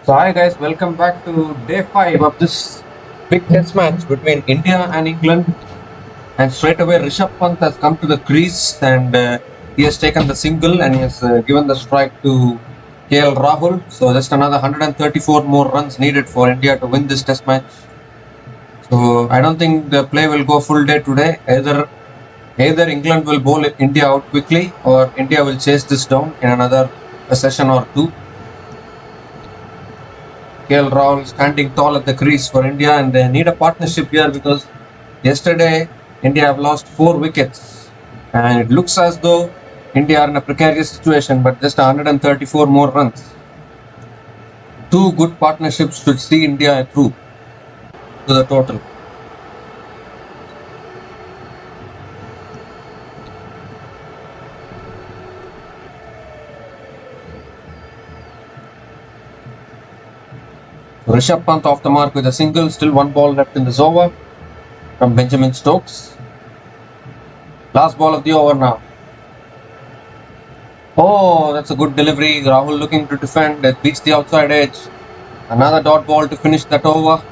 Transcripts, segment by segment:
So hi guys, welcome back to day 5 of this big test match between India and England. And straight away Rishabh Pant has come to the crease and he has taken the single and he has given the strike to KL Rahul. So just another 134 more runs needed for India to win this test match. So I don't think the play will go full day today. Either England will bowl India out quickly or India will chase this down in another session or two. KL Rahul standing tall at the crease for India, and they need a partnership here because yesterday India have lost 4 wickets and it looks as though India are in a precarious situation, but just 134 more runs. 2 good partnerships should see India through to the total. Rishabh Pant off the mark with a single, still 1 ball left in this over from Benjamin Stokes. Last ball of the over now. Oh, that's a good delivery. Rahul looking to defend. It beats the outside edge. Another dot ball to finish that over.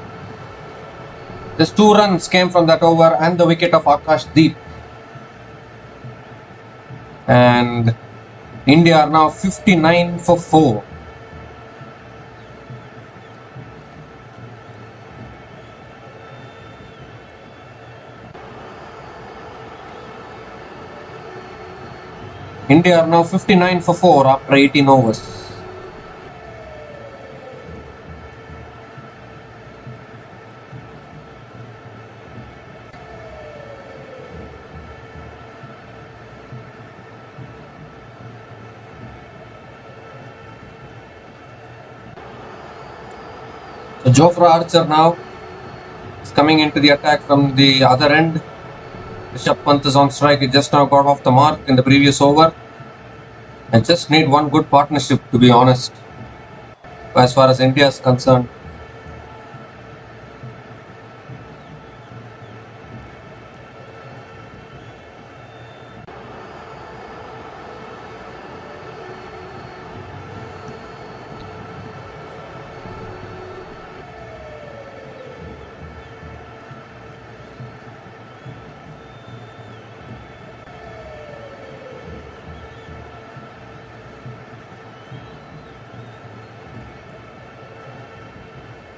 Just 2 runs came from that over and the wicket of Akash Deep. And India are now 59 for 4. India are now 59 for 4 after 18 overs. So Jofra Archer now is coming into the attack from the other end. Rishabh Pant is on strike. He just now got off the mark in the previous over. I just need one good partnership, to be honest, as far as India is concerned.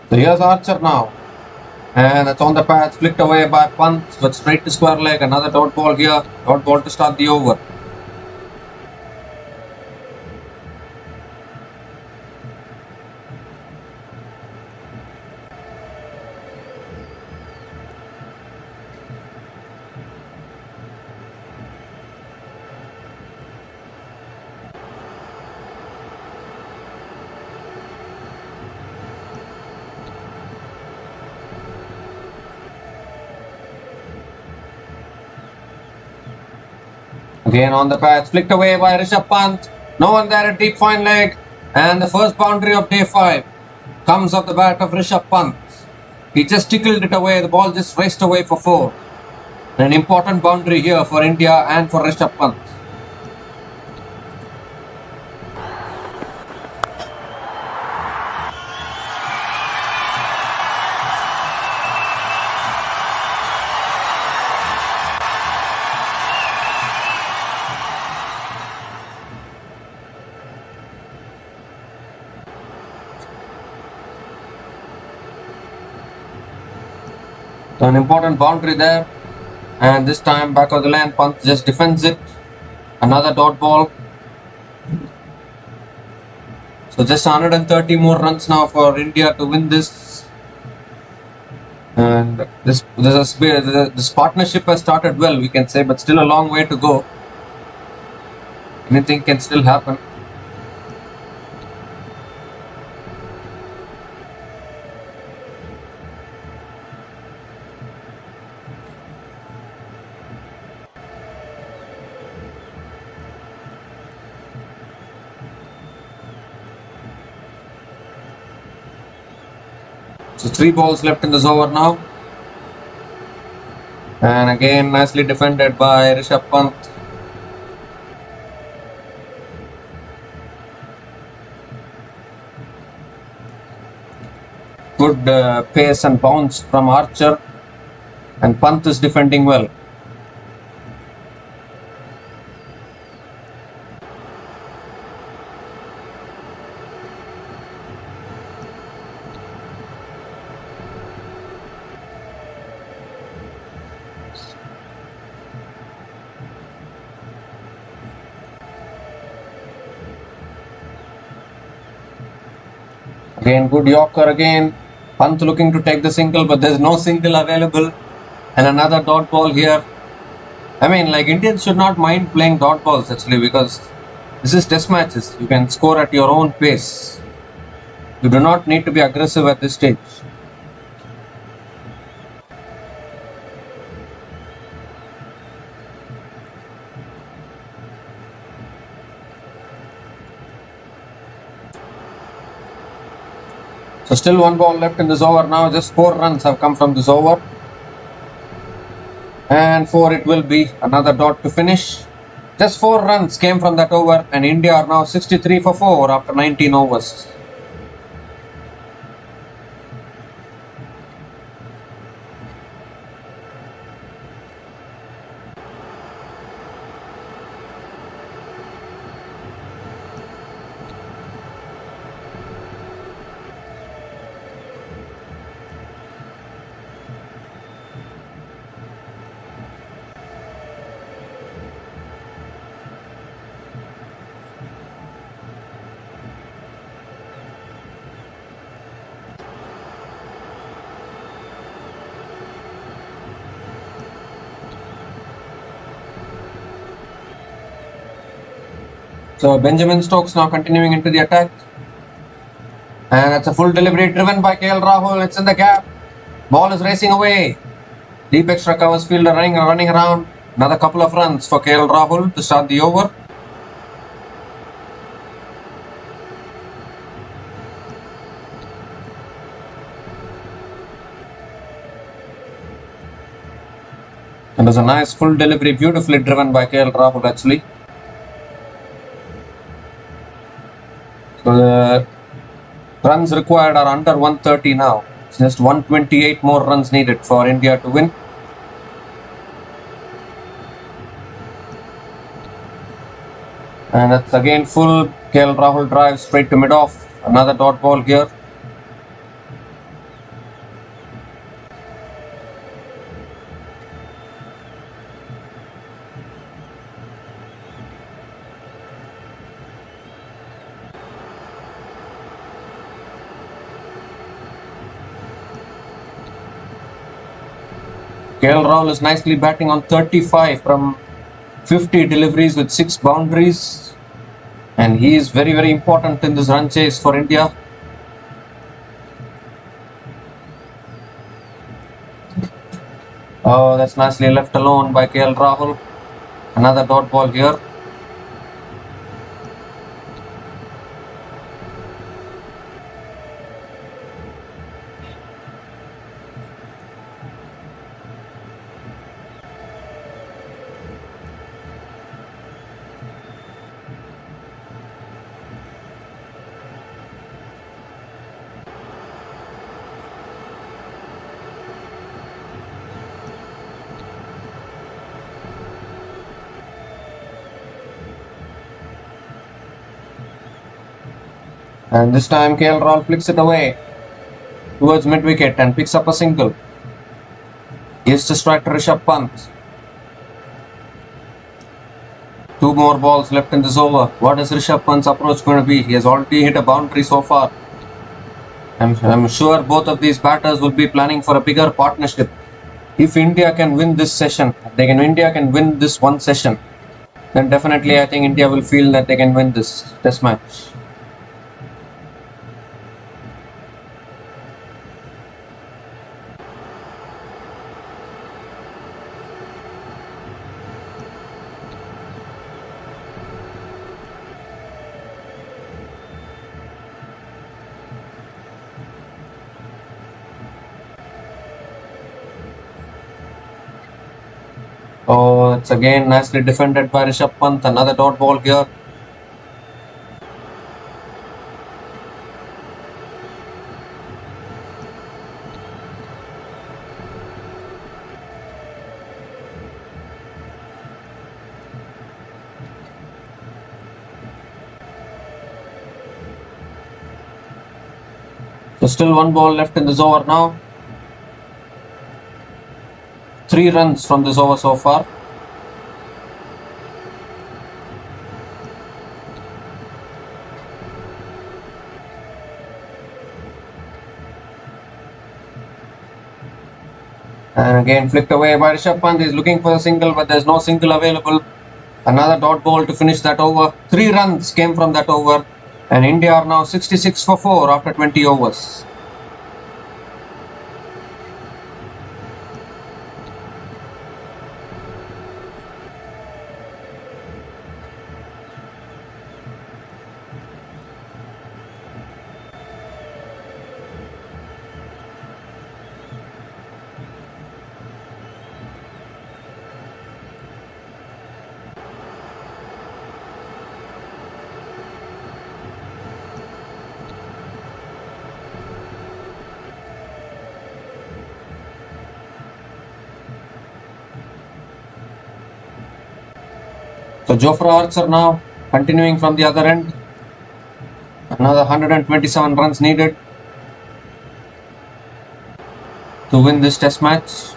So here's Archer now. And it's on the patch, flicked away by Pant, but straight to square leg. Another dot ball here. Dot ball to start the over. Again on the patch, flicked away by Rishabh Pant. No one there at deep fine leg. And the first boundary of day 5 comes off the bat of Rishabh Pant. He just tickled it away. The ball just raced away for 4. An important boundary here for India and for Rishabh Pant. So an important boundary there, and this time back of the lane, Pant just defends it. Another dot ball. So just 130 more runs now for India to win this. And this partnership has started well, we can say, but still a long way to go. Anything can still happen. So 3 balls left in this over now. And again nicely defended by Rishabh Pant. good pace and bounce from Archer, and Pant is defending well. Again, good Yorker again. Pant looking to take the single, but there's no single available. And another dot ball here. I mean, like, Indians should not mind playing dot balls actually, because this is test matches. You can score at your own pace. You do not need to be aggressive at this stage. So still one ball left in this over now. Just 4 runs have come from this over. And 4 it will be. Another dot to finish. Just 4 runs came from that over, and India are now 63 for 4 after 19 overs. So Benjamin Stokes now continuing into the attack. And it's a full delivery driven by KL Rahul. It's in the gap. Ball is racing away. Deep extra covers fielder running around. Another couple of runs for KL Rahul to start the over. It was a nice full delivery, beautifully driven by KL Rahul actually. So the runs required are under 130 now. It's just 128 more runs needed for India to win. And that's again full. KL Rahul drives straight to mid-off. Another dot ball here. KL Rahul is nicely batting on 35 from 50 deliveries with 6 boundaries, and he is very, very important in this run chase for India. Oh, that's nicely left alone by KL Rahul. Another dot ball here. And this time KL Rahul flicks it away towards mid-wicket and picks up a single. Here's to striker Rishabh Pant. 2 more balls left in this over. What is Rishabh Pant's approach going to be? He has already hit a boundary so far. I'm sure both of these batters will be planning for a bigger partnership. If India can win this session, India can win this one session, then definitely I think India will feel that they can win this test match. Oh, it's again nicely defended by Rishabh Pant. Another dot ball here. So still one ball left in this over now. 3 runs from this over so far. And again flicked away by Rishabh Pant. He's looking for a single, but there's no single available. Another dot ball to finish that over. 3 runs came from that over. And India are now 66 for 4 after 20 overs. So Jofra Archer now continuing from the other end. Another 127 runs needed to win this test match.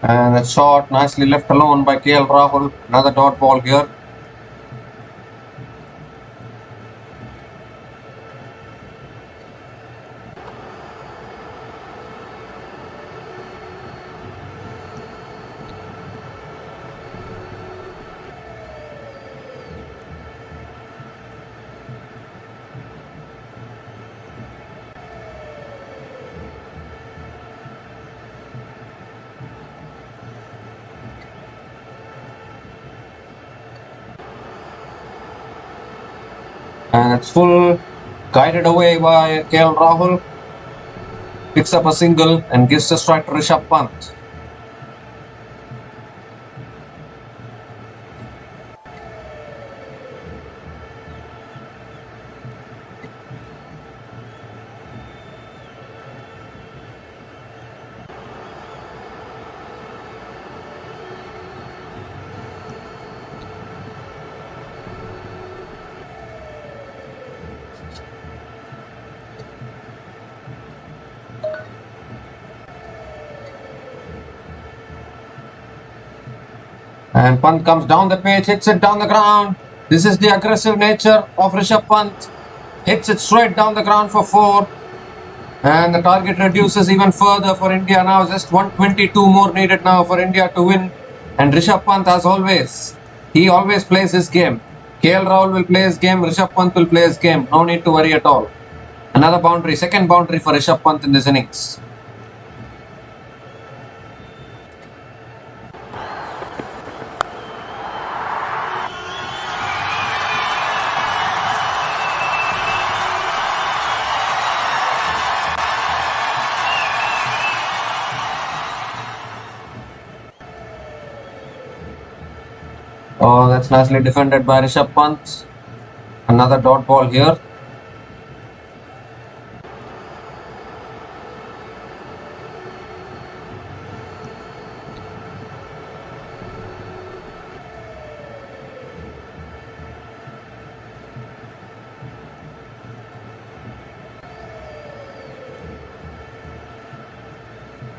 And that shot nicely left alone by KL Rahul. Another dot ball here. And it's full, guided away by KL Rahul. Picks up a single and gives the strike to Rishabh Pant. And Pant comes down the pitch, hits it down the ground. This is the aggressive nature of Rishabh Pant. Hits it straight down the ground for 4. And the target reduces even further for India now. Just 122 more needed now for India to win. And Rishabh Pant, as always, he always plays his game. KL Rahul will play his game, Rishabh Pant will play his game. No need to worry at all. Another boundary, second boundary for Rishabh Pant in this innings. Oh, that's nicely defended by Rishabh Pant. Another dot ball here.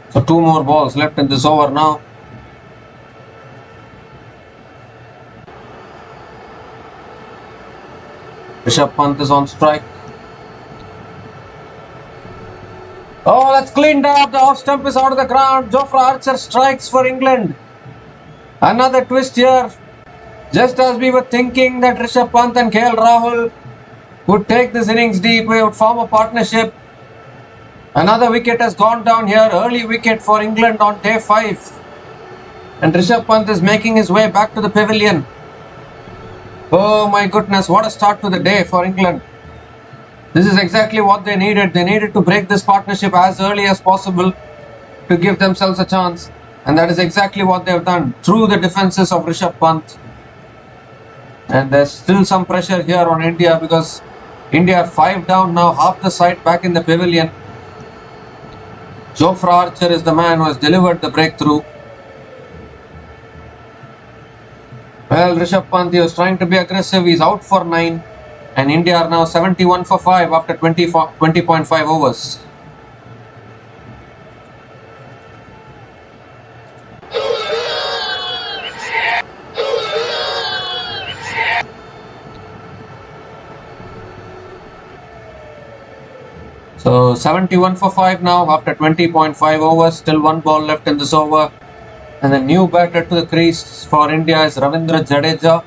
So 2 more balls left in this over now. Rishabh Pant is on strike. Oh, that's cleaned up. The off stump is out of the ground. Jofra Archer strikes for England. Another twist here. Just as we were thinking that Rishabh Pant and KL Rahul would take this innings deep, we would form a partnership. Another wicket has gone down here. Early wicket for England on day 5. And Rishabh Pant is making his way back to the pavilion. Oh my goodness, what a start to the day for England. This is exactly what they needed. They needed to break this partnership as early as possible to give themselves a chance. And that is exactly what they've done through the defenses of Rishabh Pant. And there's still some pressure here on India because India are 5 down now, half the side back in the pavilion. Jofra Archer is the man who has delivered the breakthrough. Well, Rishabh Pant was trying to be aggressive. He's out for 9. And India are now 71 for 5 after 20.5 overs. So 71 for 5 now after 20.5 overs. Still one ball left in this over. And the new batter to the crease for India is Ravindra Jadeja.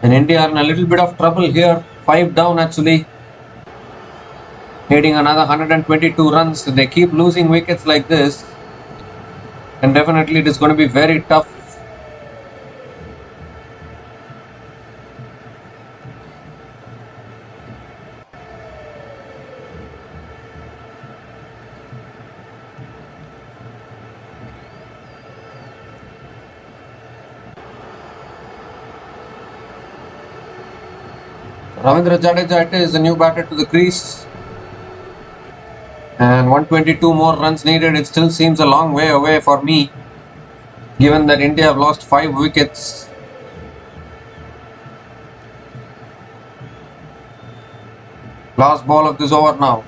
And India are in a little bit of trouble here. 5 down actually. Needing another 122 runs. If they keep losing wickets like this, and definitely it is going to be very tough. Ravindra Jadeja it is the new batter to the crease. And 122 more runs needed. It still seems a long way away for me, given that India have lost 5 wickets. Last ball of this over now.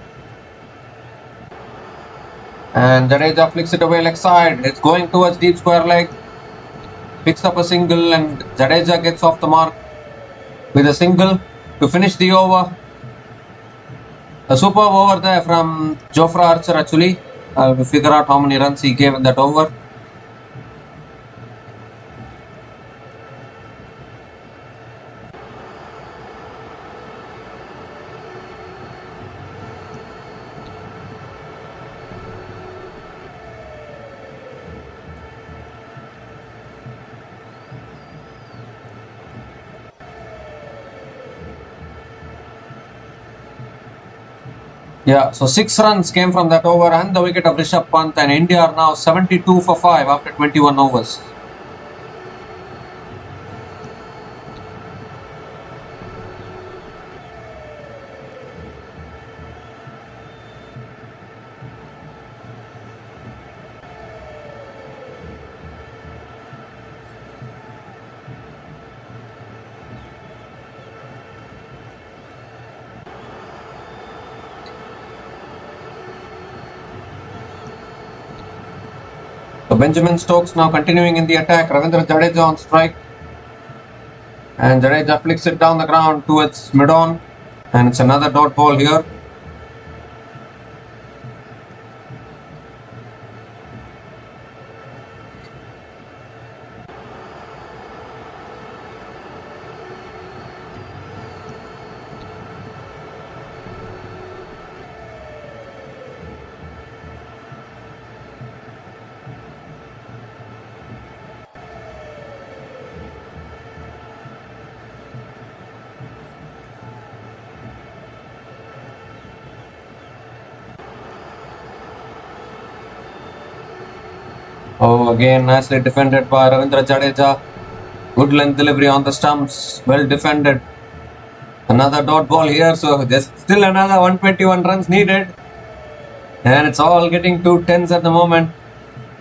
And Jadeja flicks it away leg side. It's going towards deep square leg. Picks up a single and Jadeja gets off the mark with a single to finish the over. A superb over there from Jofra Archer actually. I'll figure out how many runs he gave in that over. Yeah, so 6 runs came from that over and the wicket of Rishabh Pant, and India are now 72 for 5 after 21 overs. So Benjamin Stokes now continuing in the attack. Ravindra Jadeja on strike. And Jadeja flicks it down the ground towards mid-on. And it's another dot ball here. Oh, again nicely defended by Ravindra Jadeja. Good length delivery on the stumps. Well defended. Another dot ball here. So there's still another 121 runs needed. And it's all getting 2 10s at the moment.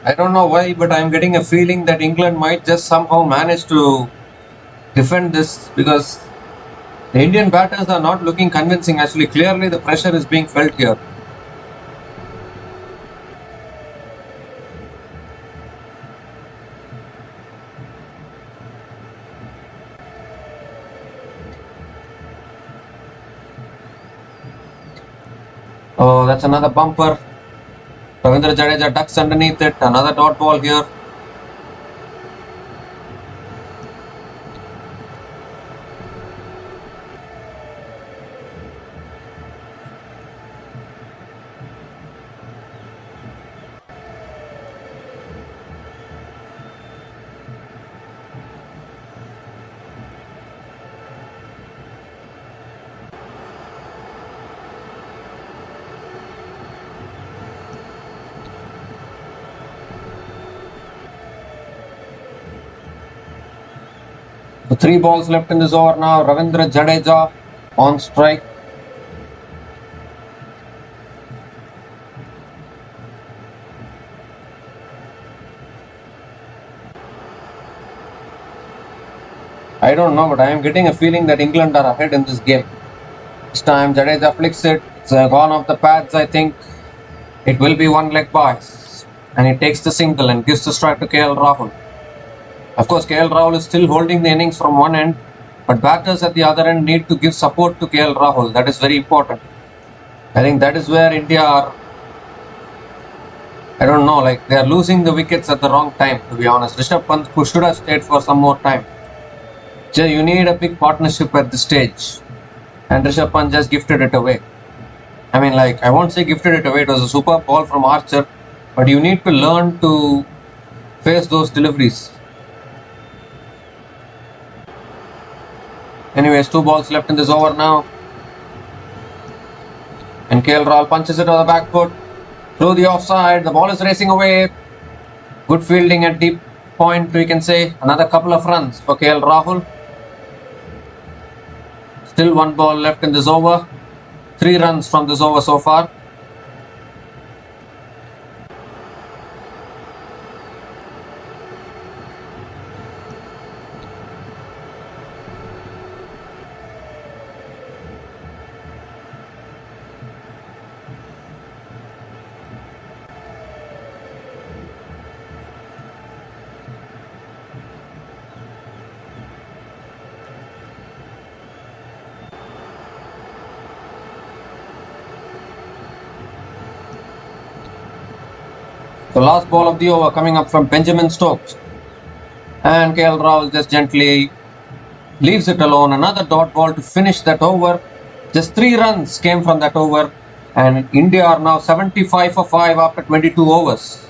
I don't know why, but I'm getting a feeling that England might just somehow manage to defend this, because the Indian batters are not looking convincing. Actually, clearly the pressure is being felt here. Oh, that's another bumper. Ravindra Jadeja ducks underneath it. Another dot ball here. So 3 balls left in this over now. Ravindra Jadeja on strike. I don't know, but I am getting a feeling that England are ahead in this game. This time Jadeja flicks it. It's gone off the pads, I think. It will be one leg pass. And he takes the single and gives the strike to KL Rahul. Of course, KL Rahul is still holding the innings from one end, but batters at the other end need to give support to KL Rahul. That is very important. I think that is where India are, I don't know, like they are losing the wickets at the wrong time, to be honest. Rishabh Pant should have stayed for some more time. You need a big partnership at this stage. And Rishabh Pant just gifted it away. I mean, like, I won't say gifted it away. It was a super ball from Archer, but you need to learn to face those deliveries. Anyways, 2 balls left in this over now. And KL Rahul punches it on the back foot. Through the offside. The ball is racing away. Good fielding at deep point, we can say. Another couple of runs for KL Rahul. Still 1 ball left in this over. 3 runs from this over so far. The last ball of the over coming up from Benjamin Stokes. And KL Rahul just gently leaves it alone. Another dot ball to finish that over. Just 3 runs came from that over. And India are now 75 for 5 after 22 overs.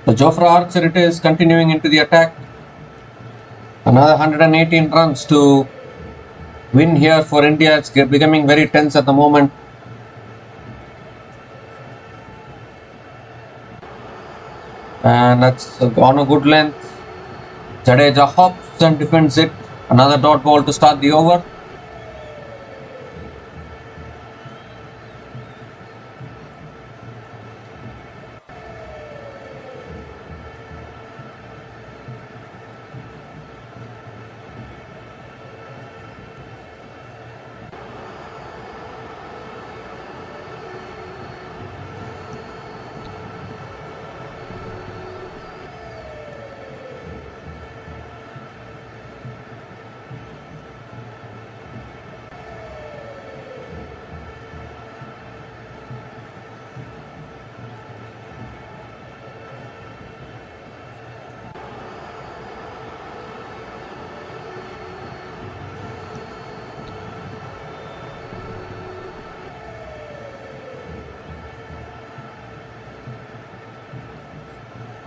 So Jofra Archer it is continuing into the attack. Another 118 runs to win here for India. It's becoming very tense at the moment. And that's on a good length. Jadeja hops and defends it. Another dot ball to start the over.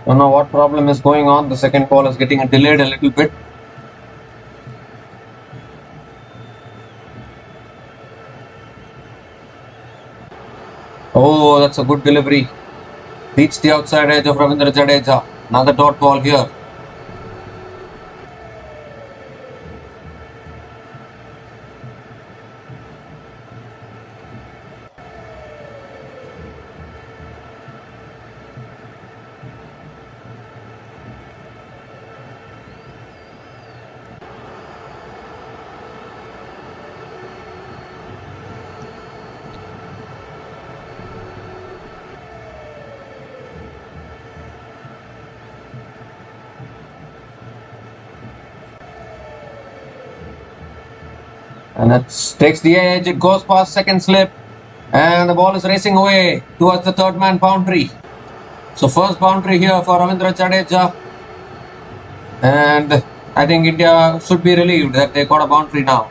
Don't know what problem is going on. The second ball is getting delayed a little bit. Oh, that's a good delivery. Reached the outside edge of Ravindra Jadeja. Another dot ball here. And that takes the edge, it goes past second slip, and the ball is racing away towards the third man boundary. So first boundary here for Ravindra Jadeja, and I think India should be relieved that they got a boundary now.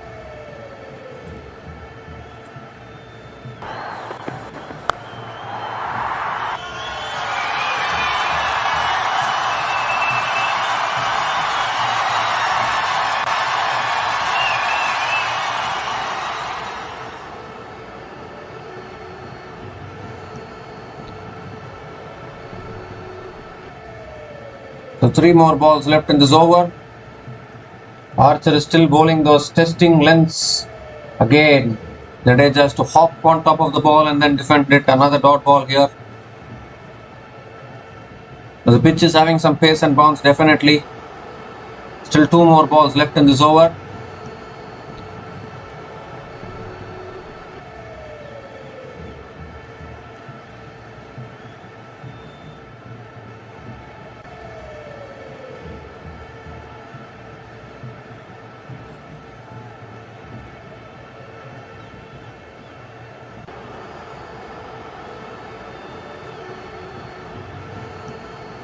So 3 more balls left in this over. Archer is still bowling those testing lengths. Again, Jadeja has to hop on top of the ball and then defend it. Another dot ball here. The pitch is having some pace and bounce, definitely. Still 2 more balls left in this over.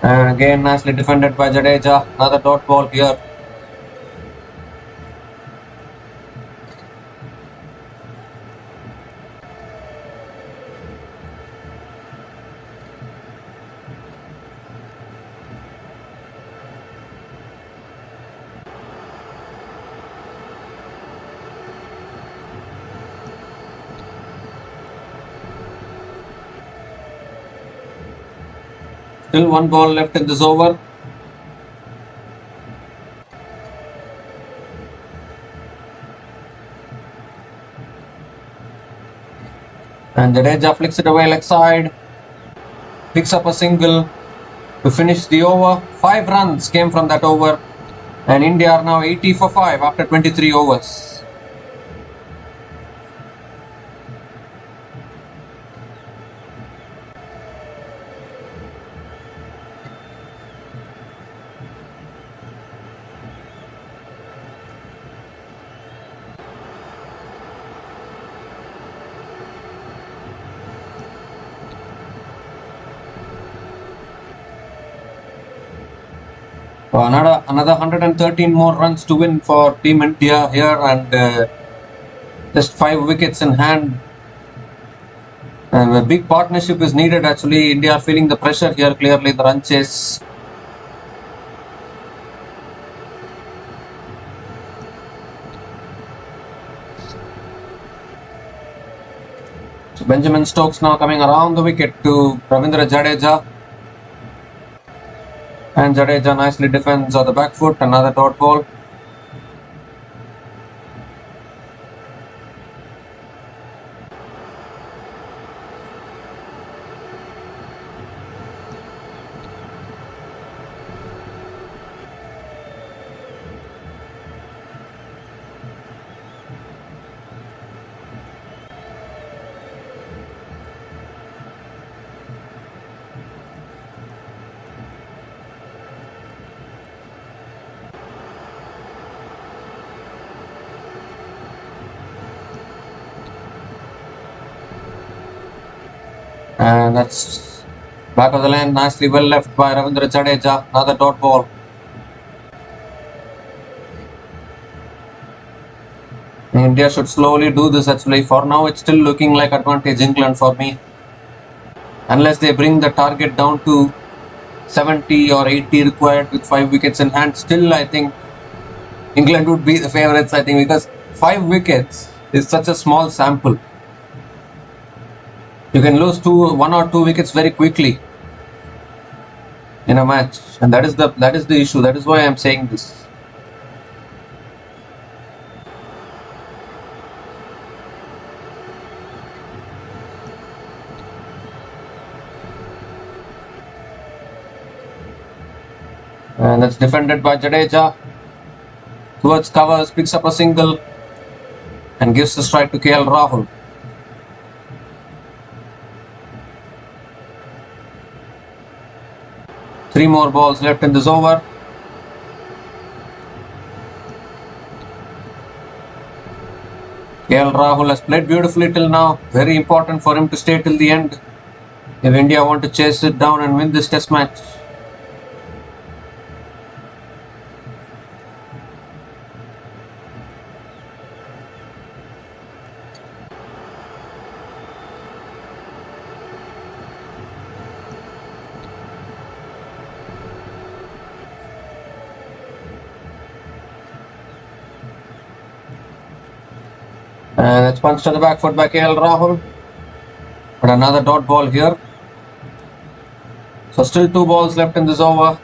And again, nicely defended by Jadeja. Another dot ball here. Still 1 ball left in this over. And Jadeja flicks it away leg side. Picks up a single to finish the over. 5 runs came from that over. And India are now 80 for 5 after 23 overs. Another 113 more runs to win for Team India here, and just 5 wickets in hand. And a big partnership is needed actually. India are feeling the pressure here clearly, the run chase. So Benjamin Stokes now coming around the wicket to Ravindra Jadeja. And Jadeja nicely defends on the back foot, another dot ball. And that's back of the lane, nicely well left by Ravindra Jadeja, another dot ball. India should slowly do this actually. For now, it's still looking like advantage England for me. Unless they bring the target down to 70 or 80 required with 5 wickets in hand, still I think England would be the favourites, I think, because 5 wickets is such a small sample. You can lose 1 or 2 wickets very quickly in a match, and that is the issue. That is why I am saying this. And that's defended by Jadeja. Towards covers, picks up a single and gives the strike to KL Rahul. Three more balls left in this over. KL Rahul has played beautifully till now. Very important for him to stay till the end. if India want to chase it down and win this test match. And it's punched to the back foot by KL Rahul. But another dot ball here. So still 2 balls left in this over.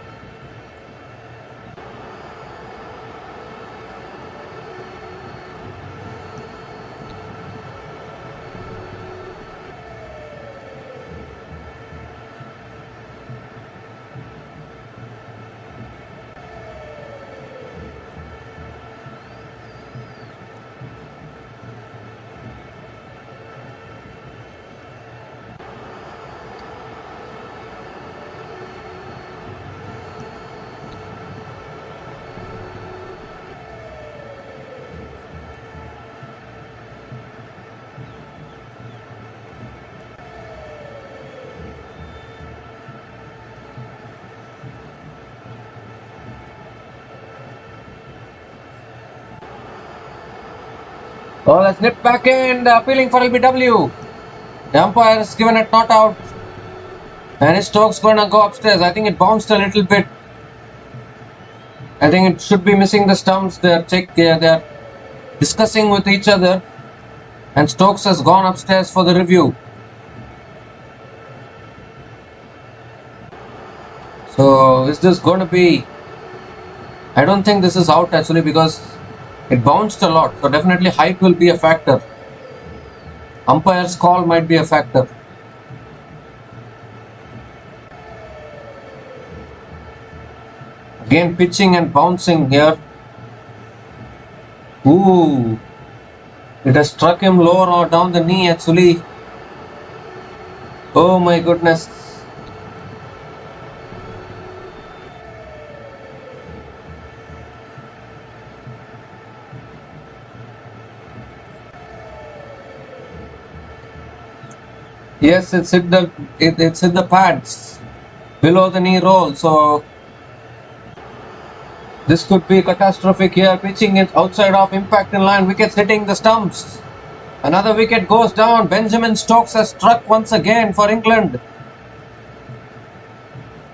Oh, let's nip back in, appealing for LBW. The umpire has given it not out. And his Stokes gonna go upstairs. I think it bounced a little bit. I think it should be missing the stumps. They're discussing with each other. And Stokes has gone upstairs for the review. So is this going to be... I don't think this is out actually, because it bounced a lot. So definitely height will be a factor. Umpire's call might be a factor. Again pitching and bouncing here. Ooh. It has struck him lower or down the knee actually. Oh my goodness. Yes, it's hit the pads below the knee roll. So this could be catastrophic here. Pitching it outside of impact in line. Wickets hitting the stumps. Another wicket goes down. Benjamin Stokes has struck once again for England.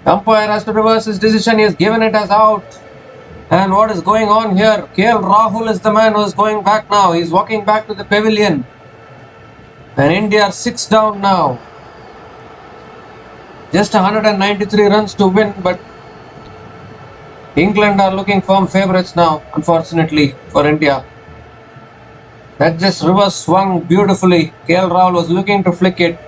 Umpire has to reverse his decision. He has given it as out. And what is going on here? KL Rahul is the man who is going back now. He's walking back to the pavilion. And India are 6 down now. Just 193 runs to win, but England are looking firm favourites now, unfortunately, for India. That just reverse swung beautifully. KL Rahul was looking to flick it.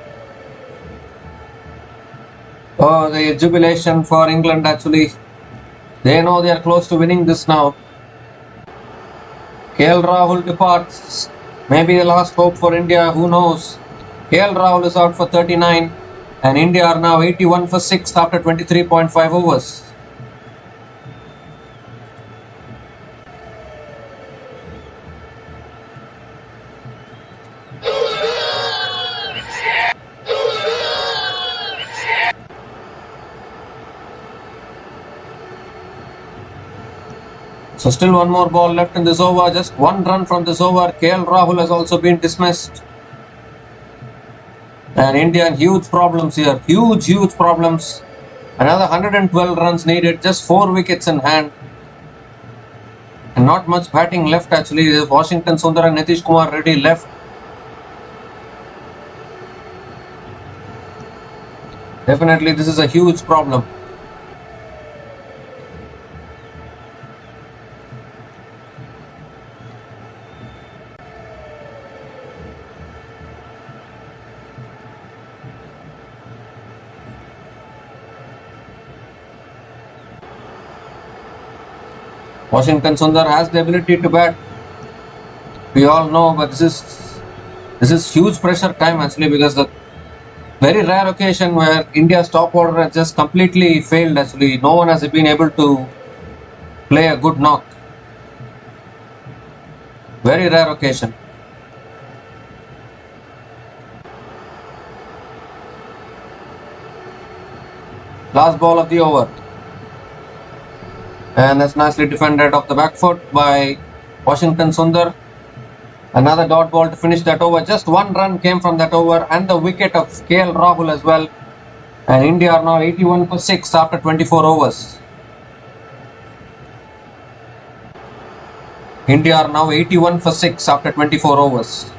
Oh, the jubilation for England actually. They know they are close to winning this now. KL Rahul departs. Maybe the last hope for India, who knows. KL Rahul is out for 39 and India are now 81 for 6 after 23.5 overs. So still one more ball left in this over. Just 1 run from this over. KL Rahul has also been dismissed. And India in huge problems here. Huge problems. Another 112 runs needed. Just 4 wickets in hand. And not much batting left actually. Washington Sundar and Nitish Kumar Reddy left. Definitely this is a huge problem. Washington Sundar has the ability to bat. We all know, but this is huge pressure time actually, because the very rare occasion where India's top order has just completely failed actually. No one has been able to play a good knock. Very rare occasion. Last ball of the over. And that's nicely defended off the back foot by Washington Sundar. Another dot ball to finish that over. Just one run came from that over and the wicket of KL Rahul as well. And India are now 81 for 6 after 24 overs. India are now 81 for 6 after 24 overs.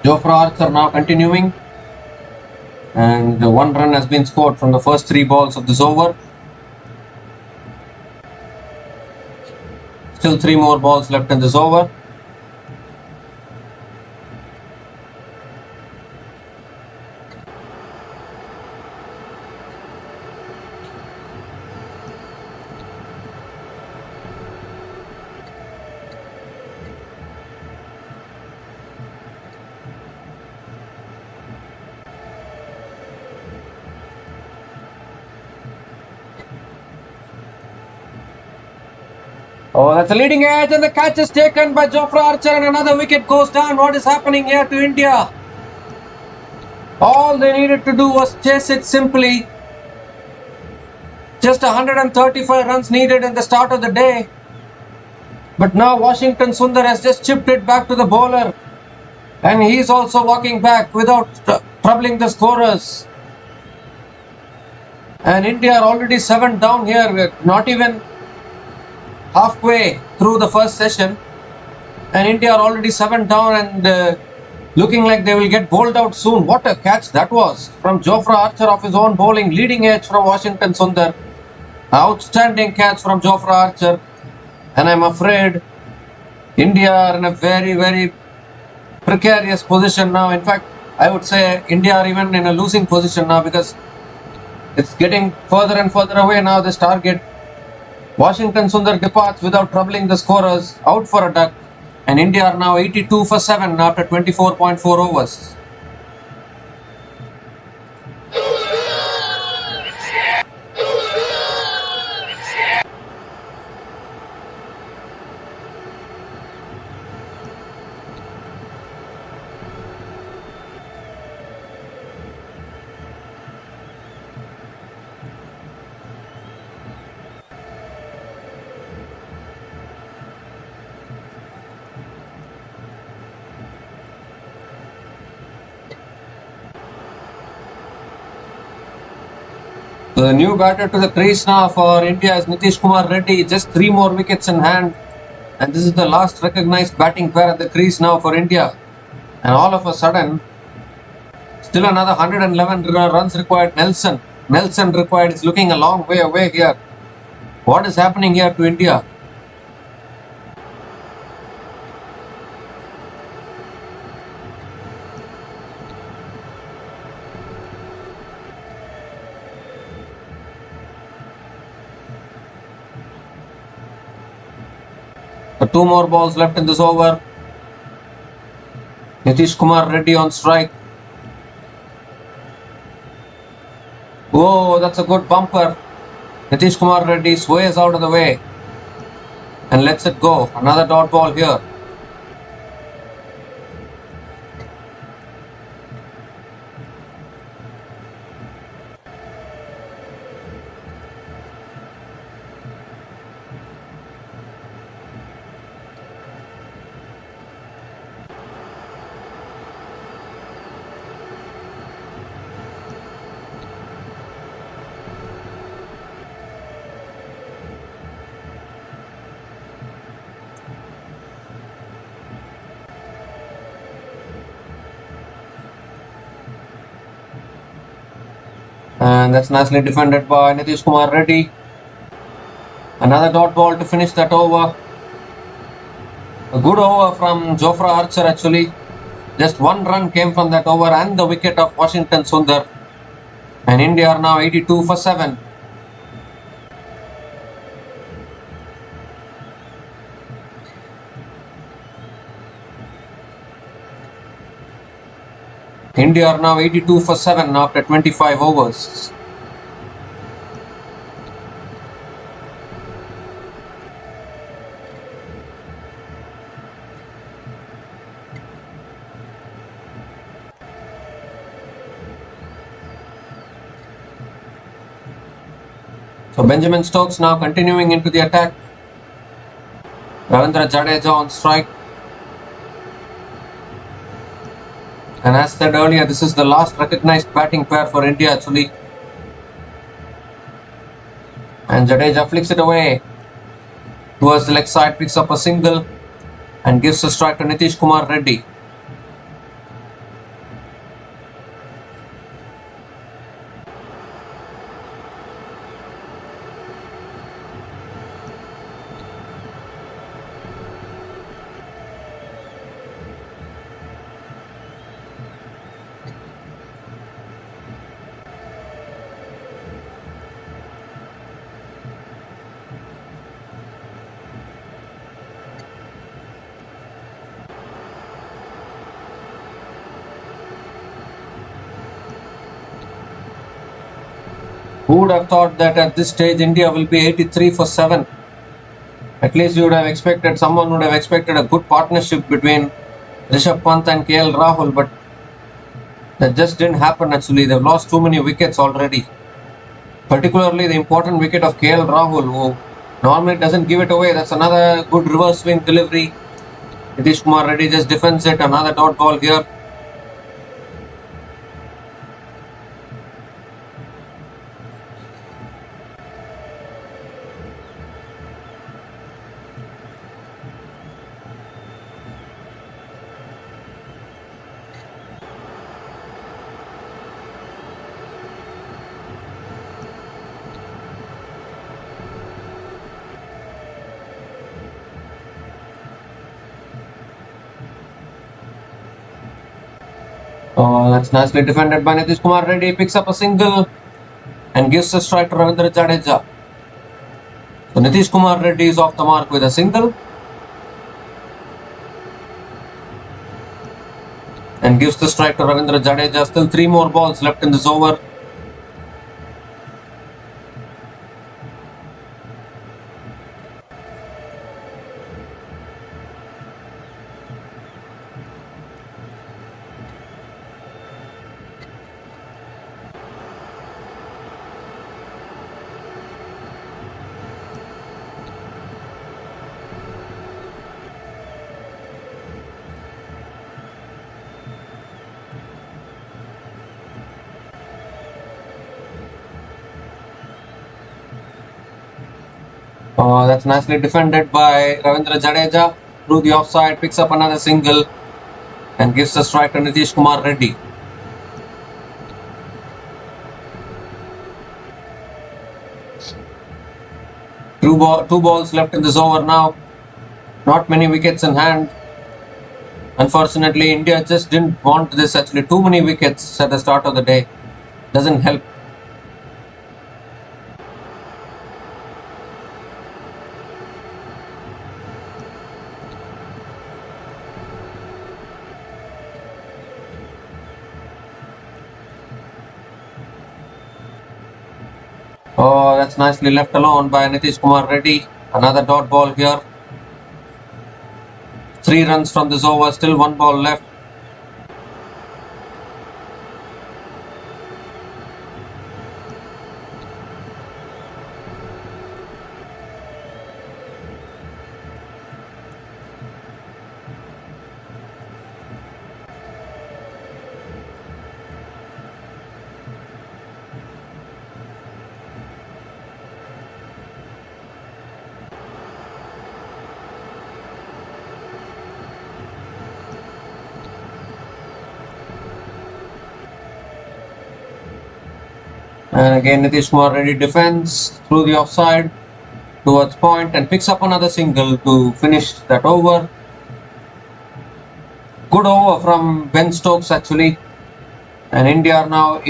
Jofra Archer now continuing, and one run has been scored from the first 3 balls of this over. Still 3 more balls left in this over. Oh, that's a leading edge, and the catch is taken by Jofra Archer, and another wicket goes down. What is happening here to India? All they needed to do was chase it simply. Just 135 runs needed in the start of the day. But now Washington Sundar has just chipped it back to the bowler. And he's also walking back without troubling the scorers. And India are already 7 down here, not even halfway through the first session, and India are already 7 down and looking like they will get bowled out soon. What a catch that was from Jofra Archer off his own bowling. Leading edge from Washington Sundar. Outstanding catch from Jofra Archer, and I'm afraid India are in a very, very precarious position now. In fact, I would say India are even in a losing position now, because it's getting further and further away now, this target. Washington Sundar departs without troubling the scorers, out for a duck, and India are now 82 for 7 after 24.4 overs. So the new batter to the crease now for India is Nitish Kumar Reddy. Just 3 more wickets in hand. And this is the last recognized batting pair at the crease now for India. And all of a sudden, still another 111 runs required. Nelson required. It's looking a long way away here. What is happening here to India? So 2 more balls left in this over. Nitish Kumar Reddy on strike. Oh, that's a good bumper. Nitish Kumar Reddy sways out of the way and lets it go. Another dot ball here. And that's nicely defended by Nitish Kumar Reddy. Another dot ball to finish that over. A good over from Jofra Archer actually. Just 1 run came from that over and the wicket of Washington Sundar. And India are now 82 for 7. India are now 82 for 7 after 25 overs. So Benjamin Stokes now continuing into the attack. Ravindra Jadeja on strike. And as said earlier, this is the last recognized batting pair for India actually. And Jadeja flicks it away towards the leg side, picks up a single and gives a strike to Nitish Kumar Reddy. Who would have thought that at this stage India will be 83 for 7? At least you would have expected, someone would have expected a good partnership between Rishabh Pant and KL Rahul, but that just didn't happen actually. They've lost too many wickets already. Particularly the important wicket of KL Rahul, who normally doesn't give it away. That's another good reverse swing delivery. Nitish Kumar Reddy just defends it. Another dot ball here. That's nicely defended by Nitish Kumar Reddy. Picks up a single and gives a strike to Ravindra Jadeja. So Nitish Kumar Reddy is off the mark with a single and gives the strike to Ravindra Jadeja. Still 3 more balls left in this over. Oh, that's nicely defended by Ravindra Jadeja through the offside, picks up another single and gives the strike to Nitish Kumar Reddy. Two balls left in this over now. Not many wickets in hand. Unfortunately, India just didn't want this actually. Too many wickets at the start of the day. Doesn't help. Oh, that's nicely left alone by Nitish Kumar Reddy. Another dot ball here. 3 runs from this over, still 1 ball left. And again, Nitish Kumar Reddy defends through the offside towards point and picks up another single to finish that over. Good over from Ben Stokes actually. And India are now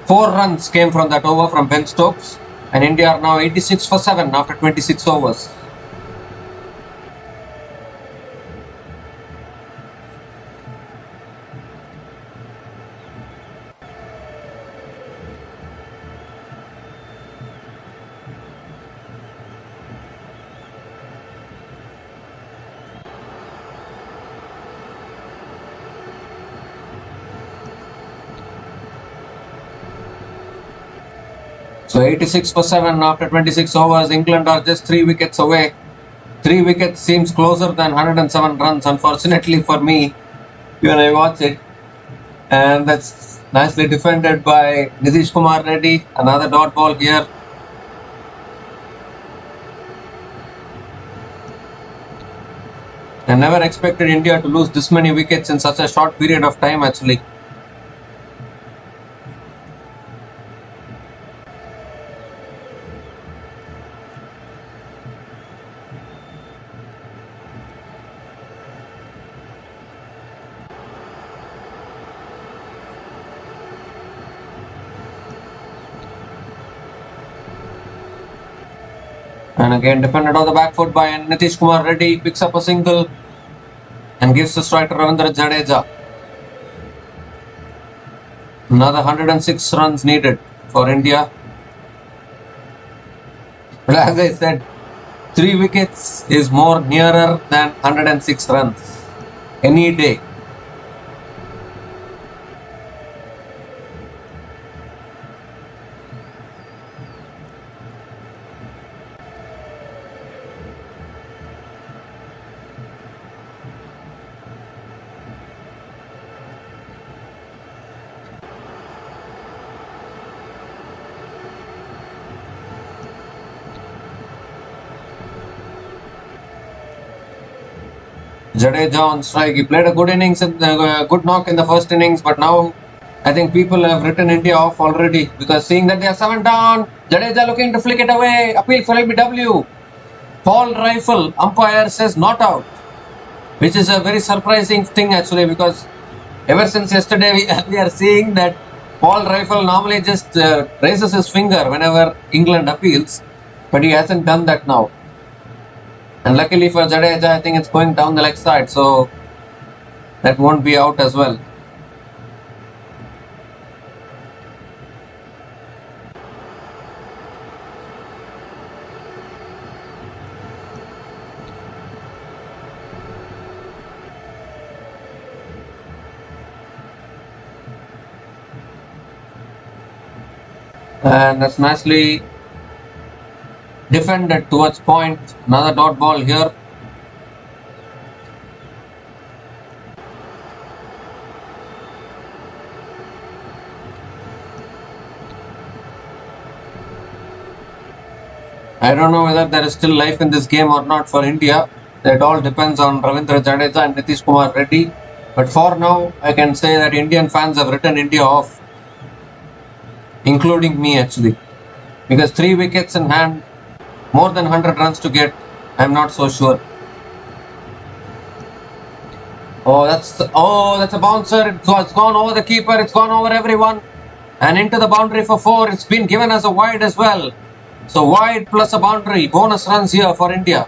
4 runs came from that over from Ben Stokes. And India are now 86 for 7 after 26 overs. So 86 for 7 after 26 overs. England are just 3 wickets away. 3 wickets seems closer than 107 runs, unfortunately for me, when I watch it. And that's nicely defended by Nitish Kumar Reddy. Another dot ball here. I never expected India to lose this many wickets in such a short period of time actually. And again defended on the back foot by Nitish Kumar Reddy, picks up a single and gives the strike to Ravindra Jadeja. Another 106 runs needed for India. But as I said, 3 wickets is more nearer than 106 runs any day. Jadeja on strike. He played a good innings and good knock in the first innings, but now I think people have written India off already because seeing that they are 7 down, Jadeja looking to flick it away. Appeal for LBW. Paul Rifle, umpire says not out, which is a very surprising thing actually because ever since yesterday we are seeing that Paul Rifle normally just raises his finger whenever England appeals, but he hasn't done that now. And luckily for Jadeja, I think it's going down the leg side, so that won't be out as well. And that's nicely defended towards point. Another dot ball here. I don't know whether there is still life in this game or not for India. It all depends on Ravindra Jadeja and Nitish Kumar Reddy. But for now, I can say that Indian fans have written India off, including me actually. Because 3 wickets in hand, more than 100 runs to get, I'm not so sure. Oh, that's a bouncer. It's gone over the keeper. It's gone over everyone. And into the boundary for 4. It's been given as a wide as well. So wide plus a boundary. Bonus runs here for India.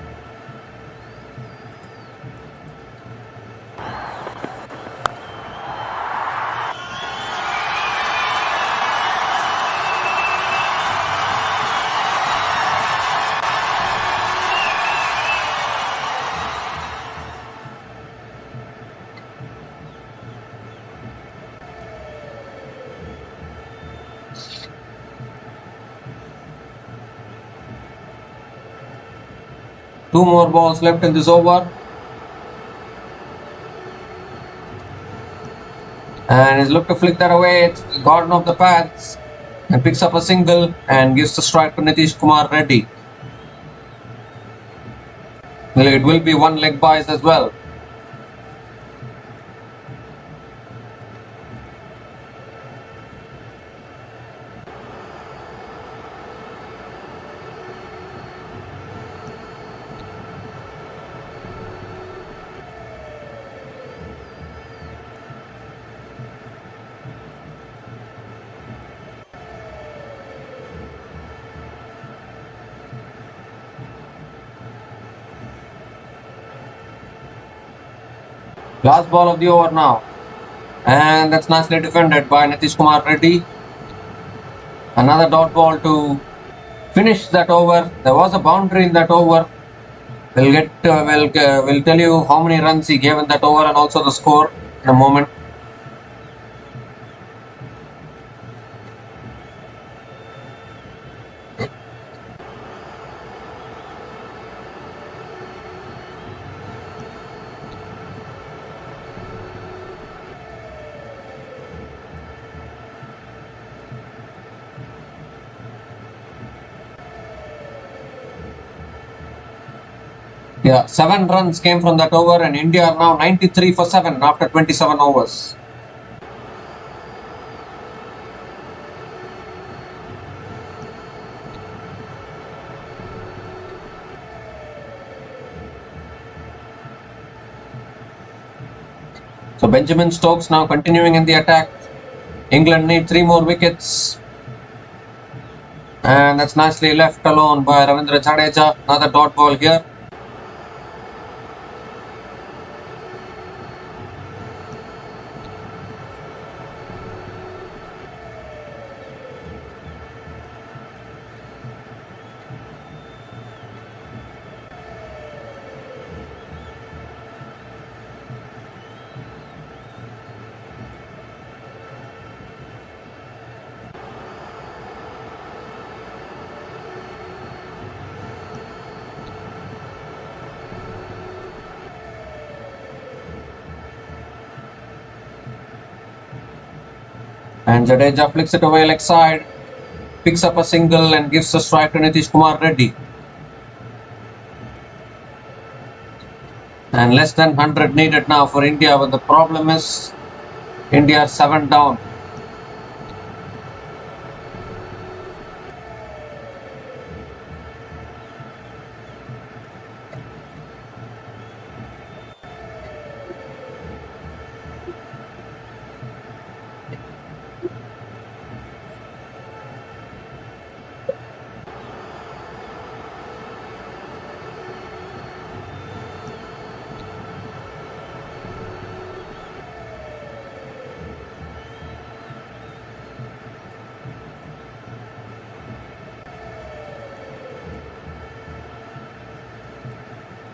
Two more balls left in this over. And he's looked to flick that away. It's gone off the pads and picks up a single and gives the strike to Nitish Kumar Reddy. Well, it will be one leg byes as well. Last ball of the over now. And that's nicely defended by Nitish Kumar Reddy. Another dot ball to finish that over. There was a boundary in that over. We'll tell you how many runs he gave in that over and also the score in a moment. Yeah, 7 runs came from that over and India are now 93 for 7 after 27 overs. So Benjamin Stokes now continuing in the attack. England need 3 more wickets. And that's nicely left alone by Ravindra Jadeja. Another dot ball here. And Jadeja flicks it away leg side, picks up a single and gives a strike to Nitish Kumar Reddy. And less than 100 needed now for India, but the problem is India are 7 down.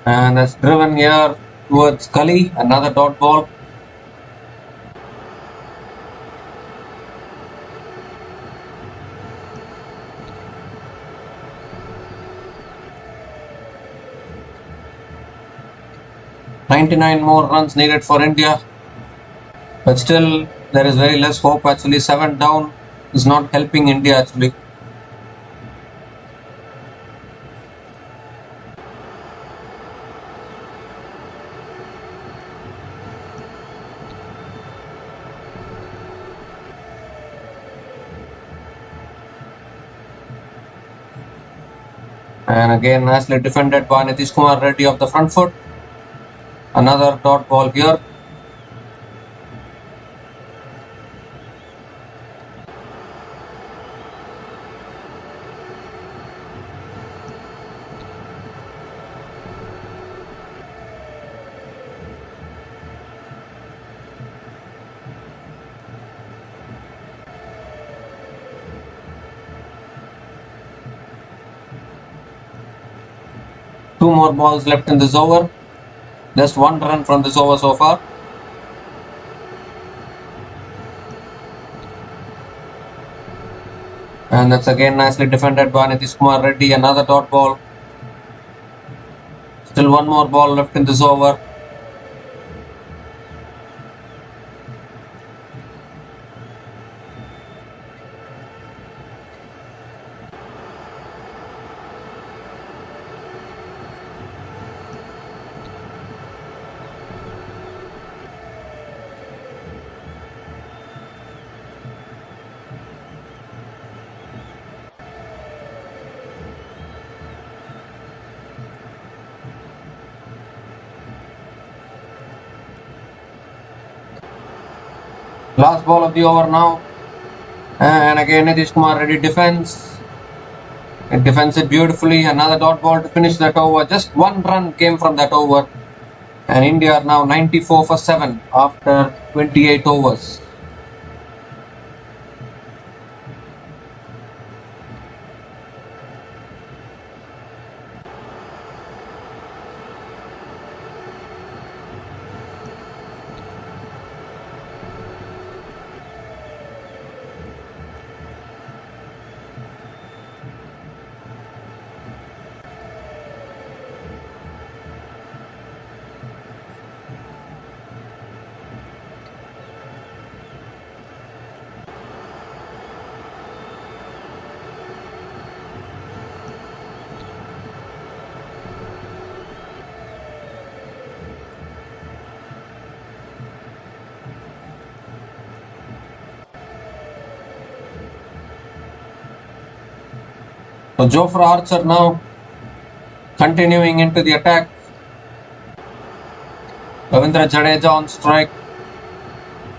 And that's driven here towards Gully, another dot ball. "99 more runs needed for India, but still there is very less hope actually. 7 down is not helping India actually. And again, nicely defended by Nitish Kumar Reddy of the front foot. Another dot ball here. Two more balls left in this over. Just one run from this over so far. And that's again nicely defended by Nitish Kumar Reddy. Another dot ball. Still one more ball left in this over. Last ball of the over now. And again Nitish Kumar Reddy defends. It defends it beautifully. Another dot ball to finish that over. Just one run came from that over. And India are now 94 for 7 after 28 overs. So Jofra Archer now continuing into the attack. Ravindra Jadeja on strike.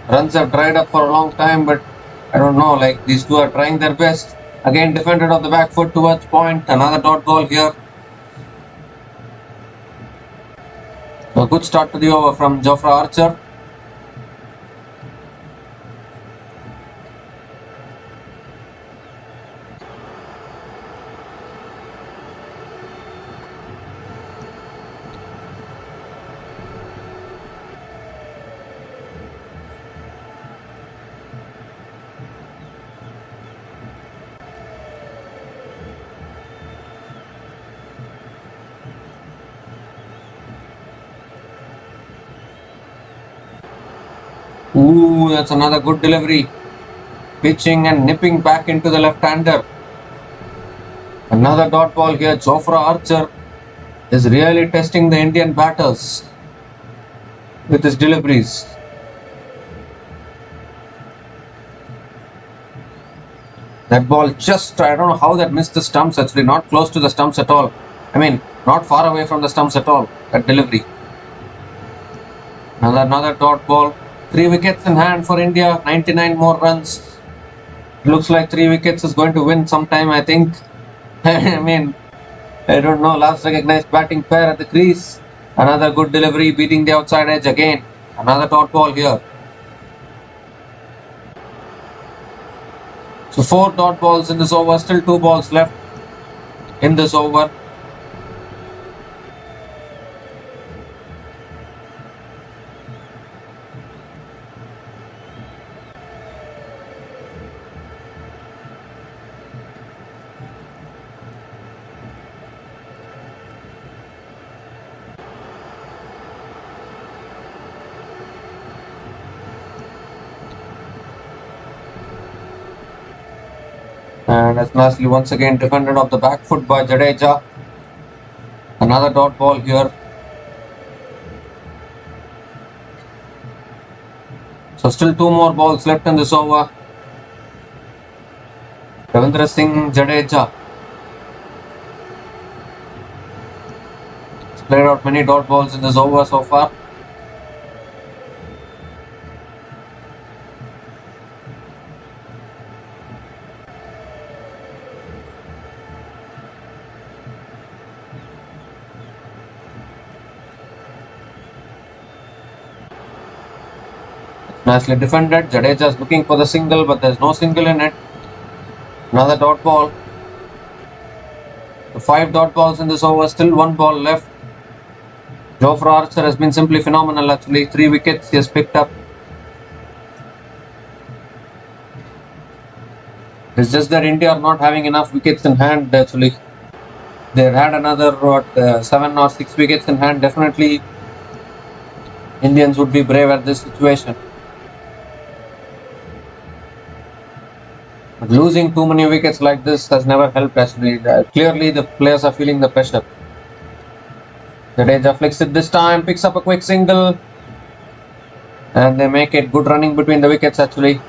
Runs have dried up for a long time, but I don't know, like these two are trying their best. Again defended on the back foot towards point. Another dot ball here. A good start to the over from Jofra Archer. Ooh, that's another good delivery. Pitching and nipping back into the left-hander. Another dot ball here. Jofra Archer is really testing the Indian batters with his deliveries. That ball just, I don't know how that missed the stumps, actually not close to the stumps at all. I mean, not far away from the stumps at all, that delivery. Another dot ball. 3 wickets in hand for India, 99 more runs. Looks like 3 wickets is going to win sometime, I think. I mean, I don't know, last recognized batting pair at the crease. Another good delivery, beating the outside edge again. Another dot ball here. So 4 dot balls in this over, still 2 balls left in this over. And that's nicely once again defended off the back foot by Jadeja. Another dot ball here. So still 2 more balls left in this over. Ravindra Singh Jadeja. played out many dot balls in this over so far. Nicely defended. Jadeja is looking for the single, but there's no single in it. Another dot ball. The 5 dot balls in this over, still 1 ball left. Jofra Archer has been simply phenomenal actually. 3 wickets he has picked up. It's just that India are not having enough wickets in hand actually. They had another 7 or 6 wickets in hand. Definitely Indians would be brave at this situation. But losing too many wickets like this has never helped actually. Clearly the players are feeling the pressure. Jadeja flicks it this time, picks up a quick single, and they make it. Good running between the wickets actually.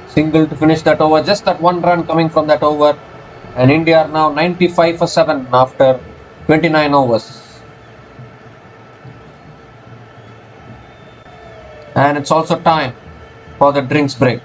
Single to finish that over, just that 1 run coming from that over, and India are now 95 for 7 after 29 overs. And it's also time for the drinks break.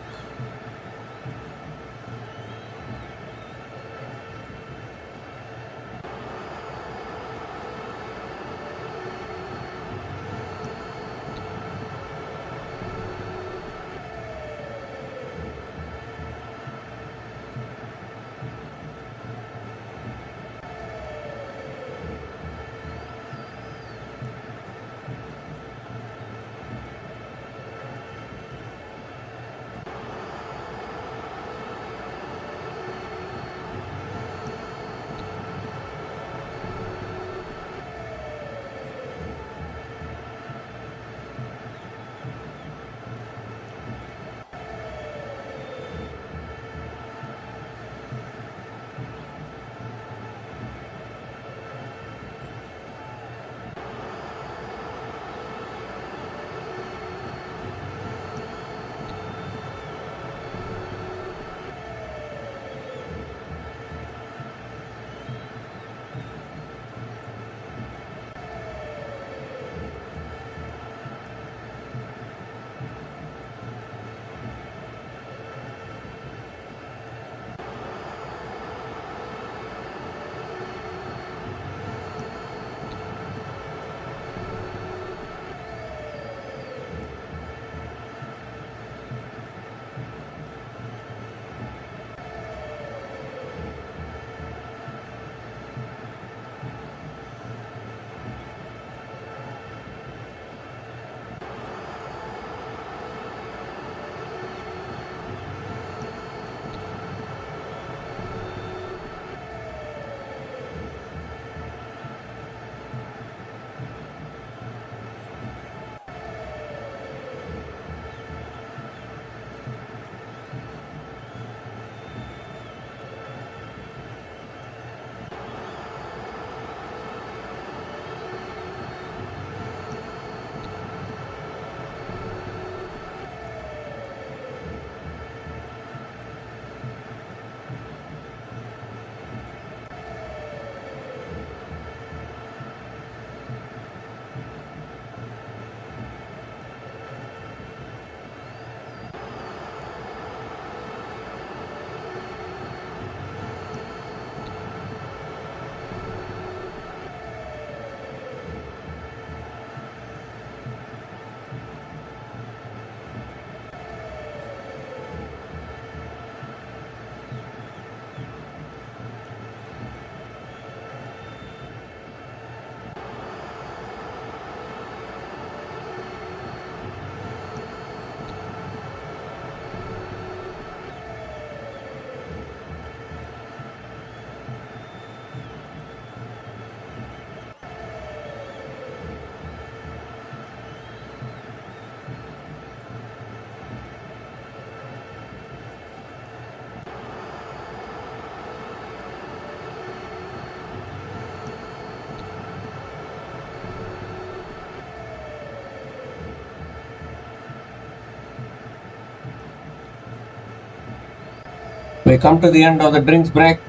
We come to the end of the drinks break.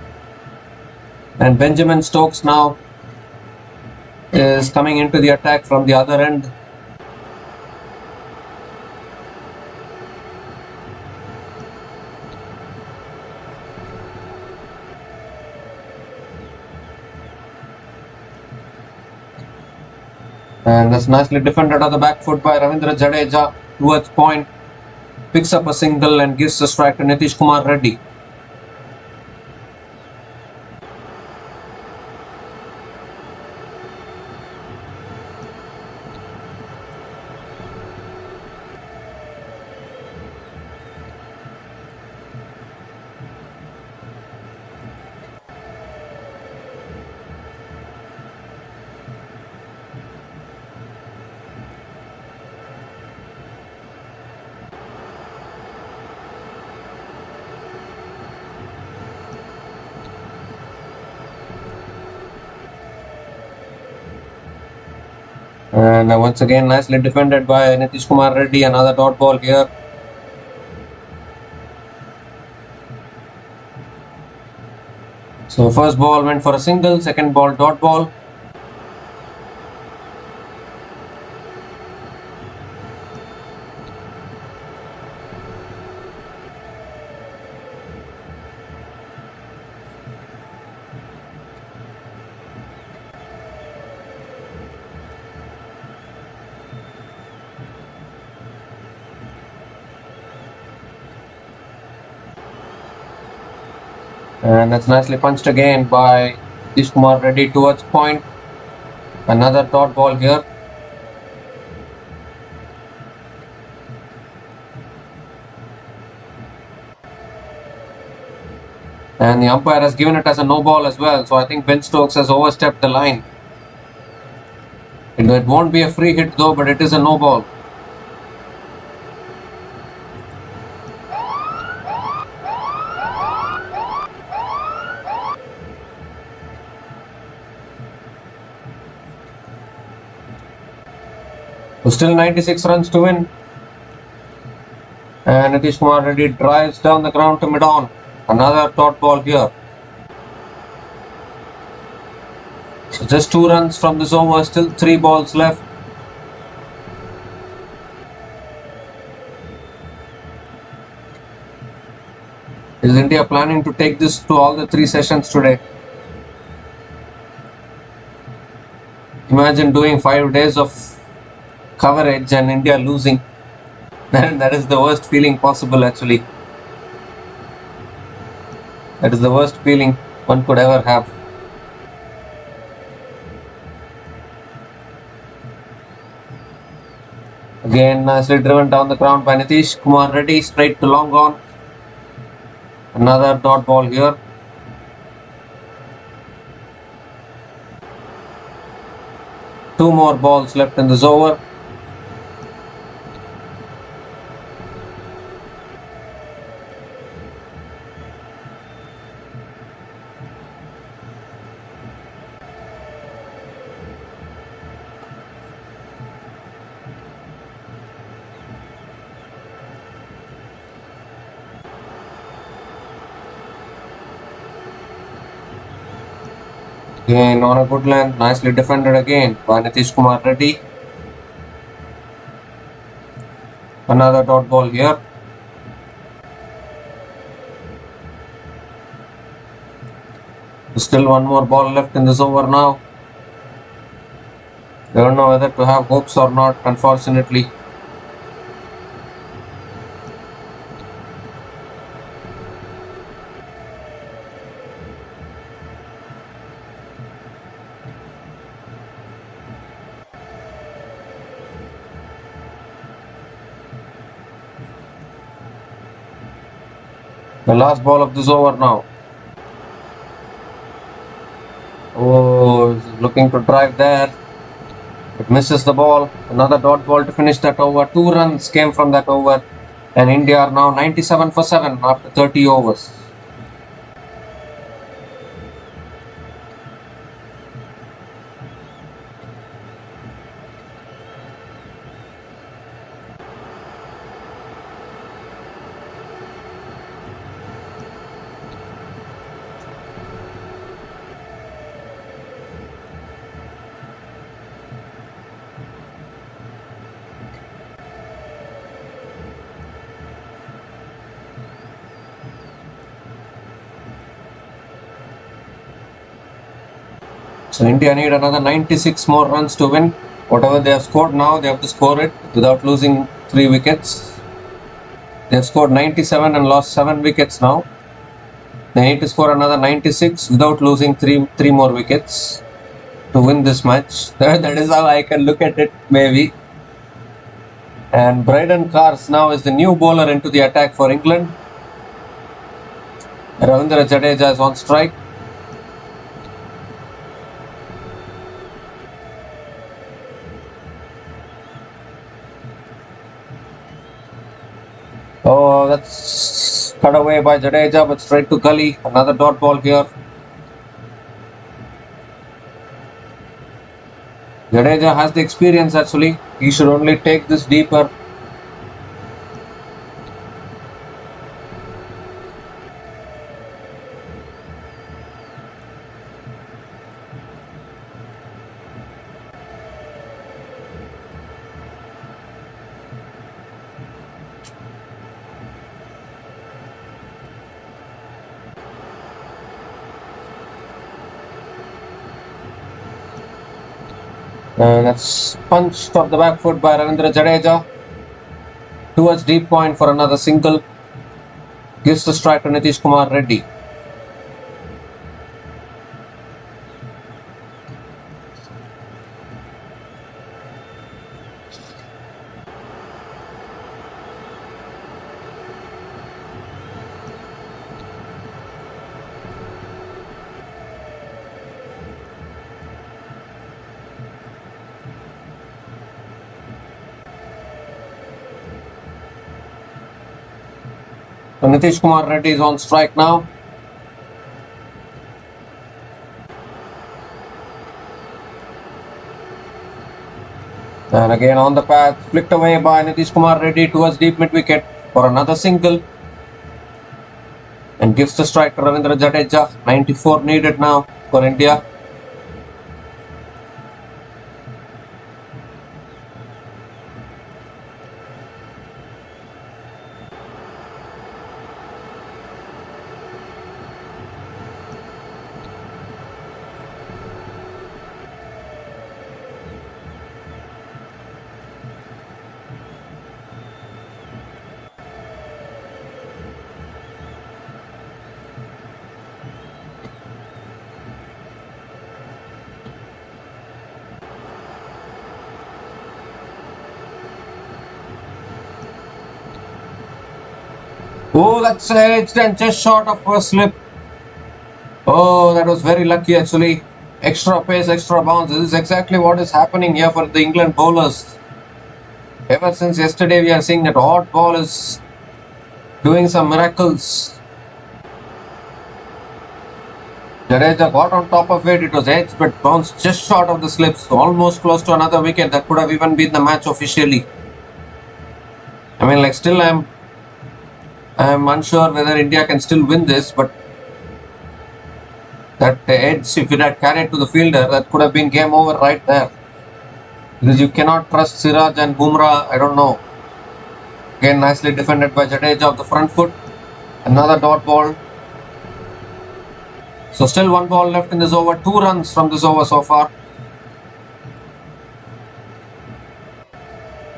And Benjamin Stokes now is coming into the attack from the other end. And that's nicely defended on the back foot by Ravindra Jadeja towards point. Picks up a single and gives the strike to Nitish Kumar Reddy. And once again, nicely defended by Nitish Kumar Reddy. Another dot ball here. So first ball went for a single, second ball dot ball. And that's nicely punched again by Nitish Kumar Reddy towards point. Another dot ball here. And the umpire has given it as a no ball as well. So I think Ben Stokes has overstepped the line. It won't be a free hit though, but it is a no ball. So still 96 runs to win. And Nitish Kumar Reddy drives down the ground to mid-on. Another dot ball here. So just 2 runs from this over, still 3 balls left. Is India planning to take this to all the 3 sessions today? Imagine doing 5 days of coverage and India losing. That is the worst feeling possible actually. That is the worst feeling one could ever have. Again, nicely driven down the ground by Nitish Kumar Reddy, straight to long on. Another dot ball here. Two more balls left in this over. Again on a good length, nicely defended again by Nitish Kumar Reddy. Another dot ball here. Still one more ball left in this over now. Don't know whether to have hopes or not, unfortunately. The last ball of this over now. Oh, looking to drive there. It misses the ball. Another dot ball to finish that over. 2 runs came from that over. And India are now 97 for 7 after 30 overs. So India need another 96 more runs to win. Whatever they have scored now, they have to score it without losing 3 wickets. They have scored 97 and lost 7 wickets now. They need to score another 96 without losing three more wickets to win this match. That is how I can look at it, maybe. And Braden Cars now is the new bowler into the attack for England. Ravindra Jadeja is on strike. Oh, that's cut away by Jadeja, but straight to gully. Another dot ball here. Jadeja has the experience actually. He should only take this deeper. And that's punched off the back foot by Ravindra Jadeja. Towards deep point for another single. Gives the strike to Nitish Kumar Reddy. So Nitish Kumar Reddy is on strike now. And again on the path, flicked away by Nitish Kumar Reddy towards deep mid wicket for another single. And gives the strike to Ravindra Jadeja. 94 needed now for India. Oh, that's edged and just short of first slip. Oh, that was very lucky actually. Extra pace, extra bounce. This is exactly what is happening here for the England bowlers. Ever since yesterday, we are seeing that odd ball is doing some miracles. Jadeja got on top of it. It was edged but bounced just short of the slips. So almost close to another wicket. That could have even been the match officially. I mean, like, still I'm unsure whether India can still win this, but that edge, if it had carried to the fielder, that could have been game over right there. Because you cannot trust Siraj and Bumrah, I don't know. Again, nicely defended by Jadeja off the front foot. Another dot ball. So still one ball left in this over. 2 runs from this over so far.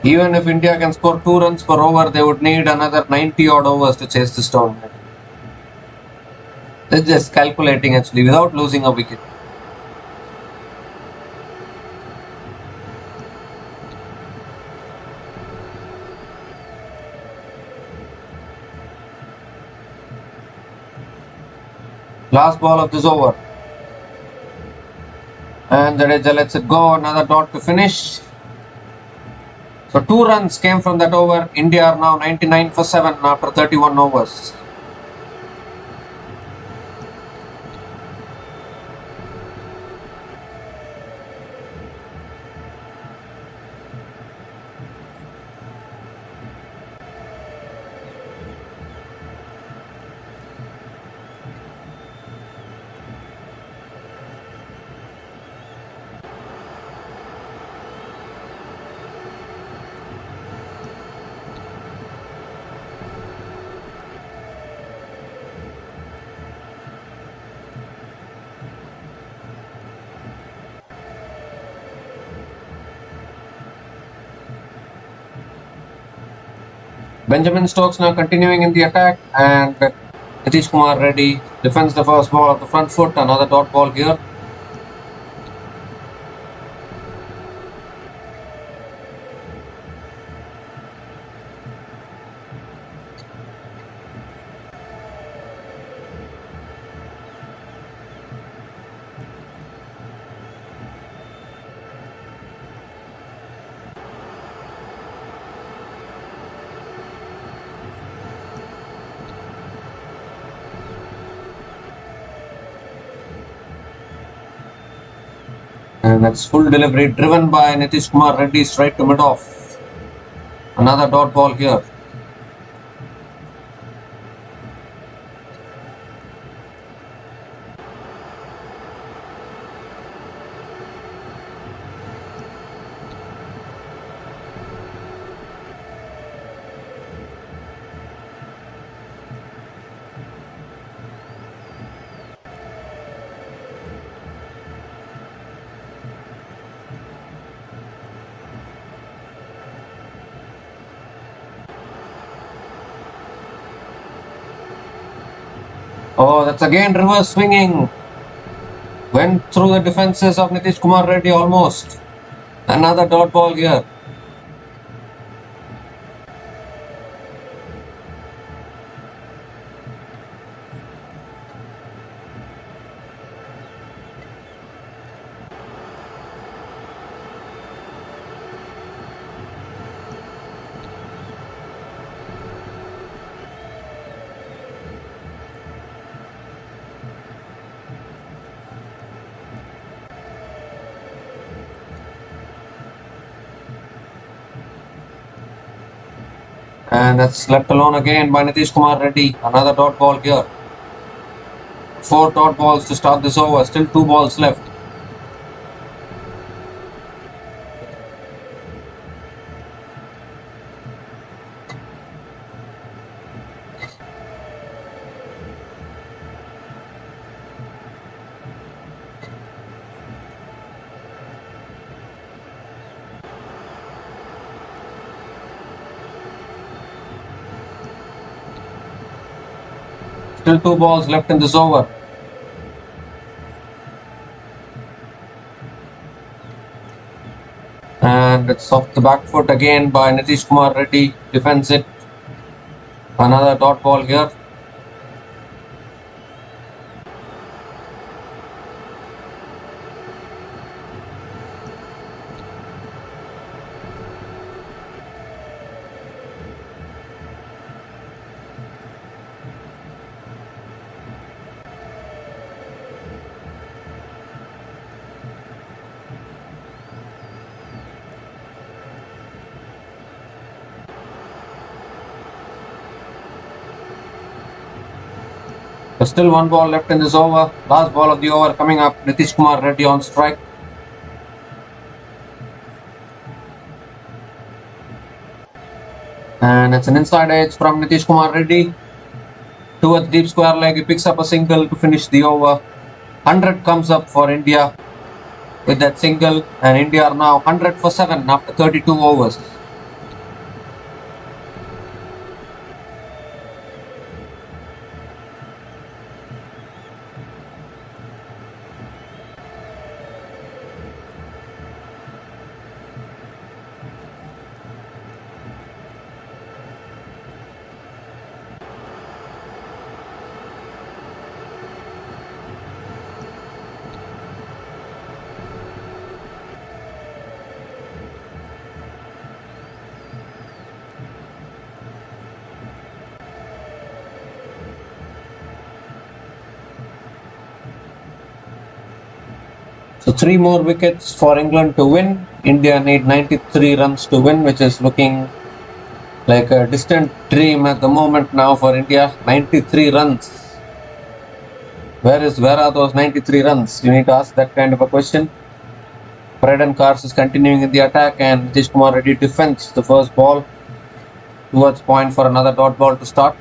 Even if India can score 2 runs per over, they would need another 90 odd overs to chase this tournament. They're just calculating actually without losing a wicket. Last ball of this over. And Jadeja lets it go. Another dot to finish. So 2 runs came from that over. India are now 99 for 7 after 31 overs. Benjamin Stokes now continuing in the attack, and Nitish Kumar Reddy defends the first ball of the front foot. Another dot ball here. And that's full delivery driven by Nitish Kumar Reddy straight to mid-off. Another dot ball here. Oh, that's again reverse swinging. Went through the defenses of Nitish Kumar Reddy almost. Another dot ball here. And that's left alone again by Nitish Kumar Reddy. Another dot ball here. 4 dot balls to start this over. Still 2 balls left. Still 2 balls left in this over. And it's off the back foot again by Nitish Kumar Reddy. Defends it. Another dot ball here. There's still 1 ball left in this over. Last ball of the over coming up. Nitish Kumar Reddy on strike. And it's an inside edge from Nitish Kumar Reddy. Towards deep square leg, he picks up a single to finish the over. 100 comes up for India with that single, and India are now 100 for 7 after 32 overs. So 3 more wickets for England to win. India need 93 runs to win, which is looking like a distant dream at the moment now for India. 93 runs. Where are those 93 runs? You need to ask that kind of a question. Braden Cars is continuing in the attack, and Nitish Kumar Reddy defends the first ball towards point for another dot ball to start.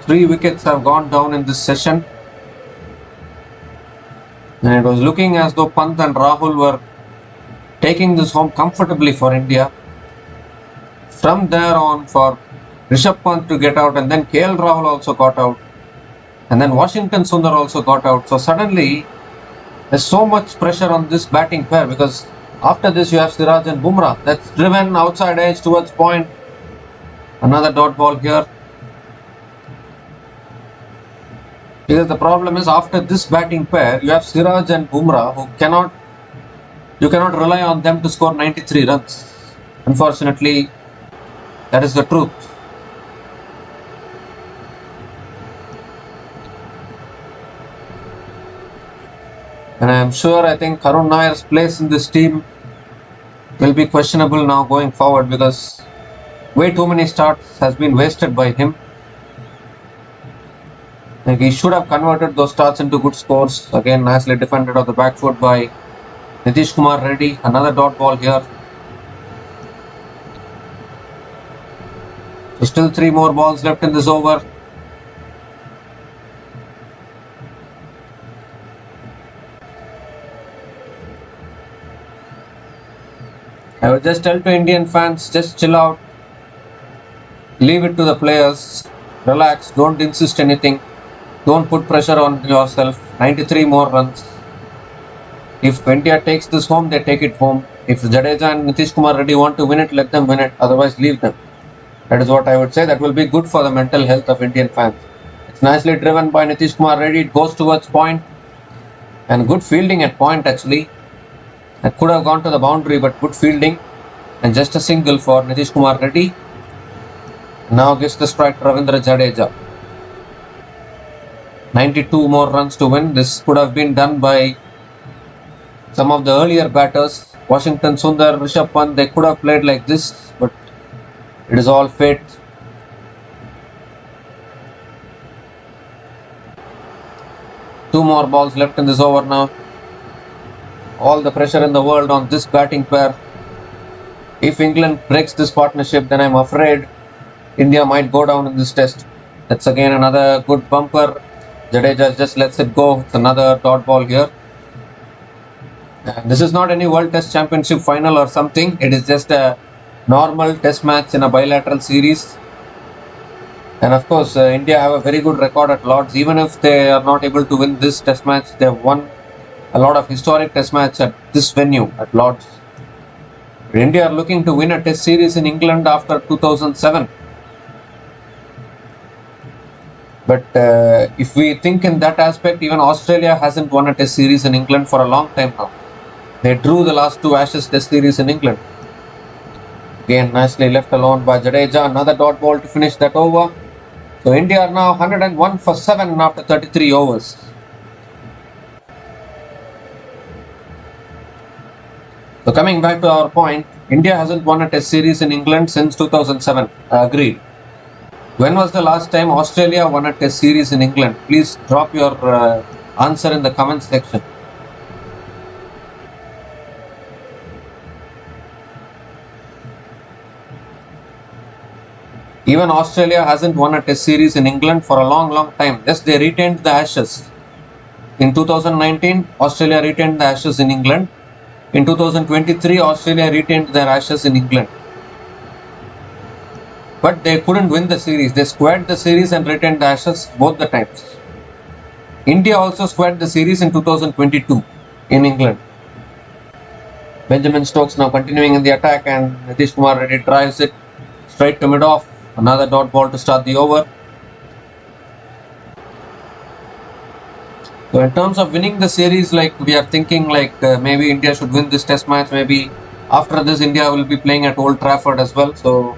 Three wickets have gone down in this session. And it was looking as though Pant and Rahul were taking this home comfortably for India. From there on, for Rishabh Pant to get out, and then KL Rahul also got out, and then Washington Sundar also got out. So suddenly, there's so much pressure on this batting pair, because after this you have Siraj and Bumrah. That's driven outside edge towards point. Another dot ball here. Because the problem is, after this batting pair, you have Siraj and Bumrah, who you cannot rely on them to score 93 runs. Unfortunately, that is the truth. And I think Karun Nair's place in this team will be questionable now going forward, because way too many starts has been wasted by him. And he should have converted those starts into good scores. Again, nicely defended on the back foot by Nitish Kumar Reddy. Another dot ball here. So still 3 more balls left in this over. I would just tell to Indian fans, just chill out. Leave it to the players. Relax. Don't insist anything. Don't put pressure on yourself. 93 more runs. If India takes this home, they take it home. If Jadeja and Nitish Kumar Reddy want to win it, let them win it. Otherwise, leave them. That is what I would say. That will be good for the mental health of Indian fans. It's nicely driven by Nitish Kumar Reddy. It goes towards point. And good fielding at point, actually. That could have gone to the boundary, but good fielding. And just a single for Nitish Kumar Reddy. Now gives the strike to Ravindra Jadeja. 92 more runs to win. This could have been done by some of the earlier batters. Washington Sundar, Rishabh Pant, they could have played like this, but it is all fate. Two more balls left in this over now. All the pressure in the world on this batting pair. If England breaks this partnership, then I'm afraid India might go down in this test. That's again another good bumper. Jadeja just lets it go. It's another dot ball here. And this is not any World Test Championship final or something. It is just a normal test match in a bilateral series. And of course, India have a very good record at Lords. Even if they are not able to win this test match, they have won a lot of historic test matches at this venue at Lords. India are looking to win a test series in England after 2007. But if we think in that aspect, even Australia hasn't won a test series in England for a long time now. They drew the last 2 Ashes test series in England. Again, nicely left alone by Jadeja. Another dot ball to finish that over. So India are now 101 for 7 after 33 overs. So coming back to our point, India hasn't won a test series in England since 2007. Agreed. When was the last time Australia won a test series in England? Please drop your answer in the comment section. Even Australia hasn't won a test series in England for a long time. Yes, they retained the Ashes. In 2019, Australia retained the Ashes in England. In 2023, Australia retained their Ashes in England. But they couldn't win the series. They squared the series and retained the Ashes both the times. India also squared the series in 2022 in England. Benjamin Stokes now continuing in the attack, and Nitish Kumar Reddy drives it straight to mid-off. Another dot ball to start the over. So in terms of winning the series, like we are thinking maybe India should win this test match. Maybe after this India will be playing at Old Trafford as well. So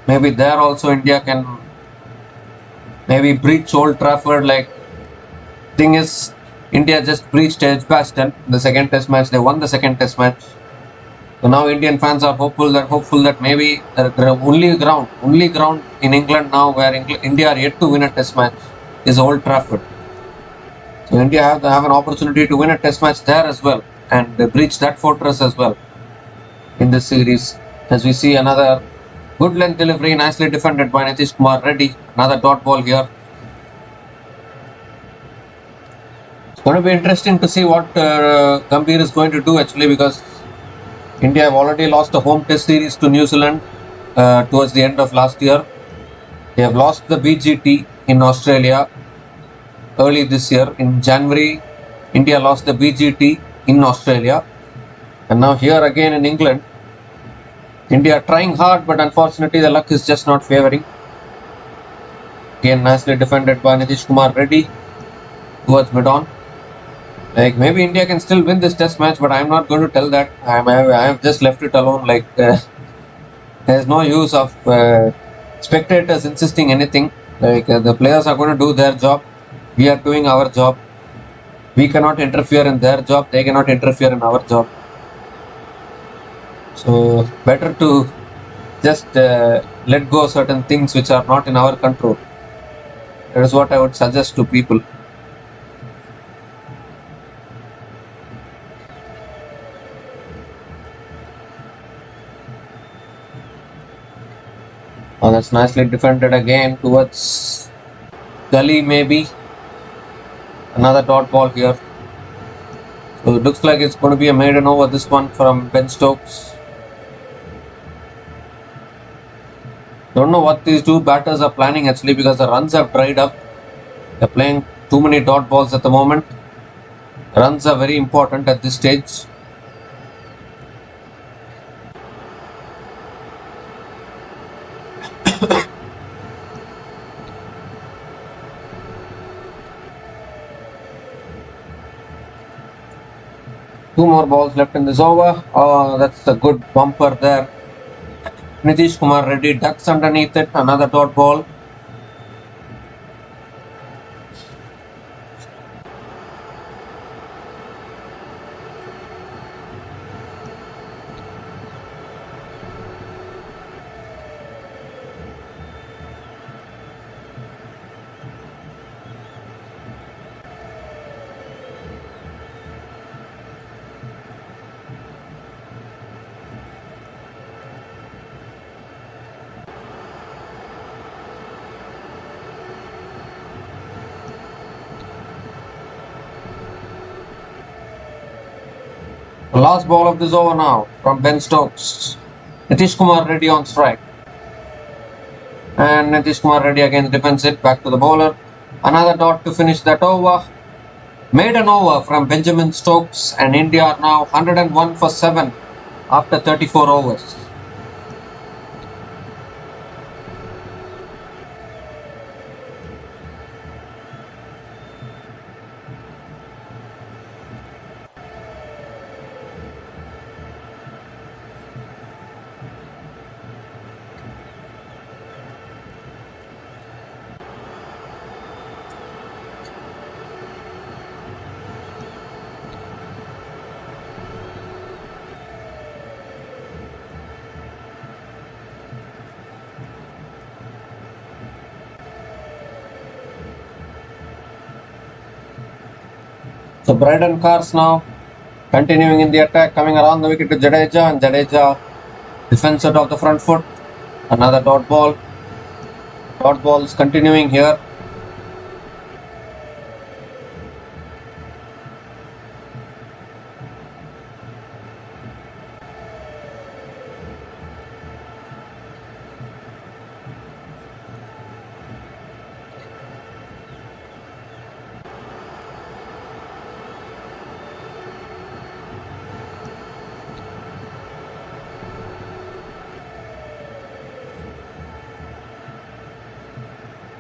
maybe there also India can maybe breach Old Trafford. Thing is, India just breached Edgbaston in the second test match. They won the second test match. So now Indian fans are hopeful that maybe the only ground in England now where India are yet to win a test match is Old Trafford. So India have an opportunity to win a test match there as well, and they breach that fortress as well in this series. As we see another good length delivery, nicely defended by Nitish Kumar Reddy. Another dot ball here. Going to be interesting to see what Gambhir is going to do actually, because India have already lost a home test series to New Zealand towards the end of last year. They have lost the BGT in Australia early this year. In January, India lost the BGT in Australia. And now here again in England, India trying hard, but unfortunately the luck is just not favoring. Again, nicely defended by Nitish Kumar Reddy towards mid-on. Like, maybe India can still win this test match, but I'm not going to tell that. I have just left it alone. Like, there's no use of spectators insisting anything. Like, the players are going to do their job. We are doing our job. We cannot interfere in their job. They cannot interfere in our job. So, better to just let go certain things which are not in our control. That is what I would suggest to people. Oh, that's nicely defended again towards Gully, maybe. Another dot ball here. So it looks like it's going to be a maiden over, this one from Ben Stokes. Don't know what these two batters are planning actually, because the runs have dried up. They're playing too many dot balls at the moment. Runs are very important at this stage. Two more balls left in this over. Oh, that's a good bumper there. Nitish Kumar Reddy ducks underneath it. Another dot ball. The last ball of this over now from Ben Stokes. Nitish Kumar Reddy on strike. And Nitish Kumar Reddy again defends it back to the bowler. Another dot to finish that over. Maiden over from Benjamin Stokes, and India are now 101 for 7 after 34 overs. So Bryden Cars now continuing in the attack, coming around the wicket to Jadeja, and Jadeja defends it off the front foot. Another dot ball. Dot balls continuing here.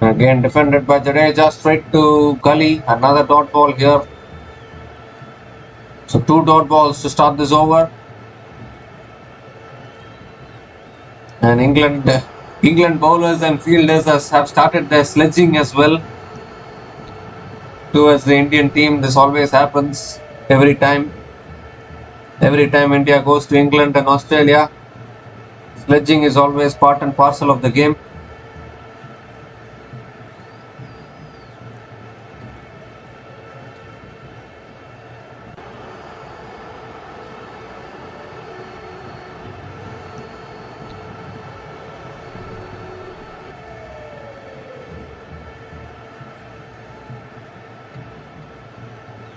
Again defended by Jadeja, straight to Gully. Another dot ball here. So 2 dot balls to start this over. And England bowlers and fielders have started their sledging as well towards the Indian team. This always happens every time. Every time India goes to England and Australia, sledging is always part and parcel of the game.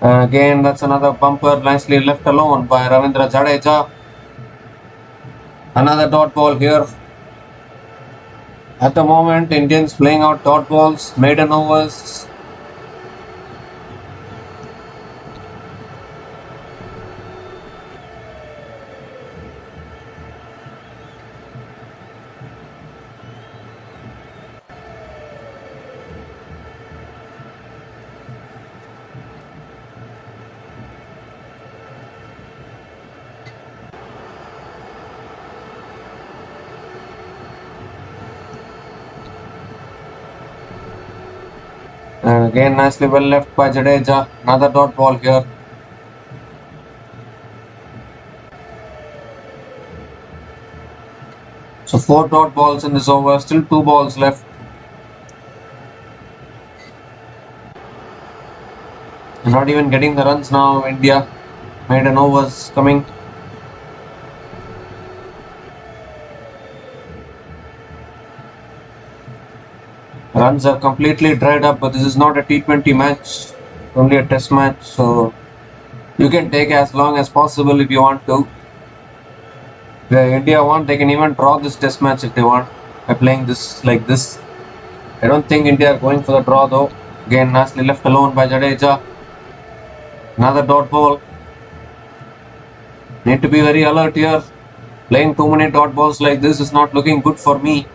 Again, that's another bumper nicely left alone by Ravindra Jadeja. Another dot ball here. At the moment, Indians playing out dot balls, maiden overs. And again, nicely well left by Jadeja. Another dot ball here. So 4 dot balls in this over. Still 2 balls left. Not even getting the runs now, India. Maiden overs coming. Runs are completely dried up, but this is not a T20 match, only a test match, so you can take as long as possible if you want to. If India want, they can even draw this test match if they want by playing this like this. I don't think India are going for the draw though. Again, nicely left alone by Jadeja. Another dot ball. Need to be very alert here. Playing too many dot balls like this is not looking good for me.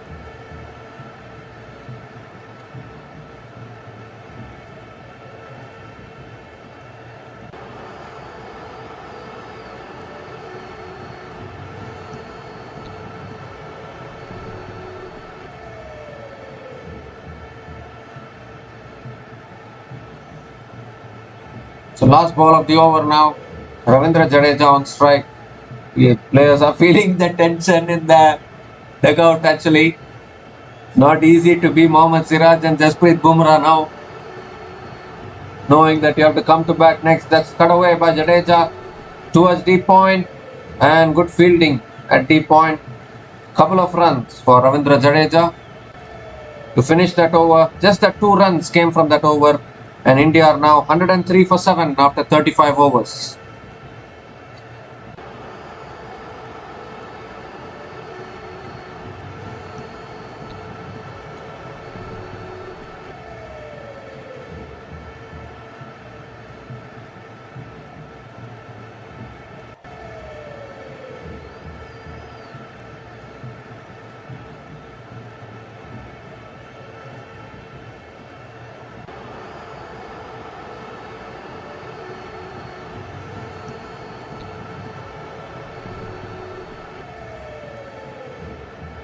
So last ball of the over now. Ravindra Jadeja on strike. The players are feeling the tension in the dugout actually. Not easy to be Mohammad Siraj and Jasprit Bumrah now. Knowing that you have to come to bat next. That's cut away by Jadeja towards deep point and good fielding at deep point. Couple of runs for Ravindra Jadeja to finish that over. Just that 2 runs came from that over. And India are now 103 for 7 after 35 overs.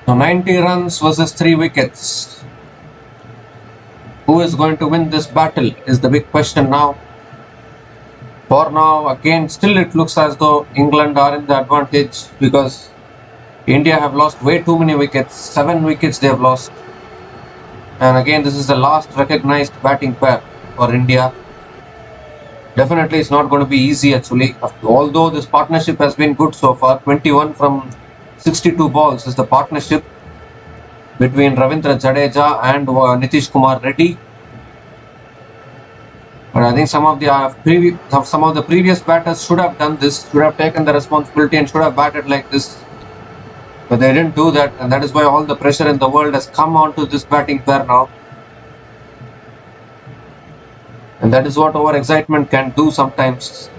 So 90 runs versus 3 wickets. Who is going to win this battle is the big question now. For now, again, still it looks as though England are in the advantage because India have lost way too many wickets. 7 wickets they have lost. And again, this is the last recognized batting pair for India. Definitely it's not going to be easy actually. Although this partnership has been good so far, 21 from 62 balls is the partnership between Ravindra Jadeja and Nitish Kumar Reddy. But I think some of the previous batters should have done this, should have taken the responsibility and should have batted like this. But they didn't do that, and that is why all the pressure in the world has come onto this batting pair now. And that is what overexcitement can do sometimes.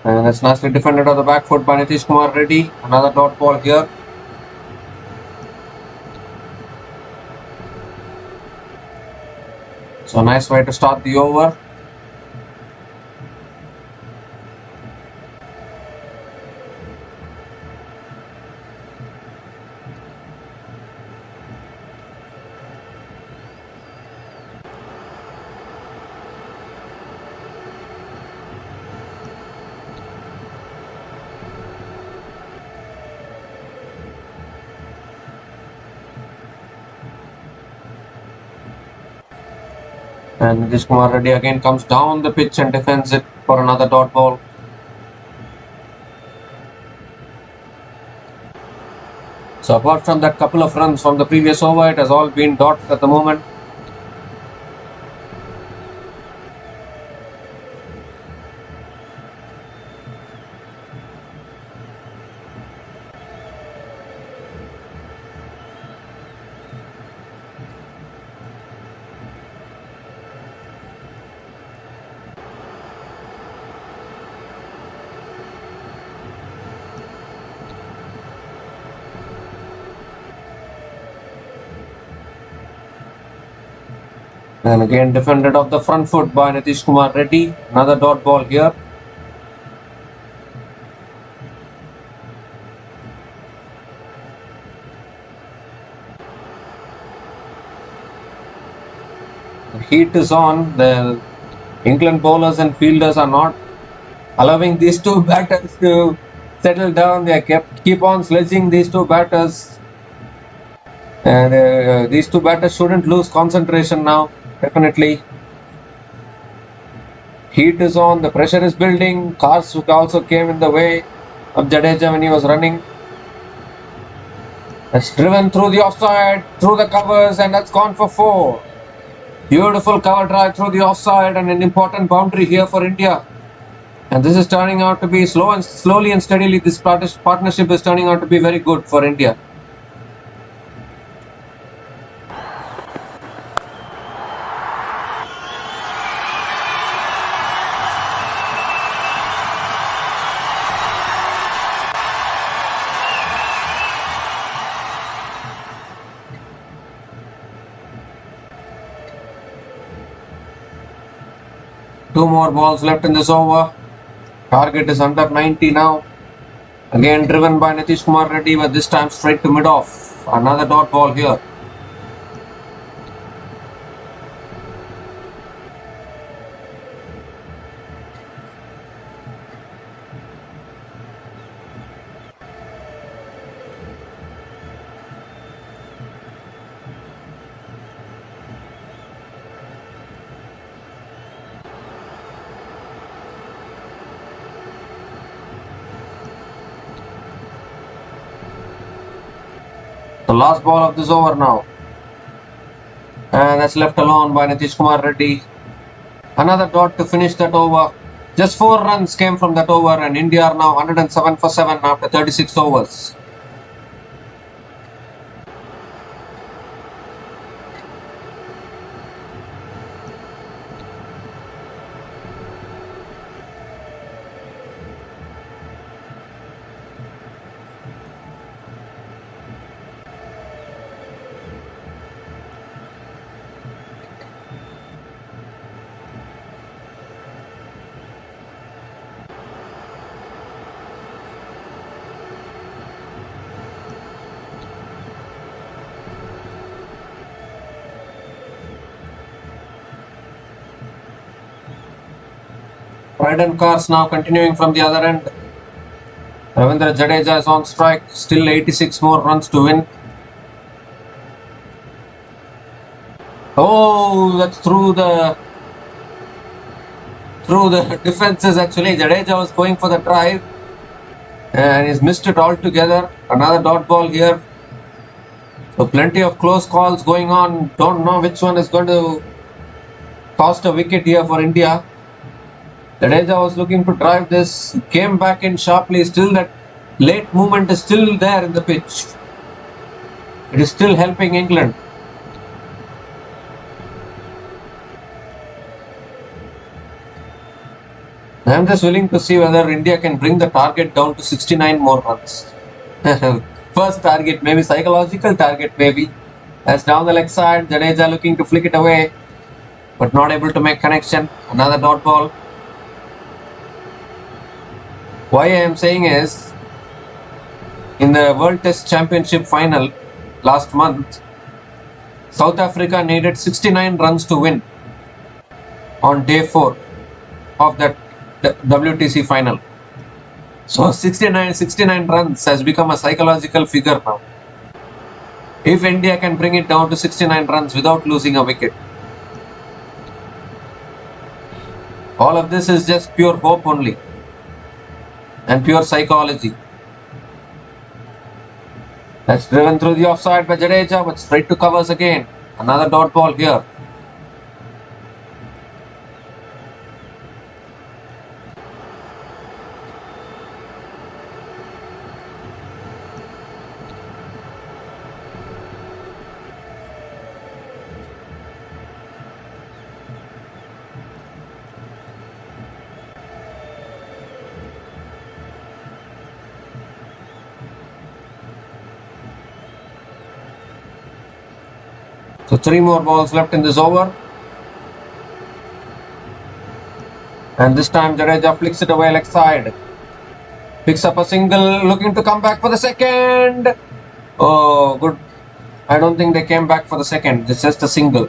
And that's nicely defended on the back foot by Nitish Kumar Reddy. Another dot ball here. So nice way to start the over. And Nitish Kumar Reddy again comes down the pitch and defends it for another dot ball. So apart from that couple of runs from the previous over, it has all been dots at the moment. And again defended off the front foot by Nitish Kumar Reddy. Another dot ball here. The heat is on. The England bowlers and fielders are not allowing these two batters to settle down. They keep on sledging these two batters. And these two batters shouldn't lose concentration now. Definitely. Heat is on, the pressure is building. Cars also came in the way of Jadeja when he was running. It's driven through the offside, through the covers, and that's gone for 4. Beautiful cover drive through the offside and an important boundary here for India. And this is turning out to be slowly and steadily, this partnership is turning out to be very good for India. Two more balls left in this over. Target is under 90 now. Again driven by Nitish Kumar Reddy, but this time straight to mid-off. Another dot ball here. The last ball of this over now. And that's left alone by Nitish Kumar Reddy. Another dot to finish that over. Just 4 runs came from that over, and India are now 107 for 7 after 36 overs. Ridden cars now continuing from the other end. Ravindra Jadeja is on strike. Still 86 more runs to win. Oh, that's through the defenses actually. Jadeja was going for the drive and he's missed it altogether. Another dot ball here. So plenty of close calls going on. Don't know which one is going to cost a wicket here for India. Jadeja was looking to drive this, came back in sharply. Still that late movement is still there in the pitch. It is still helping England. I am just willing to see whether India can bring the target down to 69 more runs. First target, maybe psychological target, maybe. As down the leg side, Jadeja looking to flick it away, but not able to make connection. Another dot ball. Why I am saying is, in the World Test Championship final last month, South Africa needed 69 runs to win on day 4 of that WTC final. So 69 runs has become a psychological figure now. If India can bring it down to 69 runs without losing a wicket, All of this is just pure hope only and pure psychology. That's driven through the offside by Jadeja, but straight to covers again. Another dot ball here. So 3 more balls left in this over. And this time Jadeja flicks it away leg side. Picks up a single, looking to come back for the second. Oh, good. I don't think they came back for the second. It's just a single.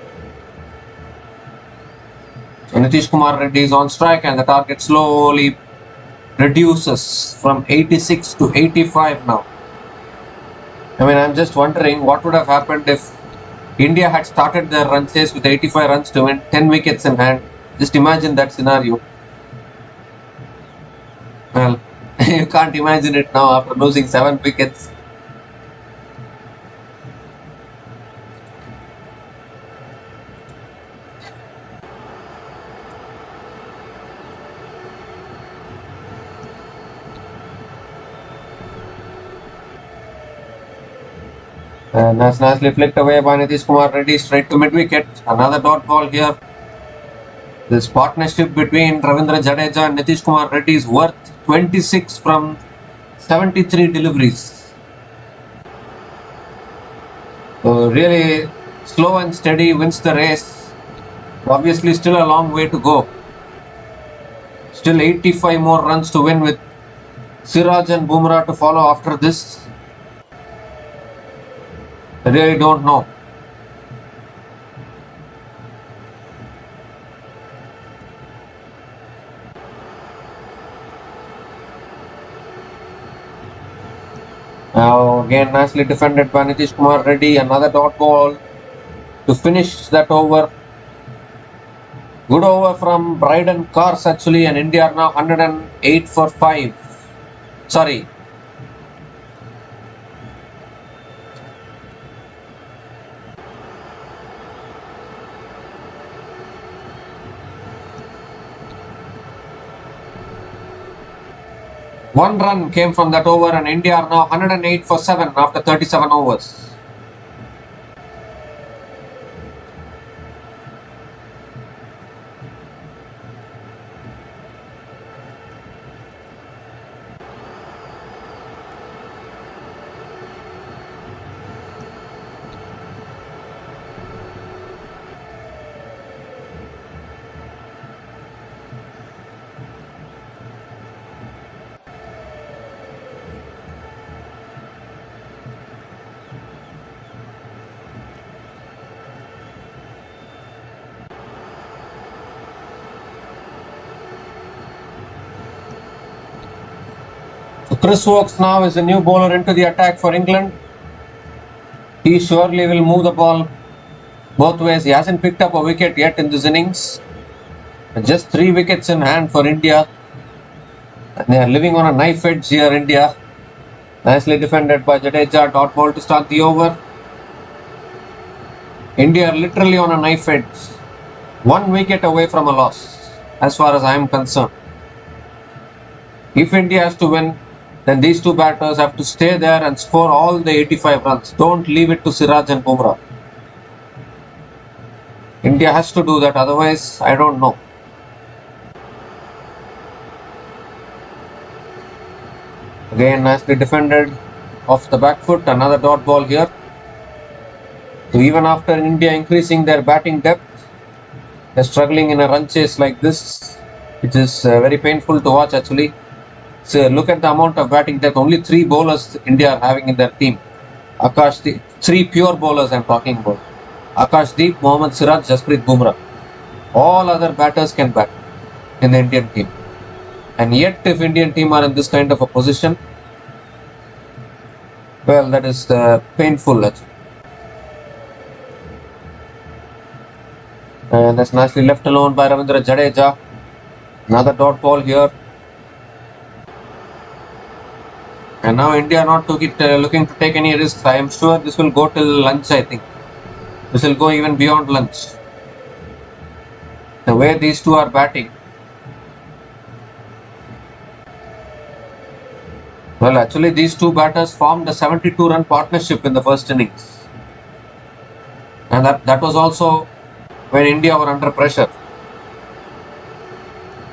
So Nitish Kumar Reddy is on strike and the target slowly reduces from 86 to 85 now. I mean, I'm just wondering what would have happened if India had started their run chase with 85 runs to win, 10 wickets in hand. Just imagine that scenario. Well, you can't imagine it now after losing 7 wickets. And that's nicely flicked away by Nitish Kumar Reddy straight to mid-wicket. Another dot ball here. This partnership between Ravindra Jadeja and Nitish Kumar Reddy is worth 26 from 73 deliveries. So really slow and steady wins the race. Obviously still a long way to go. Still 85 more runs to win with Siraj and Bumrah to follow after this. I really don't know. Now again nicely defended by Nitish Kumar Reddy. Another dot ball to finish that over. Good over from Bryden Cars actually, and India are now 108 for 5. Sorry. One run came from that over and India are now 108 for 7 after 37 overs. Chris Woakes now is a new bowler into the attack for England. He surely will move the ball both ways. He hasn't picked up a wicket yet in this innings. Just 3 wickets in hand for India. And they are living on a knife edge here, India. Nicely defended by Jadeja. Dot ball to start the over. India are literally on a knife edge. 1 wicket away from a loss, as far as I am concerned. If India has to win, then these two batters have to stay there and score all the 85 runs. Don't leave it to Siraj and Bumrah. India has to do that, otherwise I don't know. Again nicely defended off the back foot. Another dot ball here. So even after India increasing their batting depth, they're struggling in a run chase like this, which is very painful to watch actually. So look at the amount of batting depth. Only 3 bowlers India are having in their team. Akashdeep, 3 pure bowlers I'm talking about. Akashdeep, Mohammad Siraj, Jasprit Bumrah. All other batters can bat in the Indian team. And yet if Indian team are in this kind of a position, well, that is painful actually. And that's nicely left alone by Ravindra Jadeja. Another dot ball here. And now India not looking to take any risks. I am sure this will go till lunch, I think. This will go even beyond lunch. The way these two are batting. Well, actually, these two batters formed a 72-run partnership in the first innings. And that was also when India were under pressure.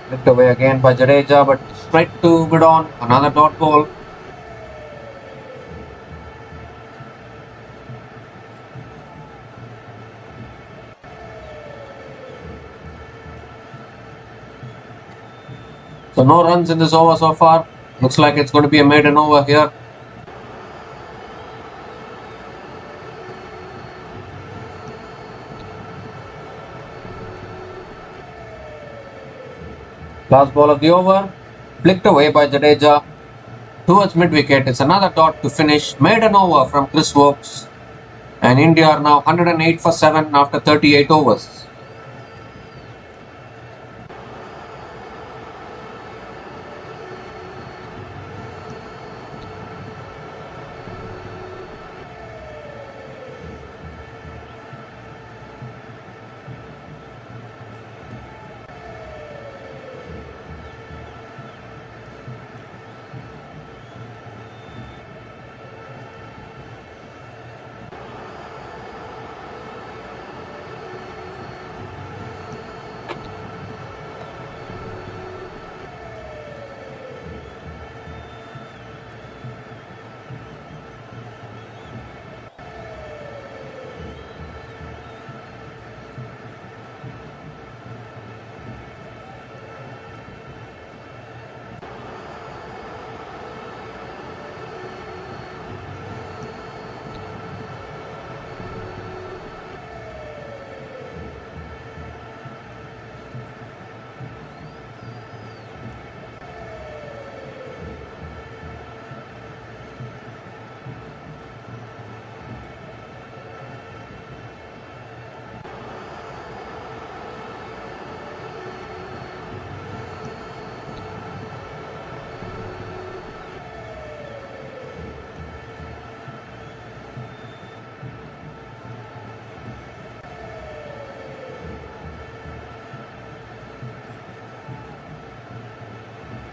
Flicked away again by Jadeja, but straight to mid-on. Another dot ball. So no runs in this over so far. Looks like it's going to be a maiden over here. Last ball of the over. Flicked away by Jadeja. Towards mid-wicket. It's another dot to finish. Maiden over from Chris Woakes. And India are now 108 for 7 after 38 overs.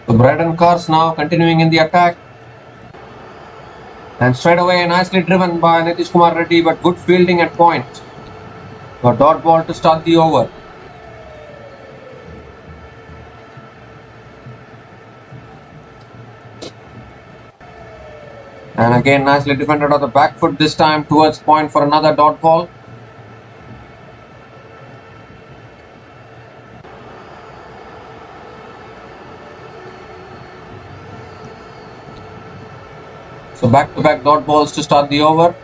So Braden Cars now continuing in the attack. And straight away nicely driven by Nitish Kumar Reddy, but good fielding at point. A dot ball to start the over. And again nicely defended on the back foot this time towards point for another dot ball. So back-to-back dot balls to start the over.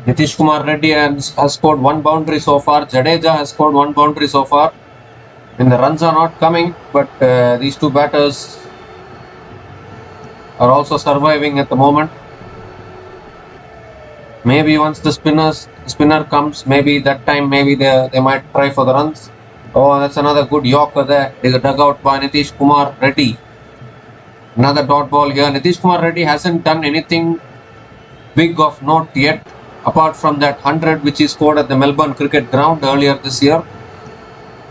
Nitish Kumar Reddy has scored one boundary so far. Jadeja has scored one boundary so far. And the runs are not coming, but these two batters are also surviving at the moment. Maybe once the spinner comes, maybe that time maybe they might try for the runs. Oh, that's another good yorker there. There's a dugout by Nitish Kumar Reddy. Another dot ball here. Nitish Kumar Reddy hasn't done anything big of note yet, apart from that 100 which he scored at the Melbourne Cricket Ground earlier this year.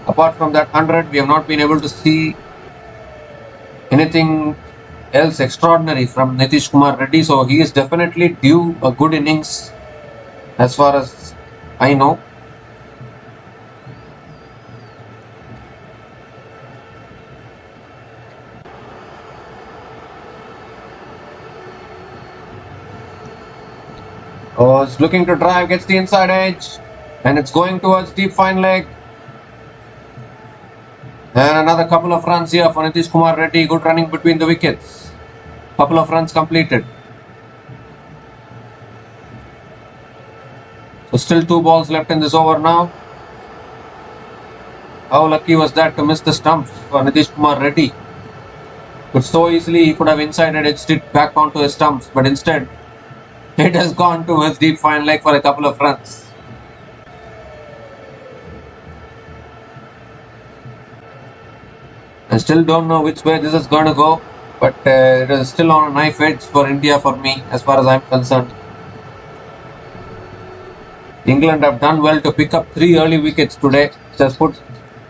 Apart from that 100, we have not been able to see anything else extraordinary from Nitish Kumar Reddy, so he is definitely due a good innings as far as I know. Oh, it's looking to drive, gets the inside edge, and it's going towards deep fine leg. And another couple of runs here for Nitish Kumar Reddy. Good running between the wickets. Couple of runs completed. So still 2 balls left in this over now. How lucky was that to miss the stumps for Nitish Kumar Reddy? But so easily he could have inside edged it back onto his stumps, but instead It has gone to his deep fine leg for a couple of runs. I still don't know which way this is going to go, but it is still on a knife edge for India for me, as far as I'm concerned. England have done well to pick up 3 early wickets today, which has put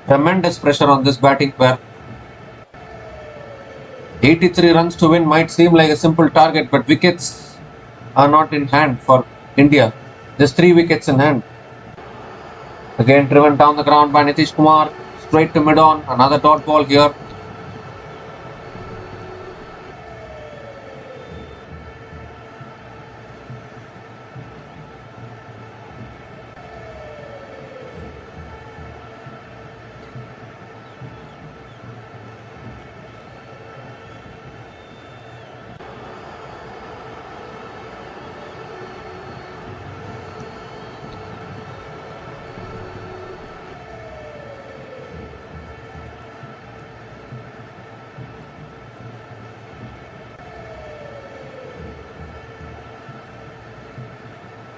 tremendous pressure on this batting pair. 83 runs to win might seem like a simple target, but wickets are not in hand for India. Just 3 wickets in hand. Again driven down the ground by Nitish Kumar, straight to mid-on, another dot ball here.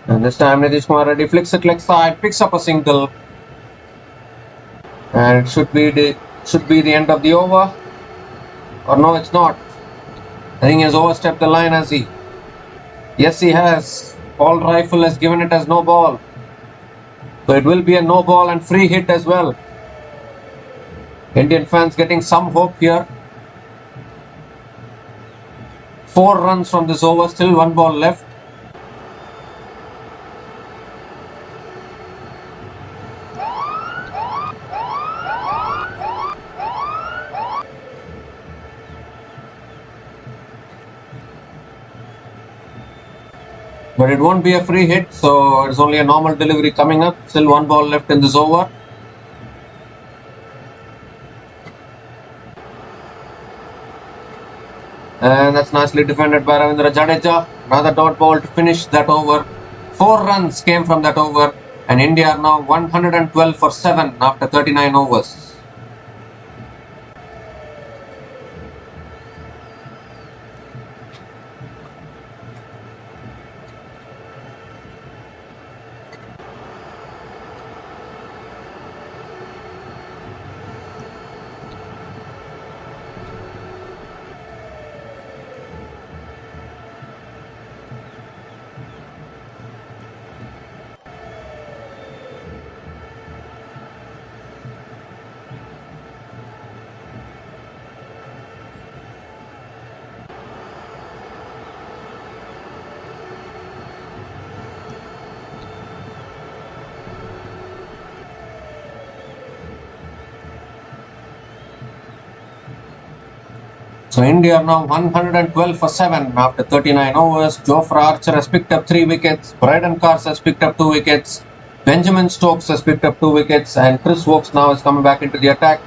And this time Nitish Kumar Reddy flicks it leg side, picks up a single. And it should be the end of the over. Or no, it's not. I think he has overstepped the line, has he? Yes, he has. Paul Rifle has given it as no ball. So it will be a no ball and free hit as well. Indian fans getting some hope here. 4 runs from this over, still 1 ball left. But it won't be a free hit, so it's only a normal delivery coming up. Still 1 ball left in this over. And that's nicely defended by Ravindra Jadeja. Another dot ball to finish that over. 4 runs came from that over, and India are now 112 for 7 after 39 overs. So India are now 112 for 7 after 39 overs. Jofra Archer has picked up 3 wickets. Bryden Cars has picked up 2 wickets. Benjamin Stokes has picked up 2 wickets. And Chris Woakes now is coming back into the attack.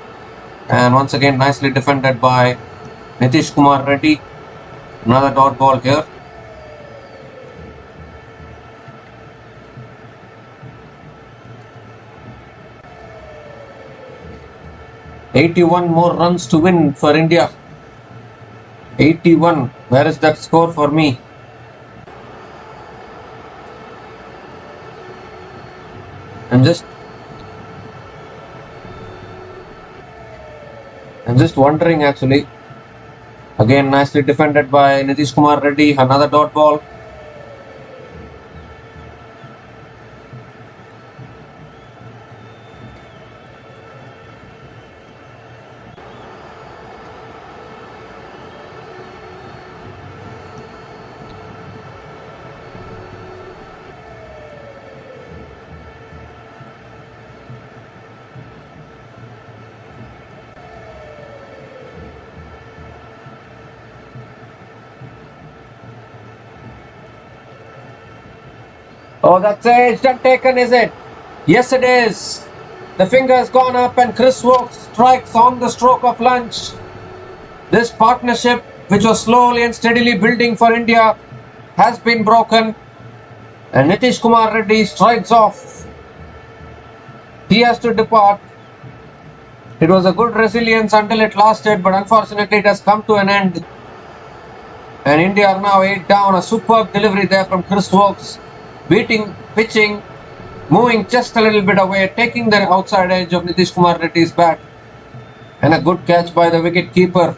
And once again nicely defended by Nitish Kumar Reddy. Another dot ball here. "81 more runs to win for India." 81. Where is that score for me? I'm just wondering actually. Again nicely defended by Nitish Kumar Reddy. Another dot ball. Oh, that's edged and taken, is it? Yes, it is. The finger has gone up and Chris Woakes strikes on the stroke of lunch. This partnership, which was slowly and steadily building for India, has been broken. And Nitish Kumar Reddy strides off. He has to depart. It was a good resilience until it lasted, but unfortunately it has come to an end. And India are now 8 down. A superb delivery there from Chris Wokes. Pitching, moving just a little bit away, taking the outside edge of Nitish Kumar Reddy's bat. And a good catch by the wicket keeper.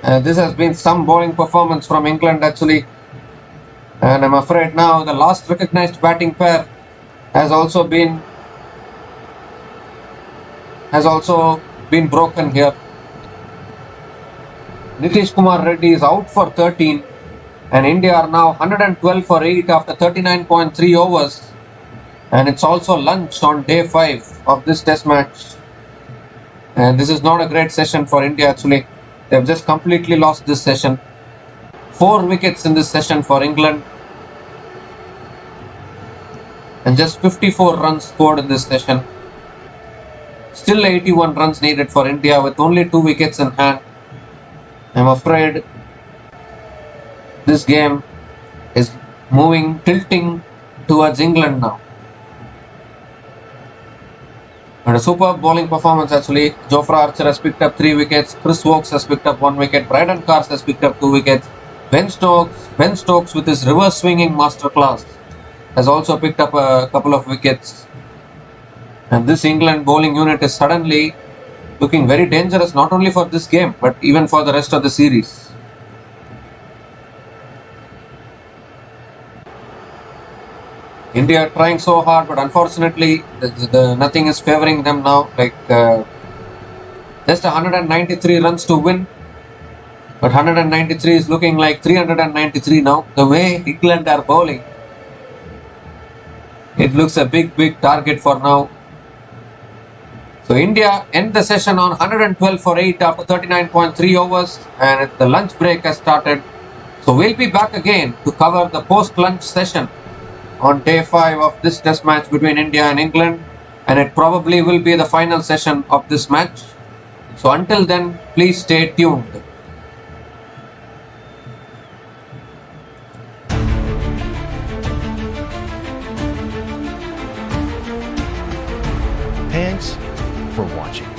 This has been some bowling performance from England actually. And I'm afraid now the last recognized batting pair has also been broken here. Nitish Kumar Reddy is out for 13 and India are now 112 for 8 after 39.3 overs, and it's also lunch on day 5 of this test match, and this is not a great session for India actually. They've just completely lost this session. 4 wickets in this session for England and just 54 runs scored in this session. Still 81 runs needed for India with only 2 wickets in hand. I'm afraid this game is tilting towards England now. And a superb bowling performance actually. Jofra Archer has picked up 3 wickets. Chris Wokes has picked up 1 wicket. Brydon Cars has picked up 2 wickets. Ben Stokes with his reverse swinging masterclass has also picked up a couple of wickets. And this England bowling unit is suddenly looking very dangerous, not only for this game but even for the rest of the series. India trying so hard, but unfortunately nothing is favoring them now. Just 193 runs to win, but 193 is looking like 393 now. The way England are bowling, it looks a big target for now. So India end the session on 112 for 8 after 39.3 overs, and the lunch break has started. So we'll be back again to cover the post-lunch session on day 5 of this test match between India and England, and it probably will be the final session of this match. So until then, please stay tuned. Thanks for watching.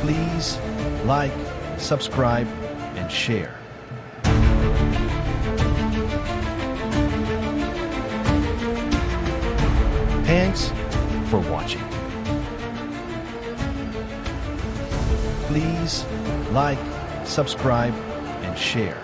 Please like, subscribe, and share. Thanks for watching. Please like, subscribe, and share.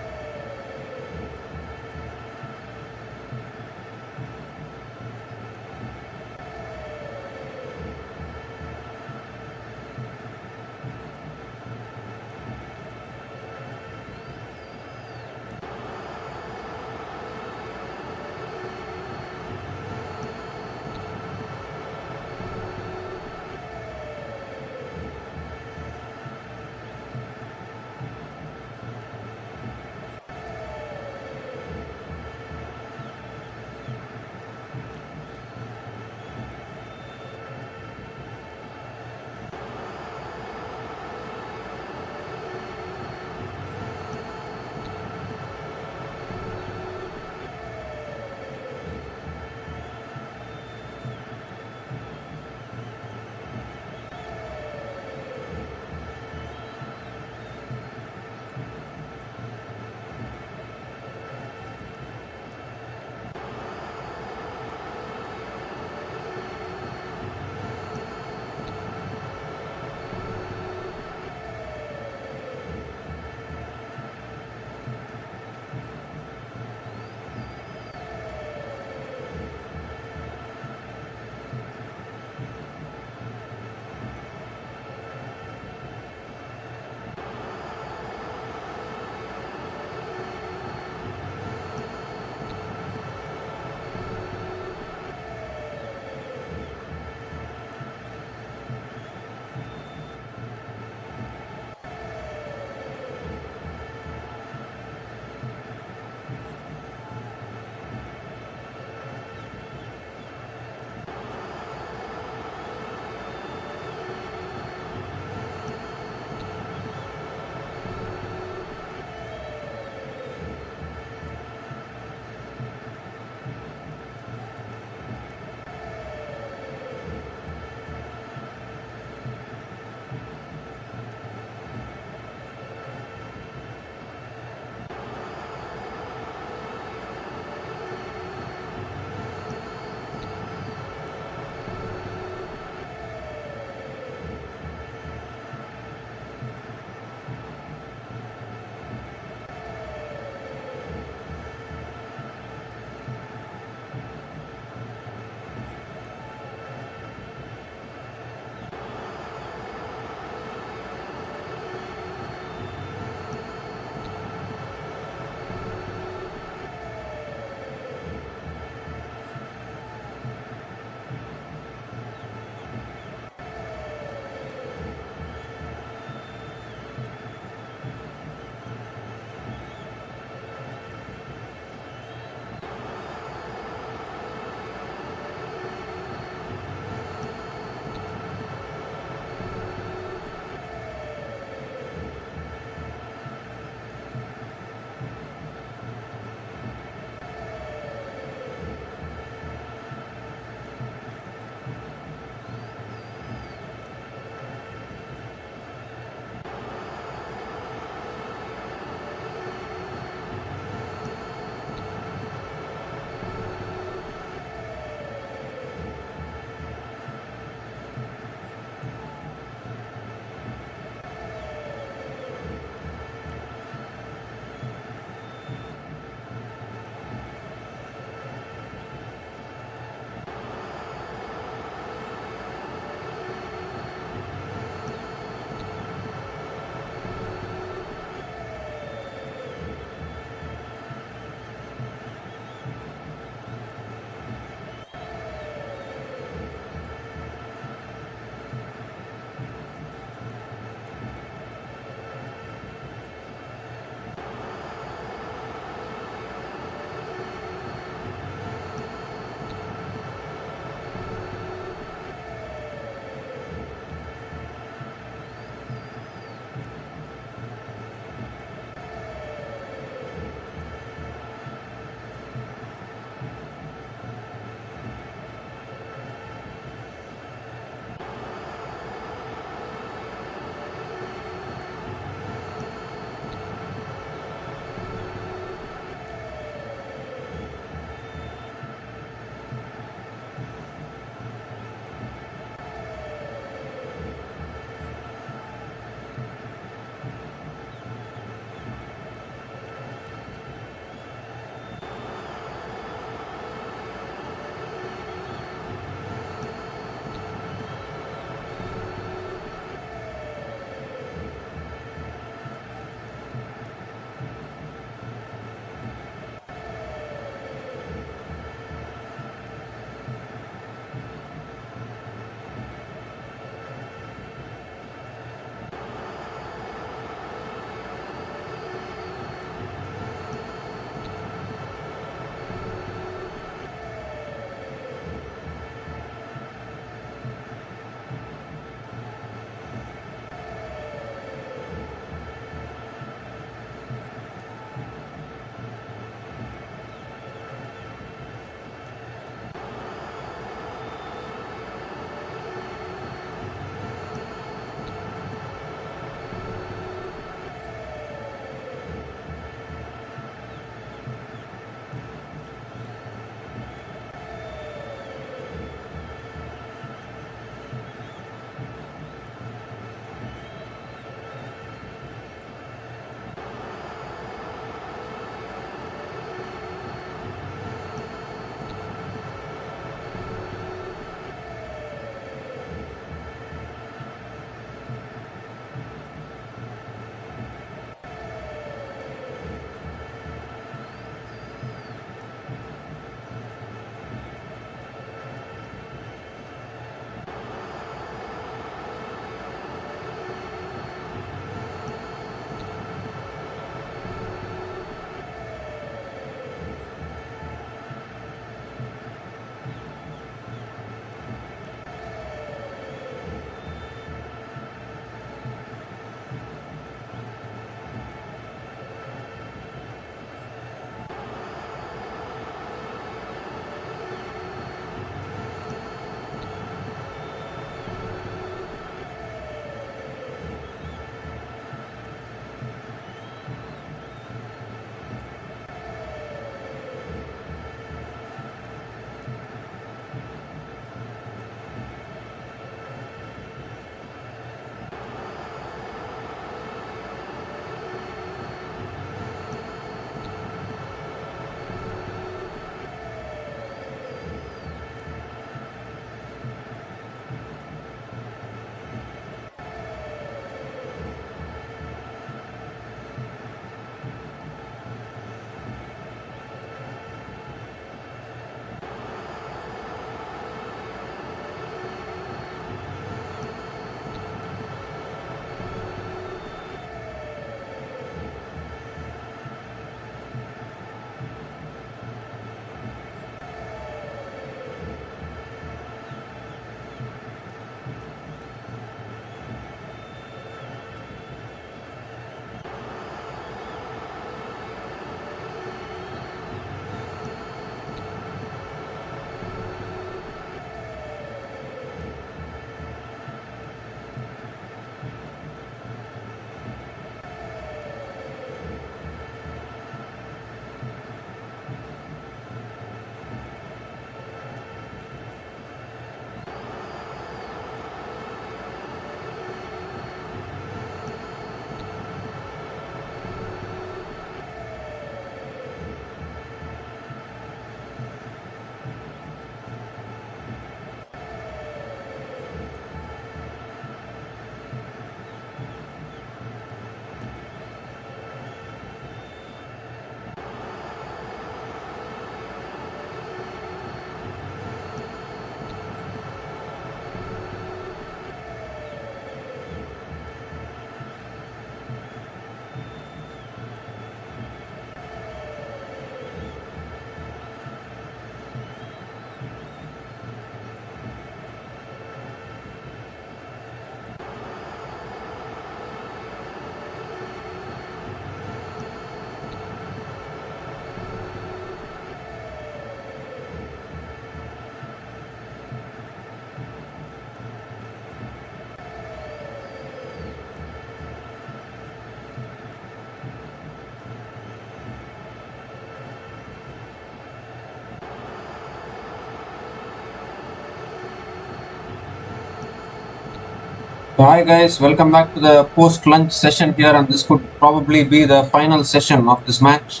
Hi guys, welcome back to the post-lunch session here, and this could probably be the final session of this match.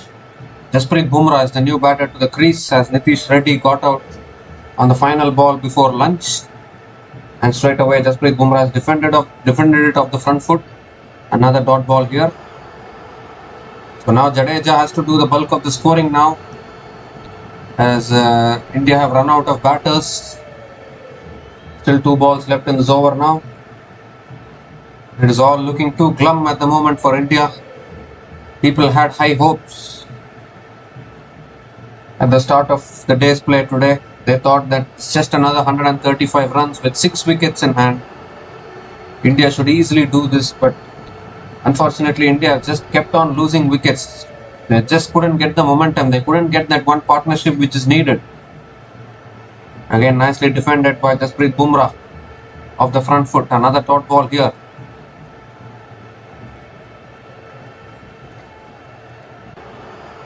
Jasprit Bumrah is the new batter to the crease as Nitish Reddy got out on the final ball before lunch, and straight away Jasprit Bumrah has defended it off the front foot. Another dot ball here. So now Jadeja has to do the bulk of the scoring now, as India have run out of batters. Still 2 balls left in this over now. It is all looking too glum at the moment for India. People had high hopes at the start of the day's play today. They thought that it's just another 135 runs with 6 wickets in hand. India should easily do this, but unfortunately India just kept on losing wickets. They just couldn't get the momentum. They couldn't get that one partnership which is needed. Again, nicely defended by Jasprit Bumrah off the front foot. Another dot ball here.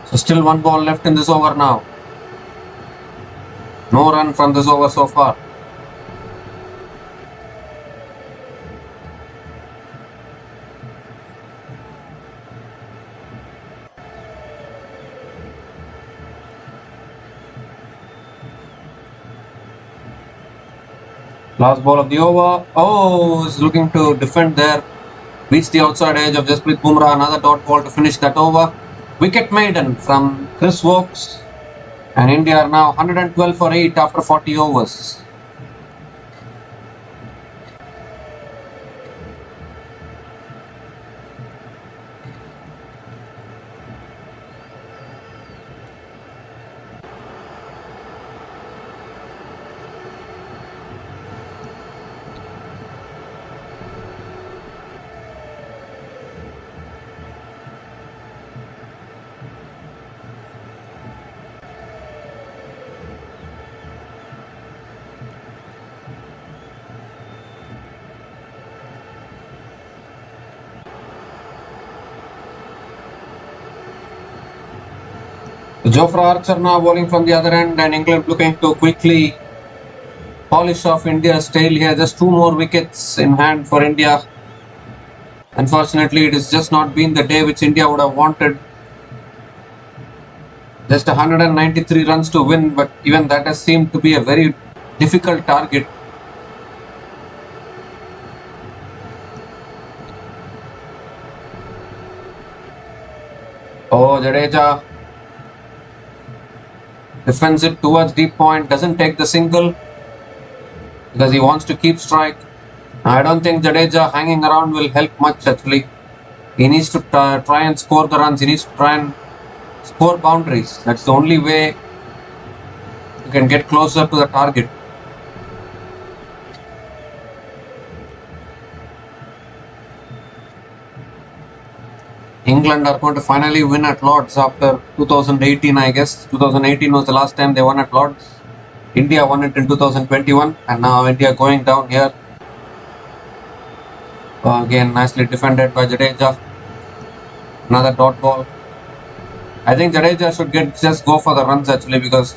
So still 1 ball left in this over now. No run from this over so far. Last ball of the over. Oh, is looking to defend there. Reach the outside edge of Jasprit Bumrah. Another dot ball to finish that over. Wicket maiden from Chris Wokes. And India are now 112 for 8 after 40 overs. Jofra Archer now bowling from the other end, and England looking to quickly polish off India's tail here. Just 2 more wickets in hand for India. Unfortunately, it has just not been the day which India would have wanted. Just 193 runs to win, but even that has seemed to be a very difficult target. Oh, Jadeja defends it towards deep point, doesn't take the single because he wants to keep strike. I don't think Jadeja hanging around will help much actually. He needs to try and score the runs. He needs to try and score boundaries. That's the only way you can get closer to the target. England are going to finally win at Lords after 2018, I guess. 2018 was the last time they won at Lords. India won it in 2021, and now India going down here. Again, nicely defended by Jadeja. Another dot ball. I think Jadeja should just go for the runs actually, because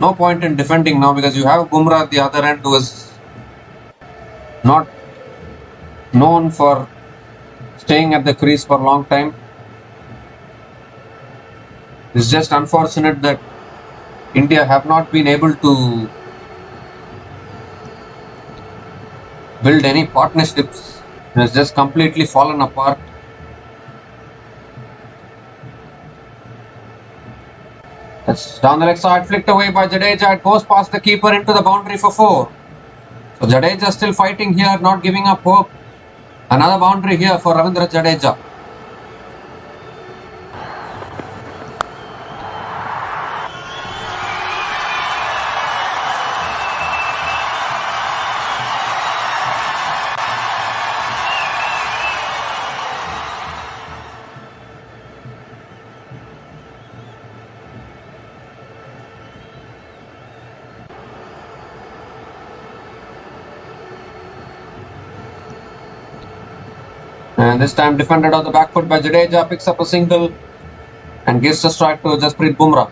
no point in defending now, because you have Bumrah at the other end who is not known for staying at the crease for a long time. It's just unfortunate that India have not been able to build any partnerships. It's just completely fallen apart. That's down the leg side, flicked away by Jadeja. It goes past the keeper into the boundary for 4. So Jadeja still fighting here, not giving up hope. Another boundary here for Ravindra Jadeja. And this time defended on the back foot by Jadeja, picks up a single and gives the strike to Jasprit Bumrah.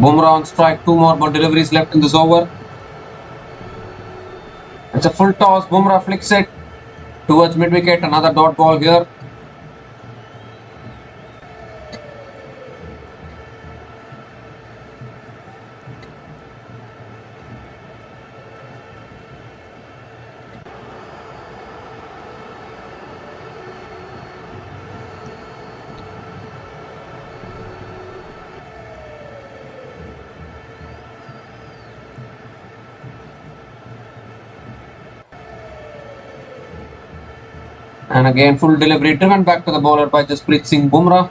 Bumrah on strike. 2 more deliveries left in this over. It's a full toss. Bumrah flicks it towards mid wicket. Another dot ball here. And again, full delivery driven back to the bowler by Jasprit Singh Bumrah.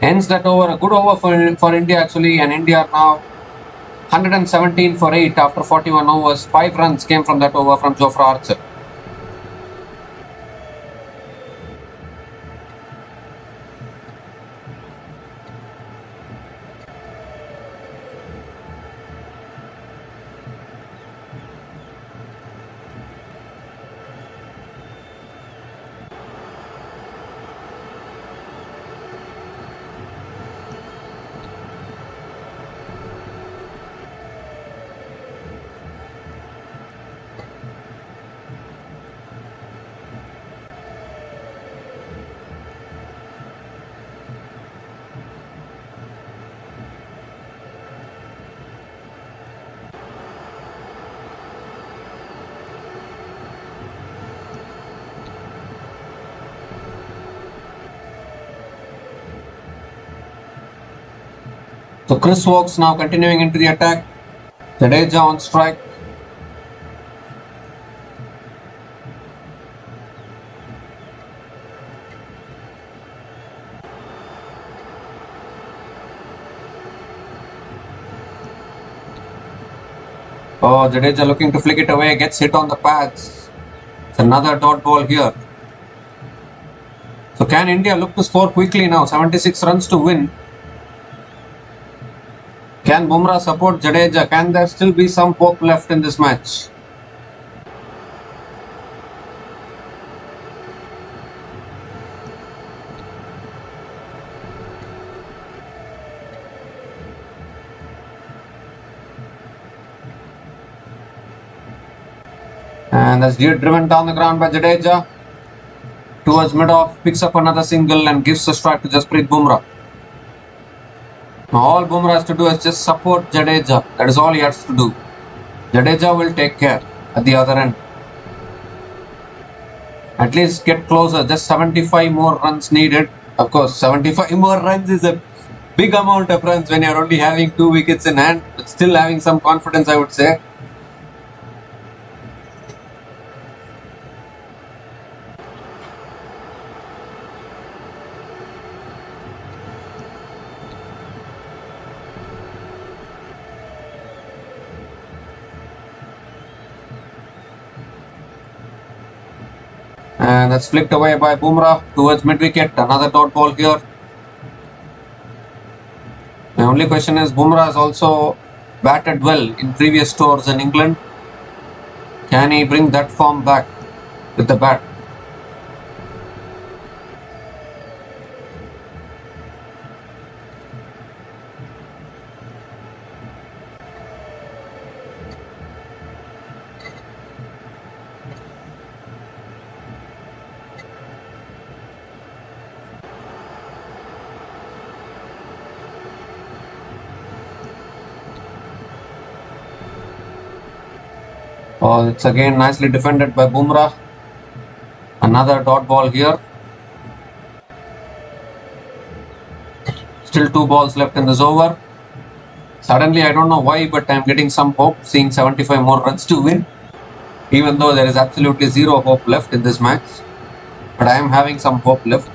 Ends that over. A good over for India actually. And India now 117 for 8 after 41 overs. 5 runs came from that over from Jofra Archer. So Chris Woakes now continuing into the attack. Jadeja on strike. Oh, Jadeja looking to flick it away, gets hit on the pads. It's another dot ball here. So can India look to score quickly now? 76 runs to win. Can Bumrah support Jadeja? Can there still be some hope left in this match? And that's driven down the ground by Jadeja. Towards mid-off, picks up another single and gives the strike to Jasprit Bumrah. Now all Bumrah has to do is just support Jadeja. That is all he has to do. Jadeja will take care at the other end. At least get closer. Just 75 more runs needed. Of course, 75 more runs is a big amount of runs when you're only having 2 wickets in hand, but still having some confidence, I would say. And that's flicked away by Bumrah towards mid-wicket. Another dot ball here. The only question is Bumrah has also batted well in previous tours in England. Can he bring that form back with the bat? Oh, it's again nicely defended by Bumrah. Another dot ball here. Still 2 balls left in this over. Suddenly, I don't know why, but I'm getting some hope seeing 75 more runs to win. Even though there is absolutely zero hope left in this match. But I am having some hope left.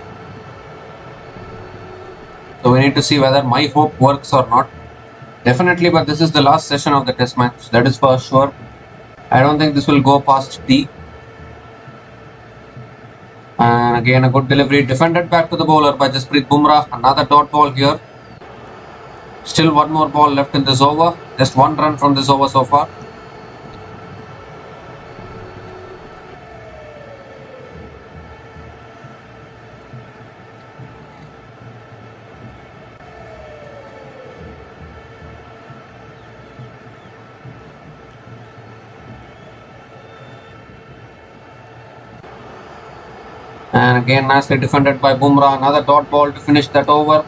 So we need to see whether my hope works or not. Definitely, but this is the last session of the test match. That is for sure. I don't think this will go past T. And again a good delivery defended back to the bowler by Jasprit Bumrah. Another dot ball here. Still 1 more ball left in this over. Just 1 run from this over so far. And again, nicely defended by Bumrah. Another dot ball to finish that over.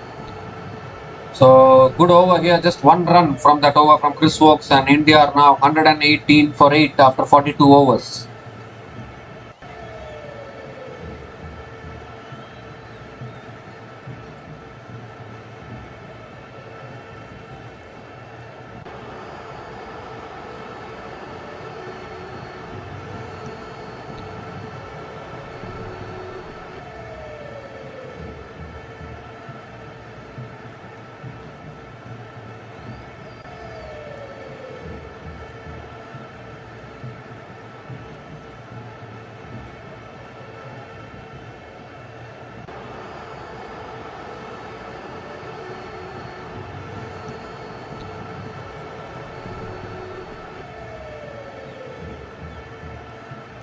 So good over here. Just one run from that over from Chris Wokes, and India are now 118 for 8 after 42 overs.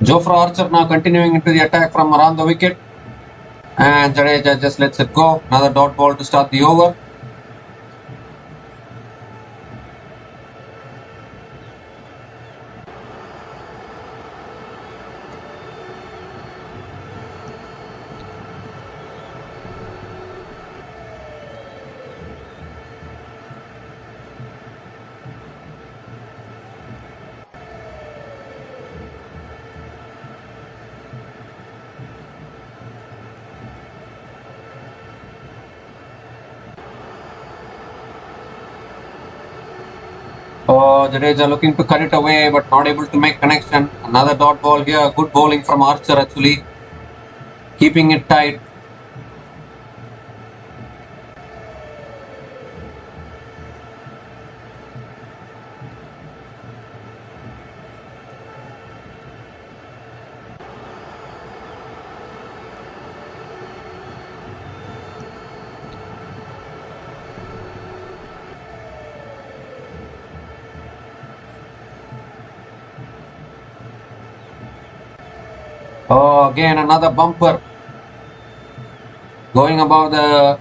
Jofra Archer now continuing into the attack from around the wicket. And Jadeja just lets it go. Another dot ball to start the over. Oh, Jadeja looking to cut it away, but not able to make connection. Another dot ball here. Good bowling from Archer actually. Keeping it tight. Oh, again another bumper. Going above the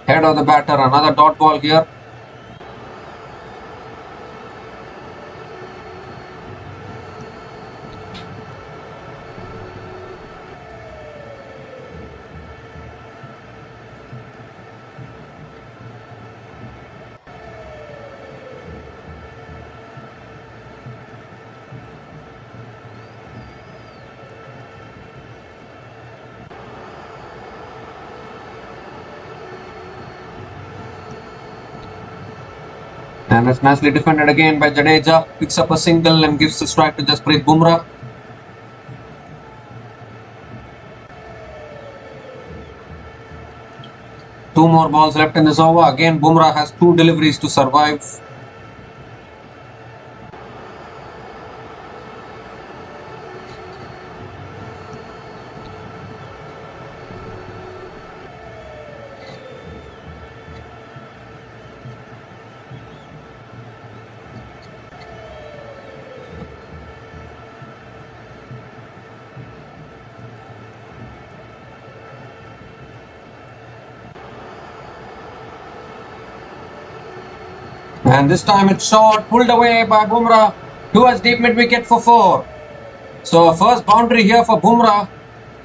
head of the batter. Another dot ball here. And it's nicely defended again by Jadeja. Picks up a single and gives the strike to Jasprit Bumrah. Two more balls left in this over. Again, Bumrah has two deliveries to survive. And this time it's short, pulled away by Bumrah towards deep mid wicket for 4. So first boundary here for Bumrah,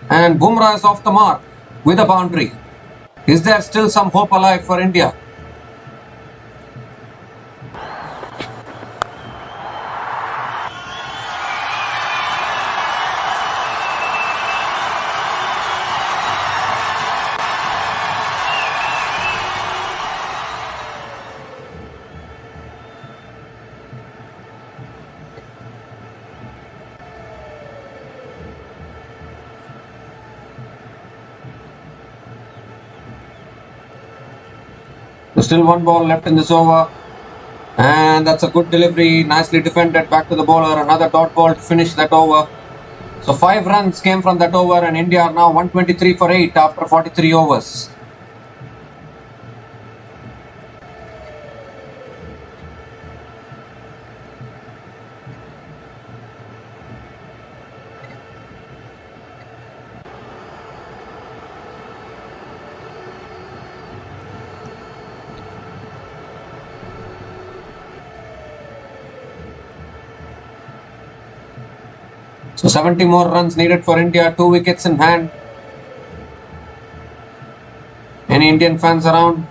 and Bumrah is off the mark with a boundary. Is there still some hope alive for India? There's still one ball left in this over. And that's a good delivery. Nicely defended back to the bowler. Another dot ball to finish that over. So 5 runs came from that over, and India are now 123 for 8 after 43 overs. So 70 more runs needed for India, 2 wickets in hand. Any Indian fans around?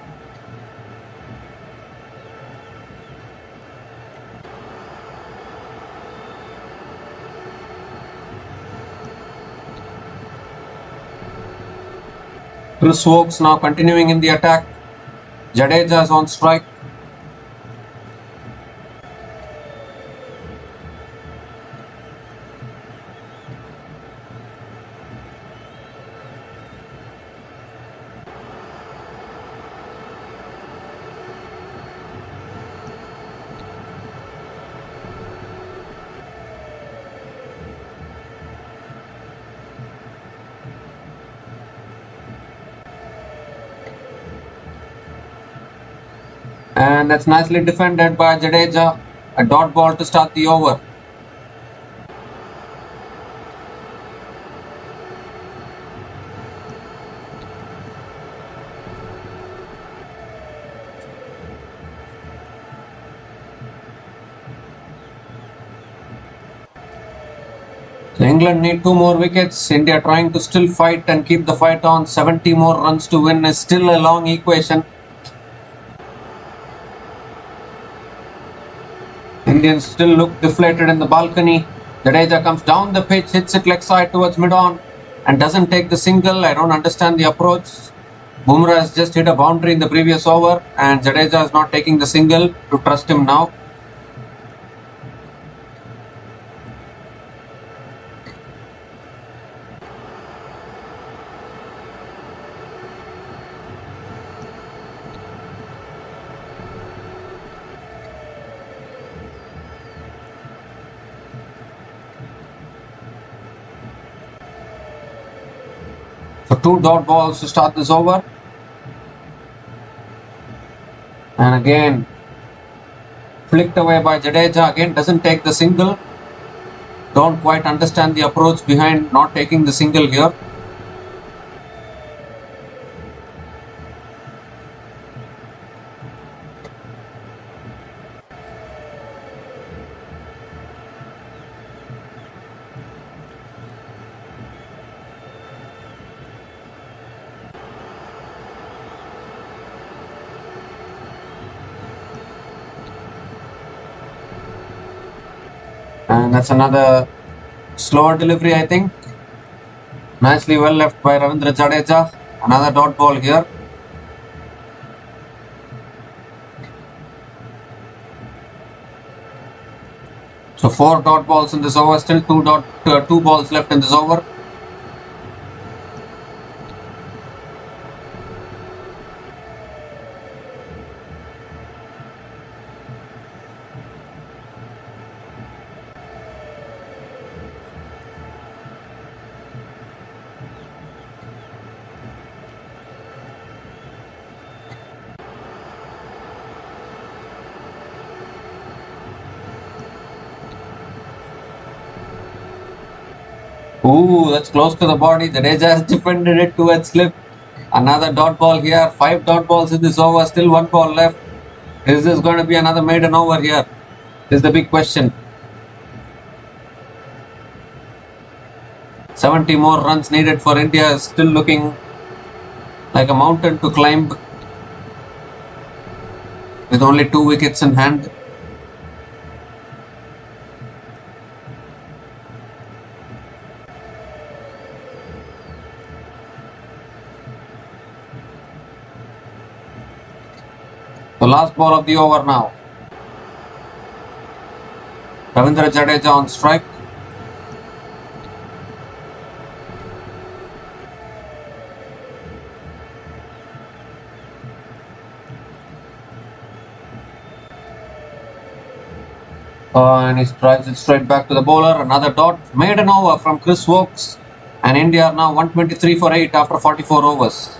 Chris Wokes now continuing in the attack. Jadeja is on strike. And that's nicely defended by Jadeja. A dot ball to start the over. So England need 2 more wickets. India trying to still fight and keep the fight on. 70 more runs to win is still a long equation. Indians still look deflated in the balcony. Jadeja comes down the pitch, hits it leg side towards mid-on and doesn't take the single. I don't understand the approach. Bumrah has just hit a boundary in the previous over and Jadeja is not taking the single. To trust him now. So 2 dot balls to start this over. And again, flicked away by Jadeja. Again, doesn't take the single. Don't quite understand the approach behind not taking the single here. And that's another slower delivery, I think. Nicely well left by Ravindra Jadeja. Another dot ball here. So 4 dot balls in this over. Still 2 balls left in this over. Ooh, that's close to the body. Jadeja has defended it towards slip. Another dot ball here. 5 dot balls in this over. Still 1 ball left. Is this going to be another maiden over here? Is the big question. 70 more runs needed for India. Still looking like a mountain to climb. With only 2 wickets in hand. The last ball of the over now. Ravindra Jadeja on strike. And he drives it straight back to the bowler. Another dot. Maiden over from Chris Wokes. And India are now 123 for 8 after 44 overs.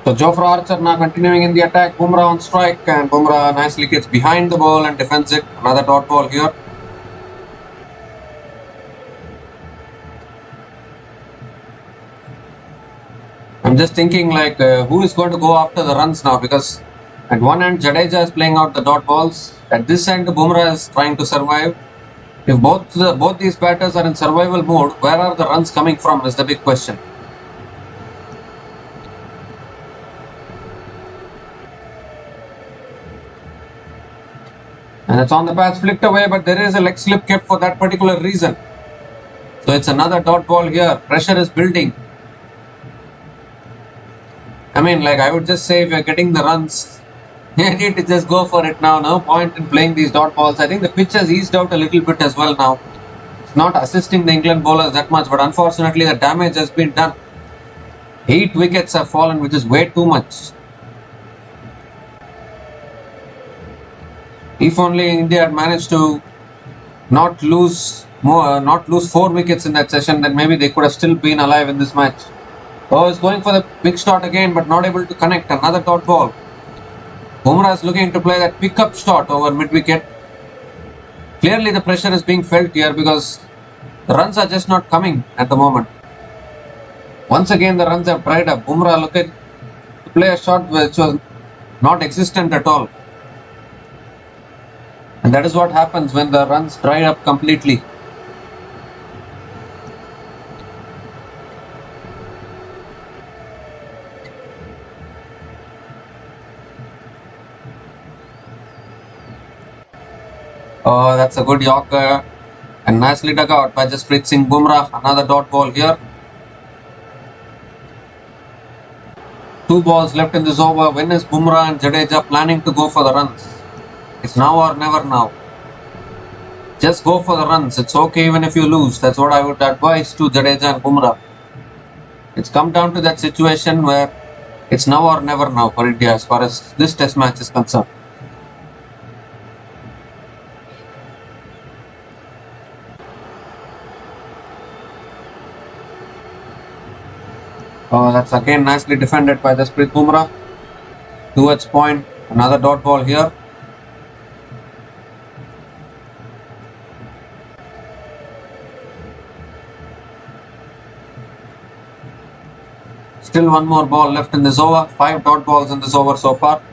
So Jofra Archer now continuing in the attack. Bumrah on strike, and Bumrah nicely gets behind the ball and defends it. Another dot ball here. I'm just thinking like who is going to go after the runs now, because at one end Jadeja is playing out the dot balls. At this end Bumrah is trying to survive. If both these batters are in survival mode, where are the runs coming from is the big question. And it's on the path, flicked away, but there is a leg slip kept for that particular reason. So it's another dot ball here. Pressure is building. I mean, like, I would just say if you're getting the runs, you need to just go for it now. No point in playing these dot balls. I think the pitch has eased out a little bit as well now. It's not assisting the England bowlers that much, but unfortunately the damage has been done. 8 wickets have fallen, which is way too much. If only India had managed to not lose 4 wickets in that session, then maybe they could have still been alive in this match. Oh, he's going for the big shot again, but not able to connect. Another dot ball. Bumrah is looking to play that pickup shot over mid-wicket. Clearly the pressure is being felt here because the runs are just not coming at the moment. Once again the runs have dried up. Bumrah looking to play a shot which was not existent at all. And that is what happens when the runs dry up completely. Oh, that's a good Yorker and nicely dug out by Jasprit Singh Bumrah. Another dot ball here. 2 balls left in this over. When is Bumrah and Jadeja planning to go for the runs? It's now or never now. Just go for the runs. It's okay even if you lose. That's what I would advise to Jadeja and Bumrah. It's come down to that situation where it's now or never now for India as far as this test match is concerned. Oh, that's again nicely defended by Jasprit Bumrah. Towards point. Another dot ball here. Still one more ball left in this over. 5 dot balls in this over so far.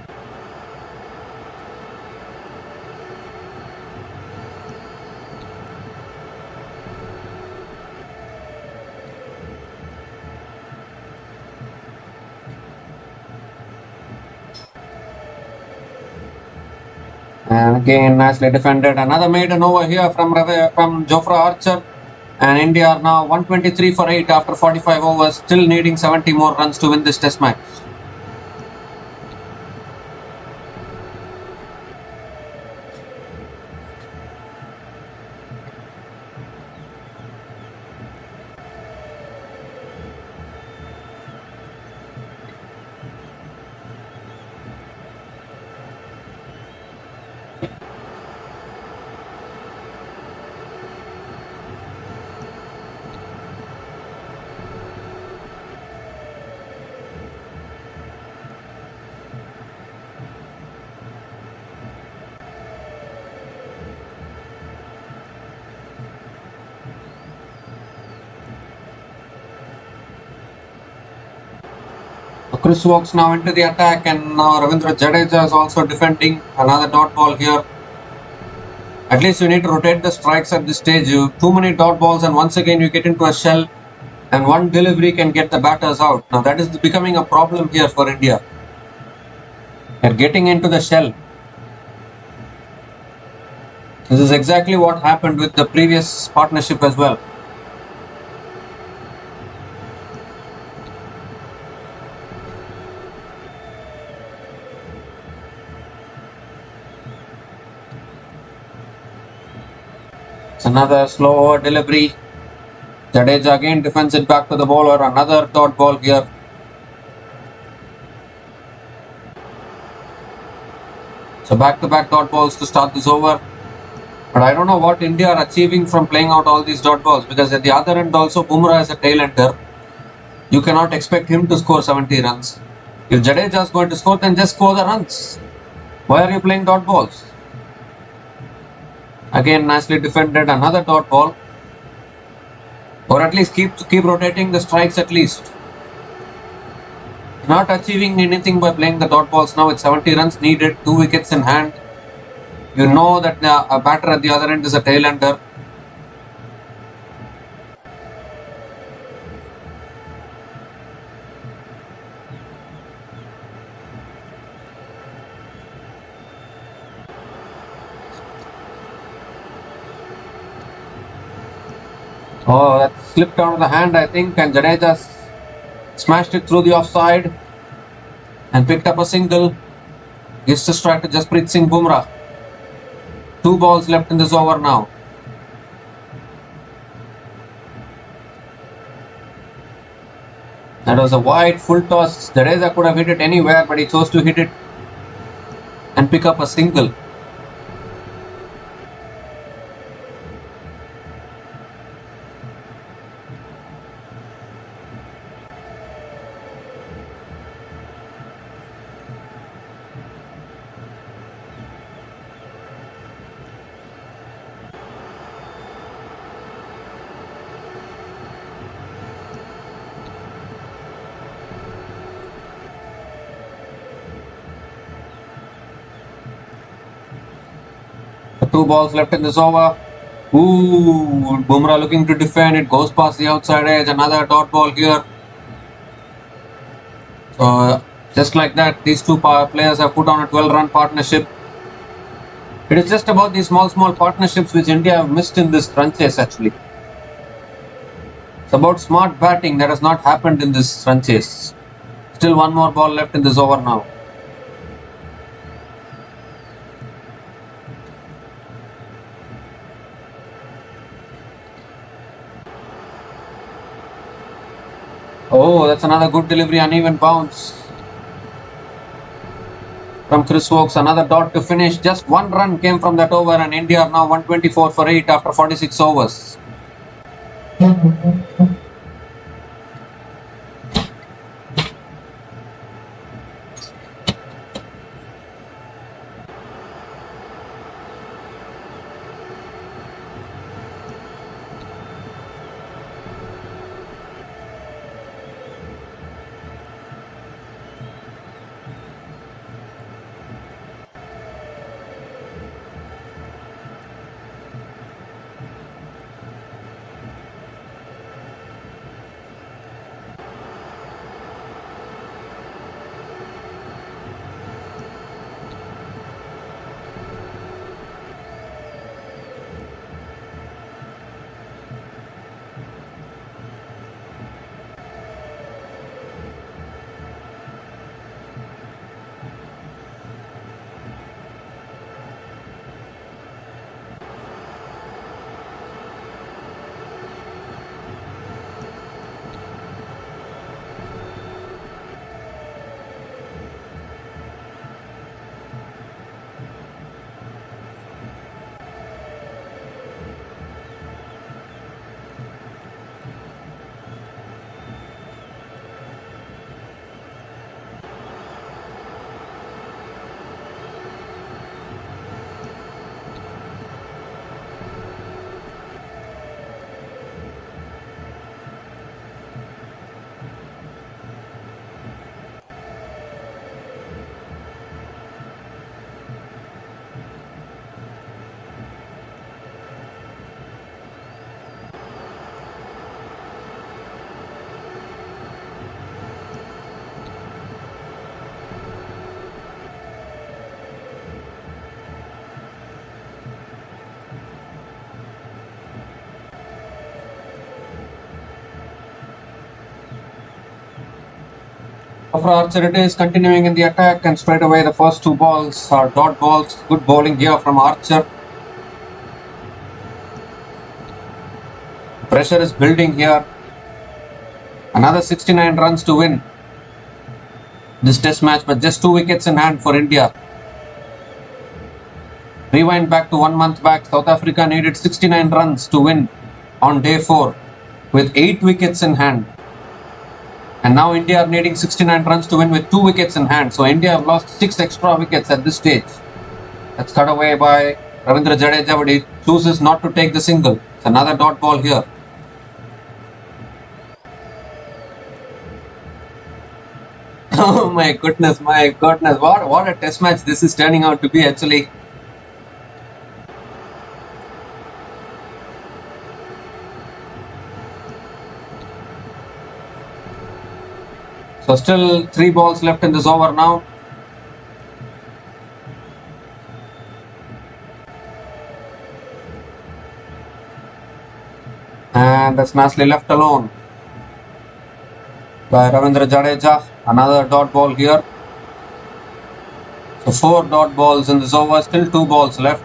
And again nicely defended. Another maiden over here from Jofra Archer. And India are now 123 for 8 after 45 overs, still needing 70 more runs to win this test match. Chris walks now into the attack, and now Ravindra Jadeja is also defending. Another dot ball here. At least you need to rotate the strikes at this stage. Too many dot balls, and once again you get into a shell, and one delivery can get the batters out. Now that is becoming a problem here for India. They're getting into the shell. This is exactly what happened with the previous partnership as well. It's another slow over delivery. Jadeja again defends it back to the bowler. Another dot ball here. So back-to-back dot balls to start this over. But I don't know what India are achieving from playing out all these dot balls, because at the other end also Bumrah is a tail ender. You cannot expect him to score 70 runs. If Jadeja is going to score, then just score the runs. Why are you playing dot balls? Again, nicely defended, another dot ball. Or at least keep rotating the strikes at least. Not achieving anything by playing the dot balls now. With 70 runs needed, 2 wickets in hand. You know that a batter at the other end is a tail-ender. Oh, that slipped out of the hand, I think, and Jadeja smashed it through the offside and picked up a single. Gives the strike to Jasprit Singh Bumrah. 2 balls left in this over now. That was a wide full toss. Jadeja could have hit it anywhere, but he chose to hit it and pick up a single. The 2 balls left in this over. Ooh, Bumrah looking to defend. It goes past the outside edge. Another dot ball here. So, just like that, these two players have put on a 12-run partnership. It is just about these small partnerships which India have missed in this run chase actually. It's about smart batting that has not happened in this run chase. Still 1 more ball left in this over now. Oh, that's another good delivery, uneven bounce from Chris Woakes. Another dot to finish. Just 1 run came from that over, and India are now 124 for 8 after 46 overs. For Archer, it is continuing in the attack, and straight away the first 2 balls are dot balls. Good bowling here from Archer. Pressure is building here. Another 69 runs to win this test match, but just 2 wickets in hand for India. Rewind back to 1 month back. South Africa needed 69 runs to win on day 4 with 8 wickets in hand. And now India are needing 69 runs to win with 2 wickets in hand. So India have lost 6 extra wickets at this stage. That's cut away by Ravindra Jadeja, but he chooses not to take the single. It's another dot ball here. Oh my goodness, my goodness. What a test match this is turning out to be actually. So still 3 balls left in this over now. And that's nicely left alone by Ravindra Jadeja. Another dot ball here. So 4 dot balls in this over, still 2 balls left.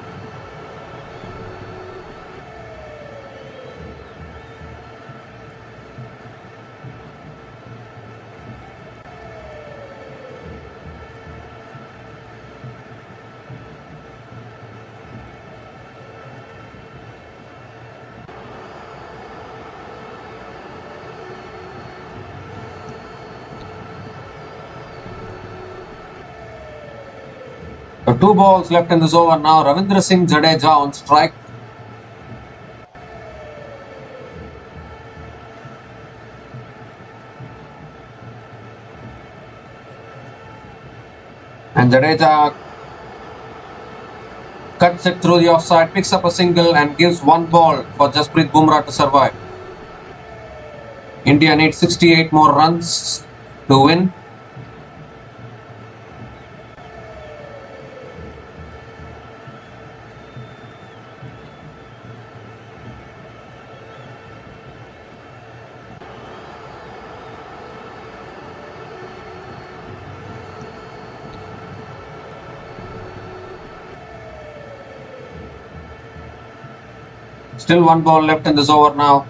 So 2 balls left in this over now. Ravindra Singh Jadeja on strike. And Jadeja cuts it through the offside, picks up a single and gives 1 ball for Jasprit Bumrah to survive. India needs 68 more runs to win. Still 1 ball left in this over now.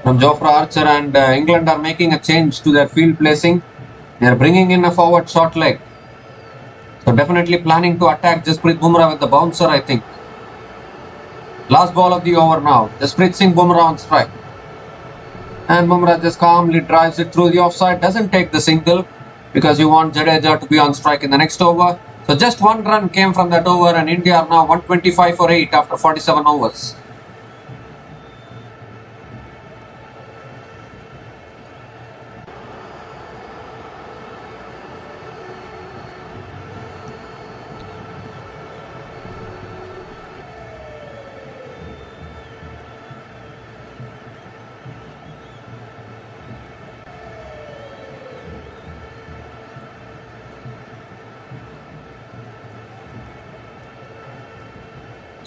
From Jofra Archer, and England are making a change to their field placing. They are bringing in a forward short leg. So definitely planning to attack Jasprit Bumrah with the bouncer, I think. Last ball of the over now. Jasprit Singh Bumrah on strike. And Bumrah just calmly drives it through the offside. Doesn't take the single because you want Jadeja to be on strike in the next over. So just 1 run came from that over, and India are now 125 for 8 after 47 overs.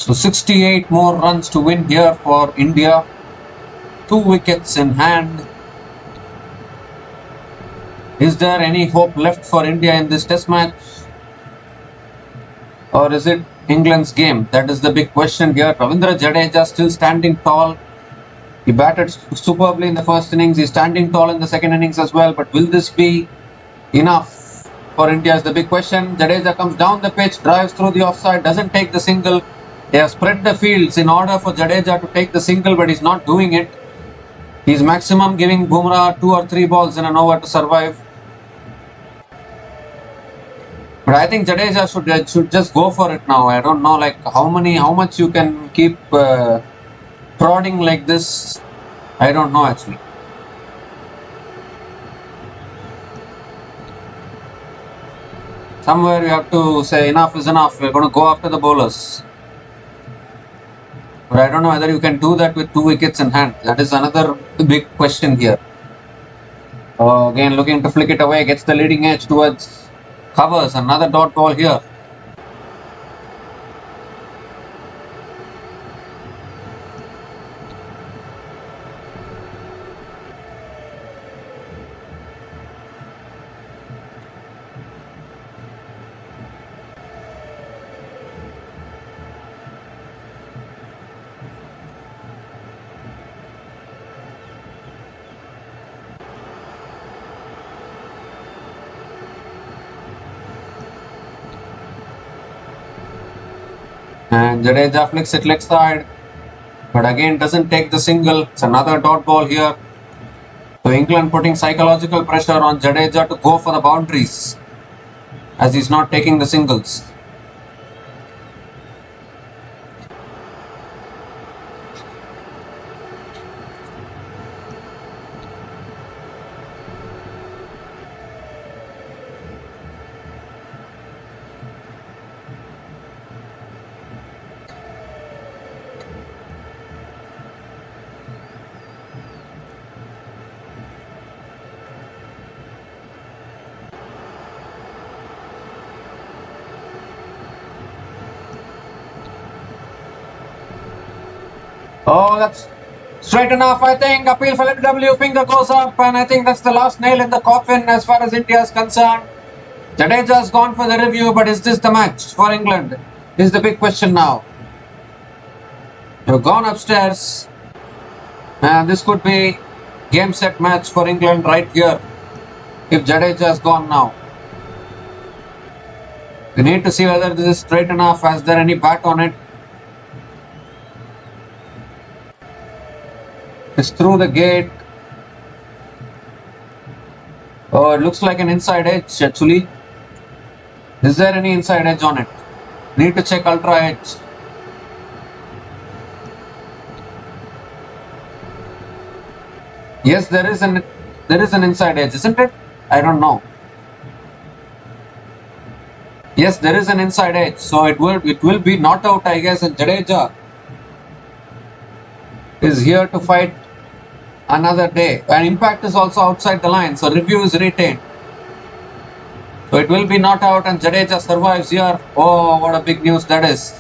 So 68 more runs to win here for India. 2 wickets in hand. Is there any hope left for India in this test match? Or is it England's game? That is the big question here. Ravindra Jadeja still standing tall. He batted superbly in the first innings. He's standing tall in the second innings as well. But will this be enough for India is the big question. Jadeja comes down the pitch, drives through the offside, doesn't take the single. They have spread the fields in order for Jadeja to take the single, but he's not doing it. He's maximum giving Bumrah 2 or 3 balls in an over to survive. But I think Jadeja should just go for it now. I don't know like how much you can keep prodding like this. I don't know actually. Somewhere you have to say enough is enough. We're going to go after the bowlers. But I don't know whether you can do that with 2 wickets in hand. That is another big question here. Again looking to flick it away, gets the leading edge towards covers. Another dot ball here. And Jadeja flicks it leg side, but again doesn't take the single. It's another dot ball here. So England putting psychological pressure on Jadeja to go for the boundaries as he's not taking the singles. Oh, that's straight enough, I think. Appeal for LBW, finger goes up, and I think that's the last nail in the coffin as far as India is concerned. Jadeja has gone for the review, but is this the match for England? Is the big question now. You've gone upstairs, and this could be game set match for England right here if Jadeja has gone now. We need to see whether this is straight enough. Is there any bat on it? It's through the gate. Oh, it looks like an inside edge actually. Is there any inside edge on it? Need to check ultra edge. Yes, there is an inside edge, isn't it? I don't know. Yes, there is an inside edge, so it will be not out, I guess, and Jadeja is here to fight another day. And impact is also outside the line, so review is retained. So it will be not out and Jadeja survives here. Oh, what a big news that is.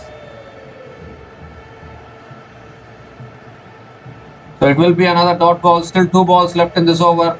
So it will be another dot ball. Still 2 balls left in this over.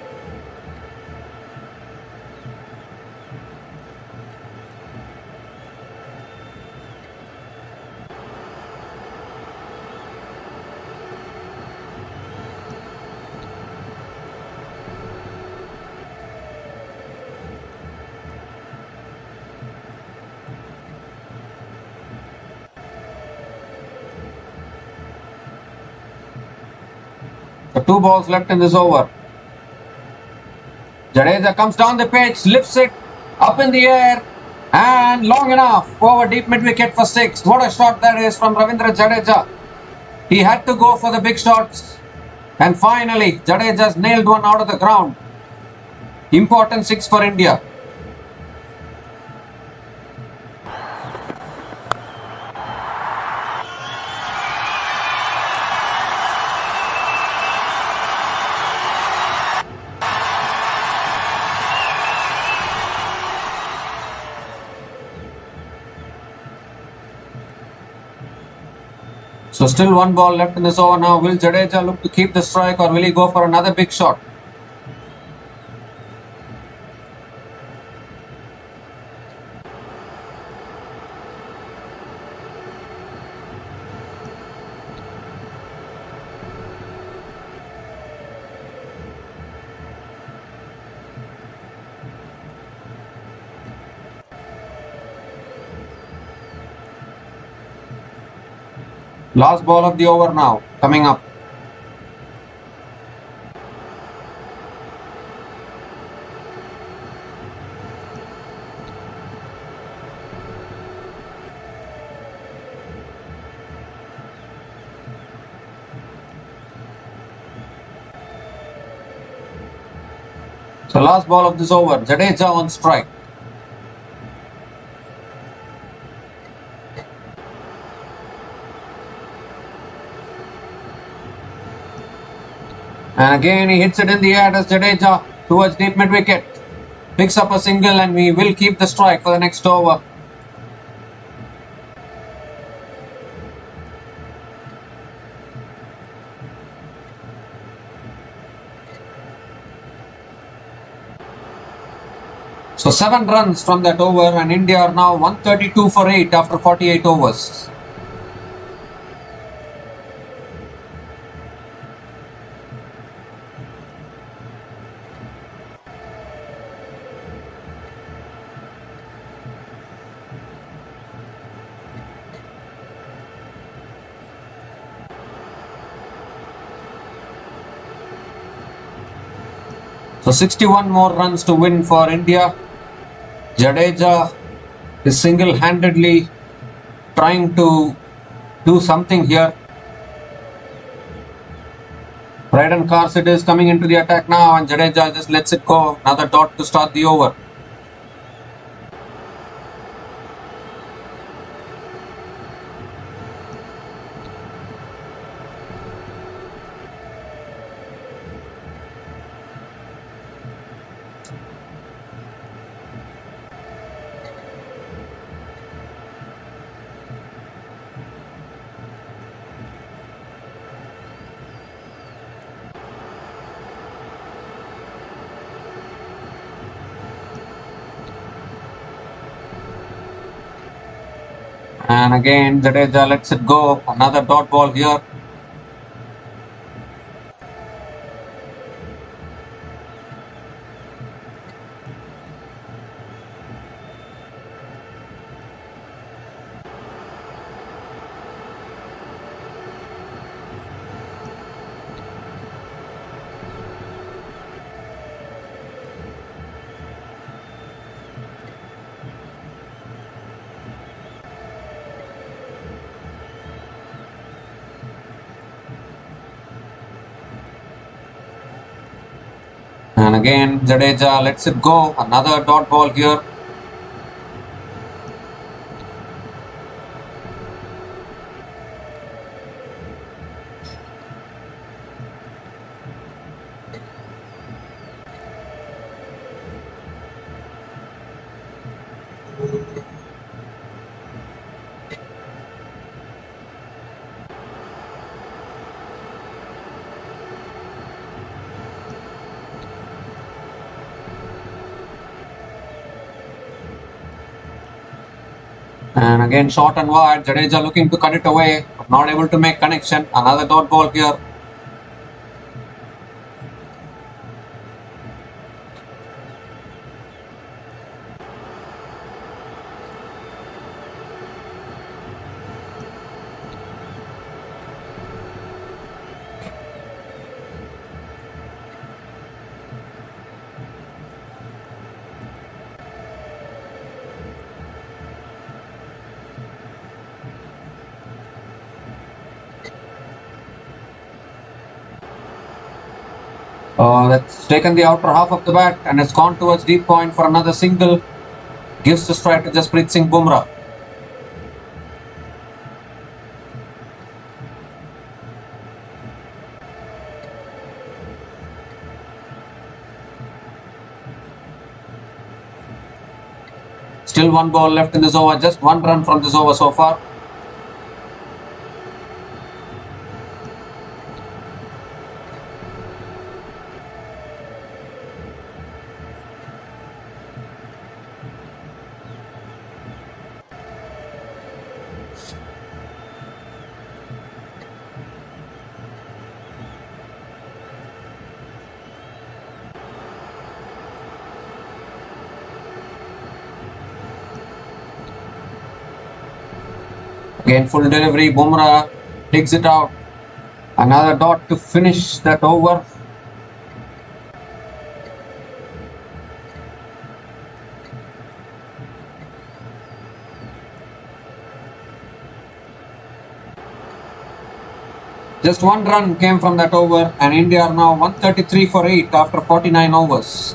So 2 balls left in this over. Jadeja comes down the pitch, lifts it up in the air and long enough over deep mid wicket for 6. What a shot that is from Ravindra Jadeja. He had to go for the big shots and finally Jadeja's nailed one out of the ground. Important 6 for India. So still 1 ball left in this over now. Will Jadeja look to keep the strike or will he go for another big shot? Last ball of the over now, coming up. So last ball of this over, Jadeja on strike. And again he hits it in the air as Jadeja towards deep mid wicket. Picks up a single and we will keep the strike for the next over. So 7 runs from that over and India are now 132 for 8 after 48 overs. So 61 more runs to win for India. Jadeja is single-handedly trying to do something here. Braden Carset is coming into the attack now, and Jadeja just lets it go. Another dot to start the over. And again, Jadeja lets it go. Another dot ball here. And again, Jadeja lets it go. Another dot ball here. And again, short and wide. Jadeja looking to cut it away, but not able to make connection. Another dot ball here. That's taken the outer half of the bat and it's gone towards deep point for another single. Gives the strike to Jasprit Singh Bumrah. Still one ball left in this over. Just one run from this over so far. Again, full delivery. Bumrah digs it out. Another dot to finish that over. Just one run came from that over, and India are now 133 for 8 after 49 overs.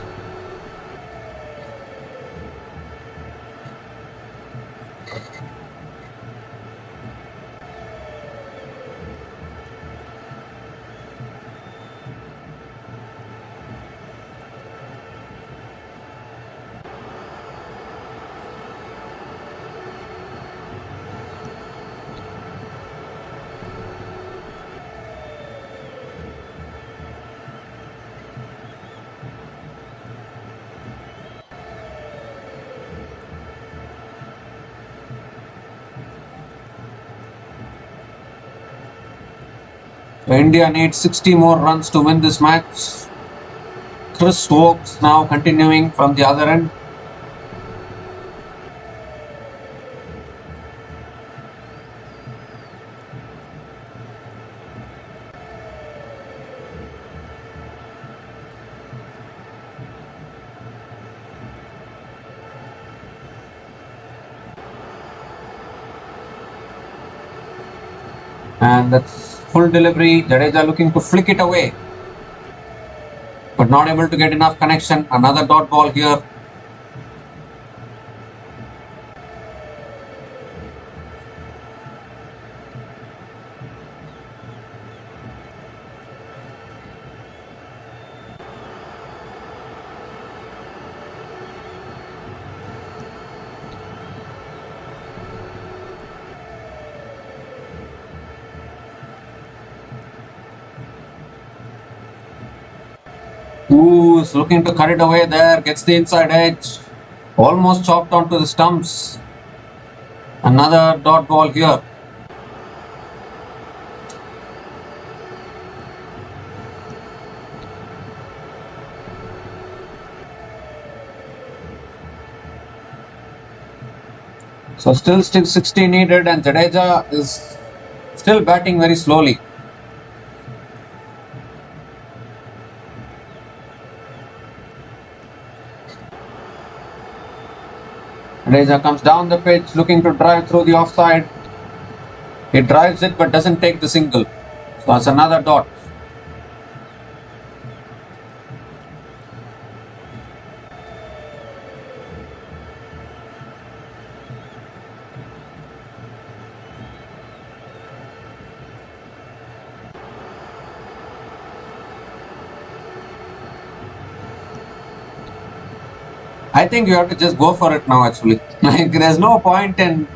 India needs 60 more runs to win this match. Chris Stokes now continuing from the other end. And that's full delivery. Jadeja looking to flick it away, but not able to get enough connection. Another dot ball here. Ooh, is looking to cut it away there. Gets the inside edge. Almost chopped onto the stumps. Another dot ball here. So still 60 needed, and Jadeja is still batting very slowly. Jadeja comes down the pitch looking to drive through the offside. He drives it but doesn't take the single. So that's another dot. I think you have to just go for it now actually. Like there's no point in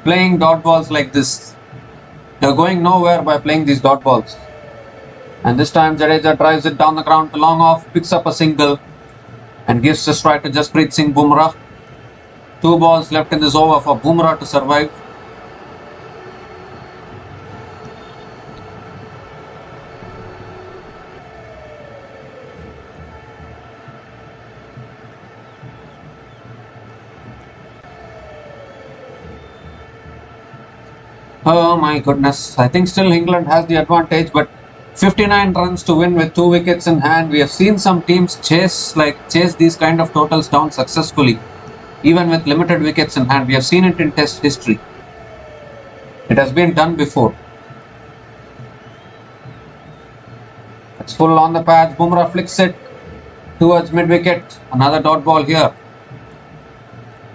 playing dot balls like this. You're going nowhere by playing these dot balls. And this time Jadeja drives it down the ground to long off, picks up a single and gives the strike to Jasprit Singh Bumrah. 2 balls left in this over for Bumrah to survive. Oh my goodness. I think still England has the advantage, but 59 runs to win with 2 wickets in hand. We have seen some teams chase these kind of totals down successfully, even with limited wickets in hand. We have seen it in Test history. It has been done before. It's full on the pads. Bumrah flicks it towards mid wicket. Another dot ball here.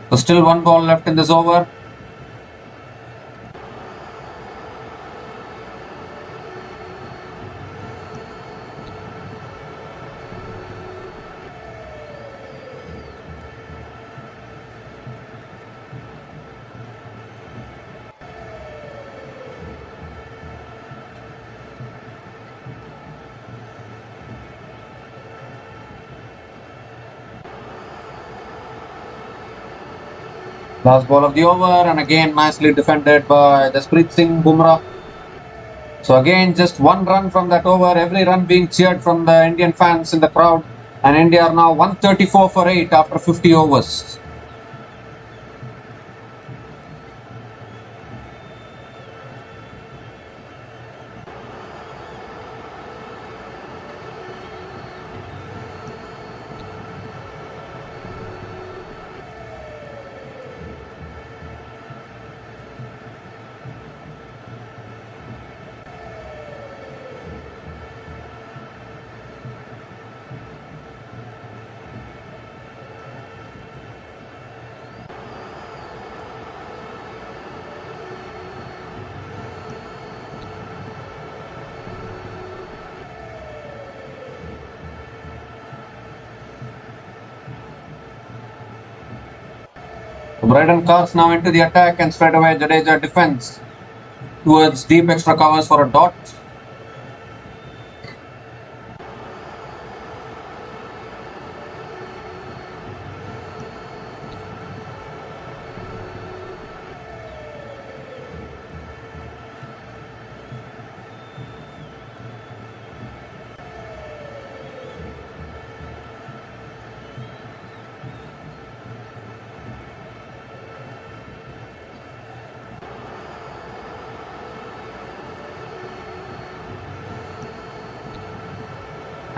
So still 1 ball left in this over. Last ball of the over, and again nicely defended by Jasprit Singh Bumrah. So again just 1 run from that over, every run being cheered from the Indian fans in the crowd, and India are now 134 for 8 after 50 overs. Braden Carr's now into the attack, and straight away Jadeja defends towards deep extra covers for a dot.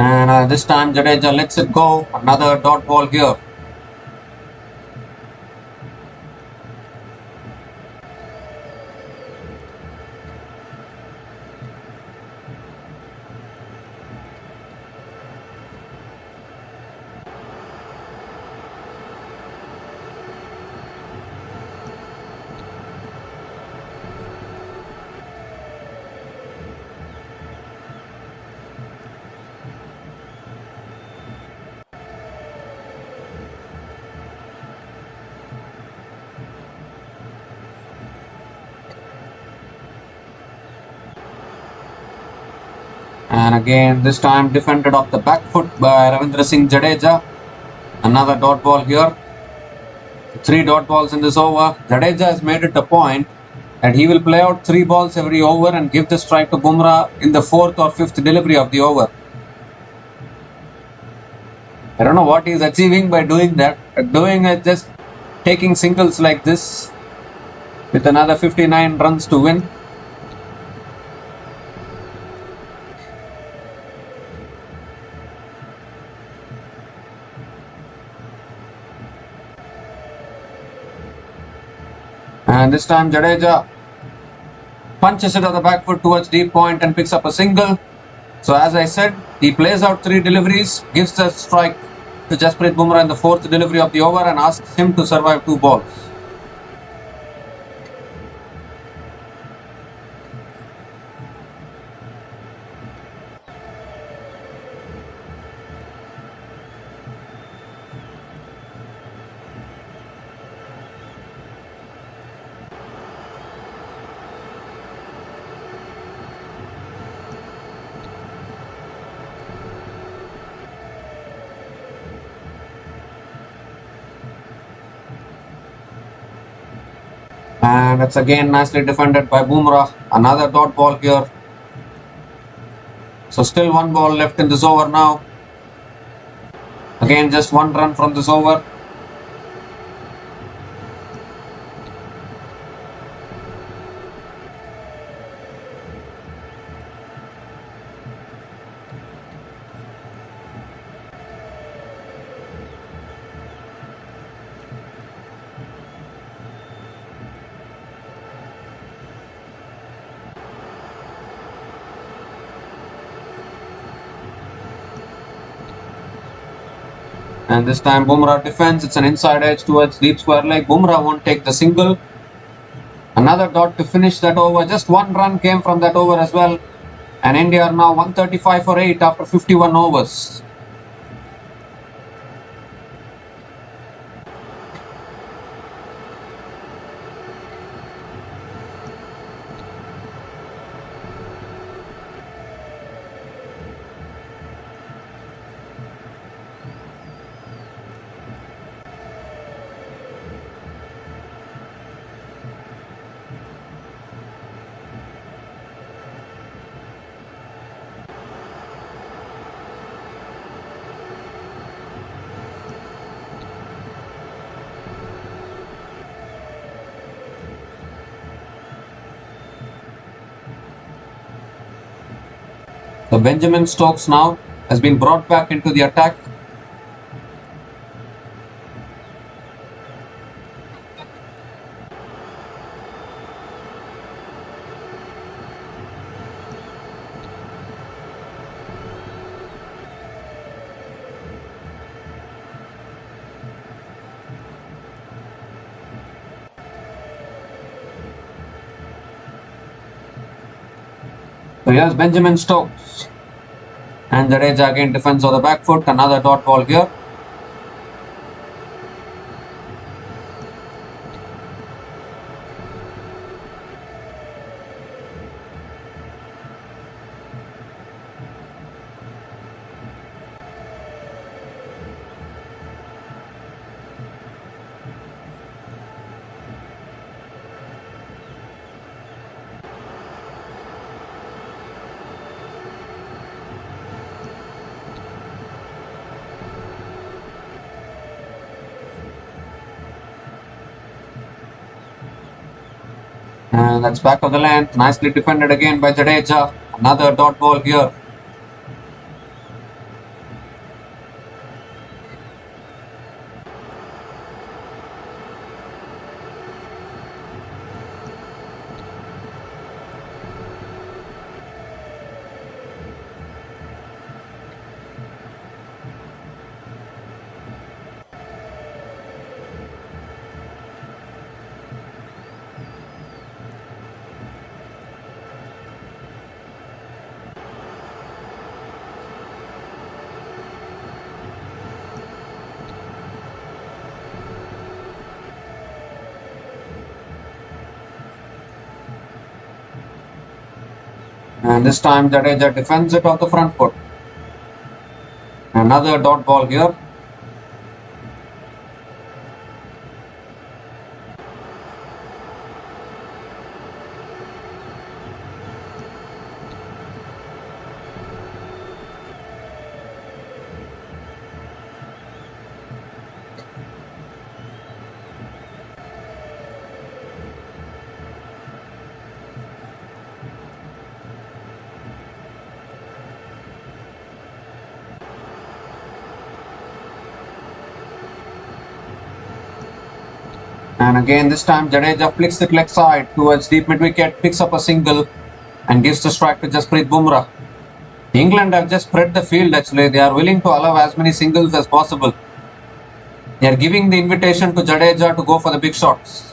And this time Jadeja lets it go. Another dot ball here. And again, this time defended off the back foot by Ravindra Singh Jadeja. Another dot ball here. 3 dot balls in this over. Jadeja has made it a point that he will play out 3 balls every over and give the strike to Bumrah in the 4th or 5th delivery of the over. I don't know what he's achieving by doing that. Doing it, just taking singles like this with another 59 runs to win. And this time Jadeja punches it on the back foot towards deep point and picks up a single. So as I said, he plays out 3 deliveries, gives the strike to Jasprit Bumrah in the 4th delivery of the over and asks him to survive 2 balls. And it's again nicely defended by Bumrah. Another dot ball here. So still 1 ball left in this over now. Again, just 1 run from this over. And this time Bumrah defends. It's an inside edge towards deep square leg. Bumrah won't take the single. Another dot to finish that over. Just 1 run came from that over as well. And India are now 135 for 8 after 51 overs. So Benjamin Stokes now has been brought back into the attack. So here's Benjamin Stokes. And Jadeja again defends on the back foot. Another dot ball here. And that's back of the length. Nicely defended again by Jadeja. Another dot ball here. And this time Jadeja defends it off the front foot. Another dot ball here. And again, this time Jadeja flicks it leg side towards deep mid wicket, picks up a single and gives the strike to Jasprit Bumrah. England have just spread the field actually. They are willing to allow as many singles as possible. They are giving the invitation to Jadeja to go for the big shots.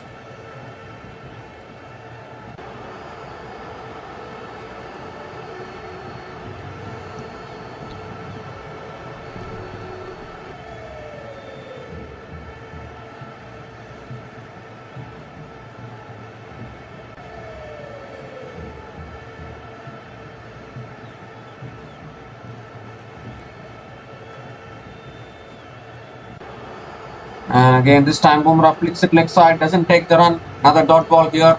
And again, this time Bumrah flicks it leg side, doesn't take the run. Another dot ball here.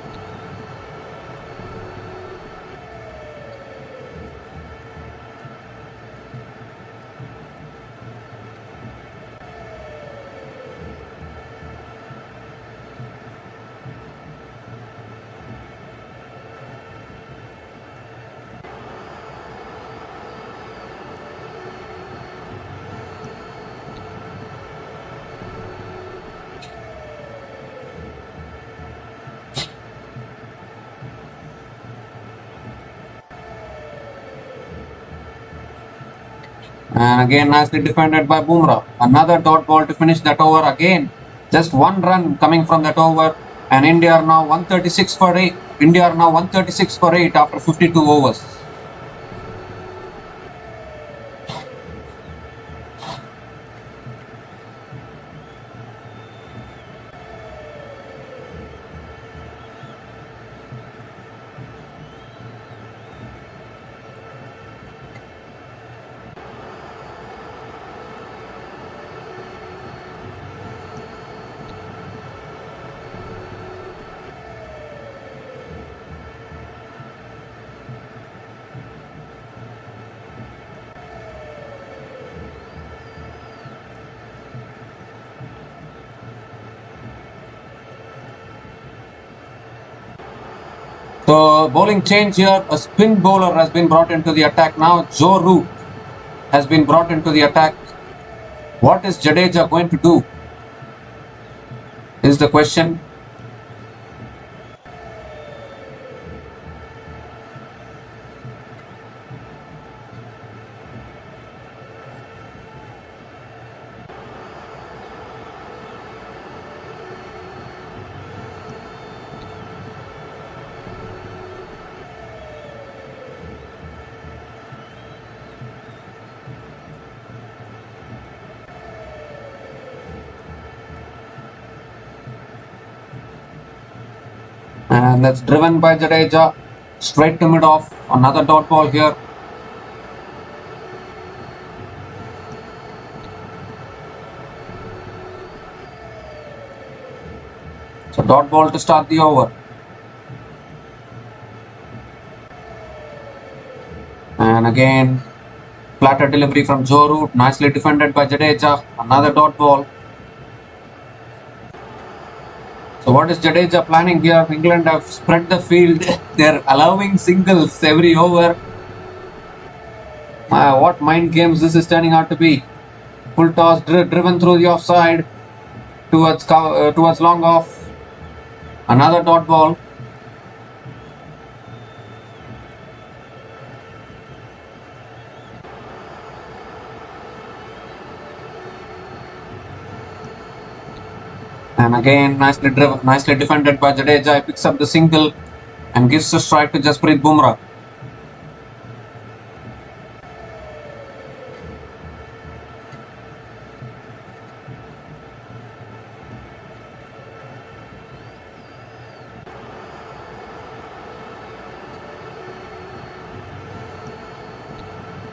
And again, nicely defended by Bumrah. Another dot ball to finish that over again. Just one run coming from that over. And India are now 136 for 8. India are now 136 for 8 after 52 overs. So bowling change here. A spin bowler has been brought into the attack now. Joe Root has been brought into the attack. What is Jadeja going to do? Is the question. And that's driven by Jadeja. Straight to mid off. Another dot ball here. So dot ball to start the over. And again, flatter delivery from Joe Root. Nicely defended by Jadeja. Another dot ball. So what is Jadeja planning here? England have spread the field. They're allowing singles every over. What mind games this is turning out to be. Full toss driven through the offside towards long off. Another dot ball. And again, nicely defended by Jadeja. He picks up the single and gives the strike to Jasprit Bumrah.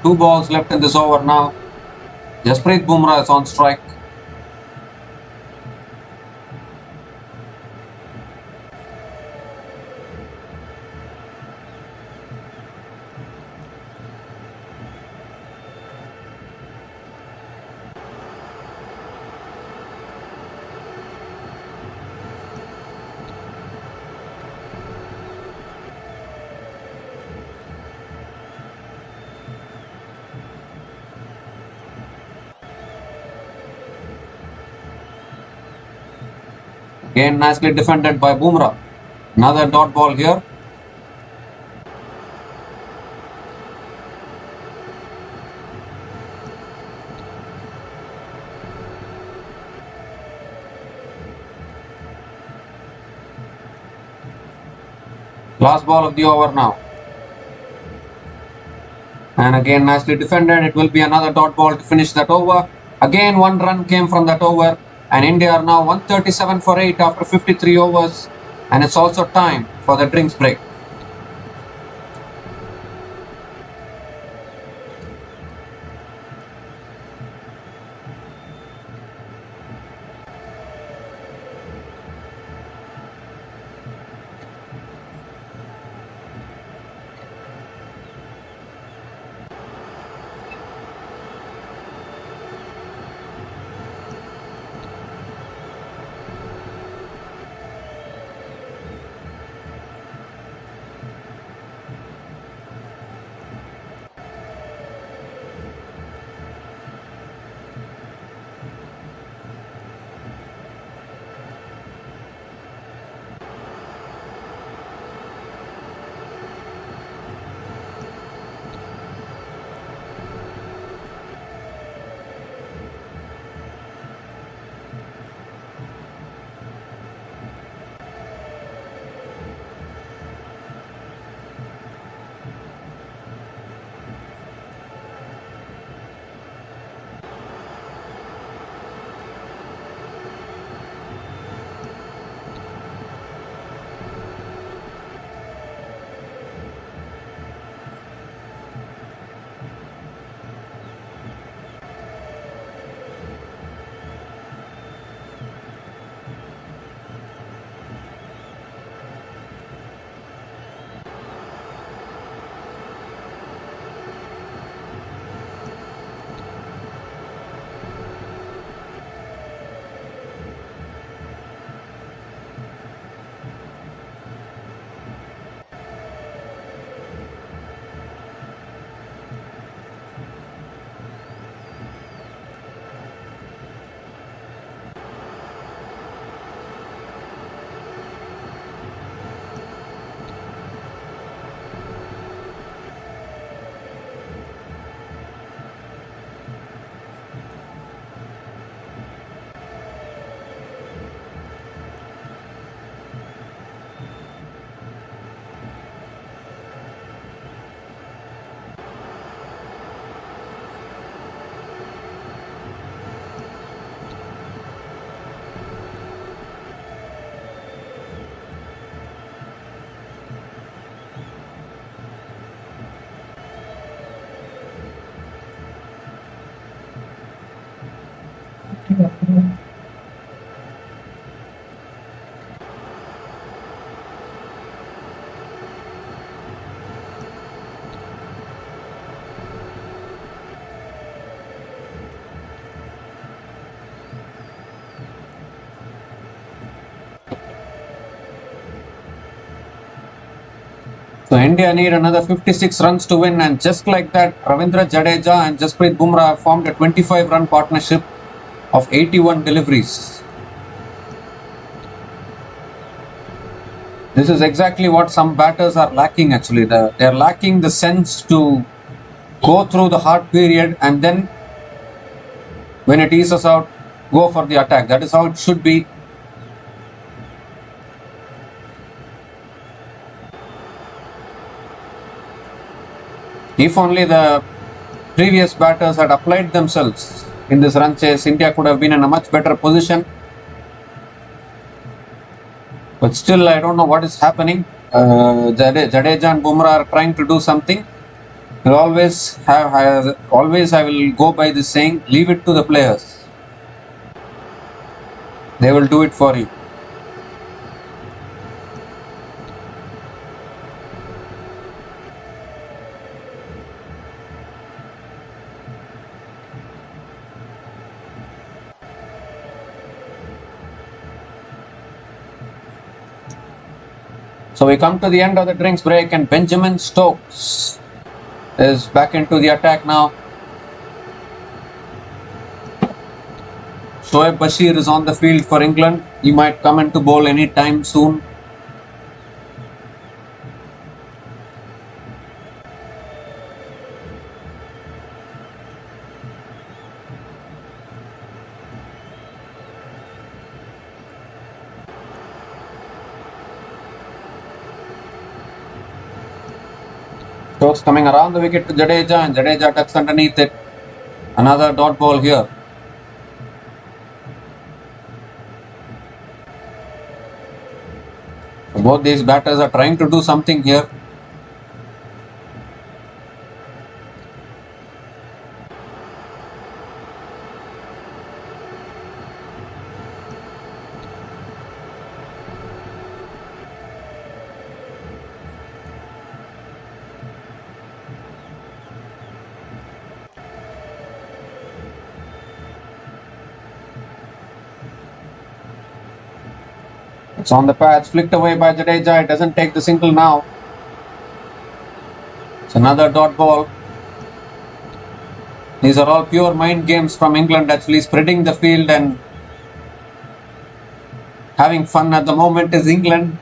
2 balls left in this over now. Jasprit Bumrah is on strike. Again nicely defended by Bumrah. Another dot ball here. Last ball of the over now. And again nicely defended. It will be another dot ball to finish that over. Again 1 run came from that over. And India are now 137 for 8 after 53 overs. And it's also time for the drinks break. So India need another 56 runs to win, and just like that, Ravindra Jadeja and Jasprit Bumrah have formed a 25-run partnership of 81 deliveries. This is exactly what some batters are lacking actually. They are lacking the sense to go through the hard period and then when it eases out, go for the attack. That is how it should be. If only the previous batters had applied themselves in this run chase, India could have been in a much better position. But still, I don't know what is happening. Jadeja and Bumrah are trying to do something. You'll always I will go by this saying, leave it to the players. They will do it for you. So we come to the end of the drinks break, and Benjamin Stokes is back into the attack now. Shoaib Bashir is on the field for England. He might come into bowl any time soon. Stokes coming around the wicket to Jadeja, and Jadeja tucks underneath it. Another dot ball here. So both these batters are trying to do something here. It's on the pads, flicked away by Jadeja. It doesn't take the single now. It's another dot ball. These are all pure mind games from England, actually spreading the field and having fun at the moment is England.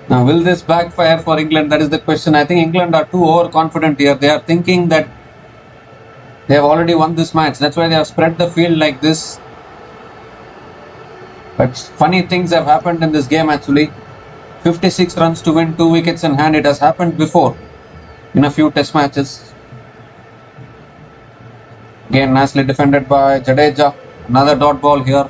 Now, will this backfire for England? That is the question. I think England are too overconfident here. They are thinking that they have already won this match. That's why they have spread the field like this. But funny things have happened in this game actually. 56 runs to win, 2 wickets in hand. It has happened before in a few test matches. Again, nicely defended by Jadeja. Another dot ball here.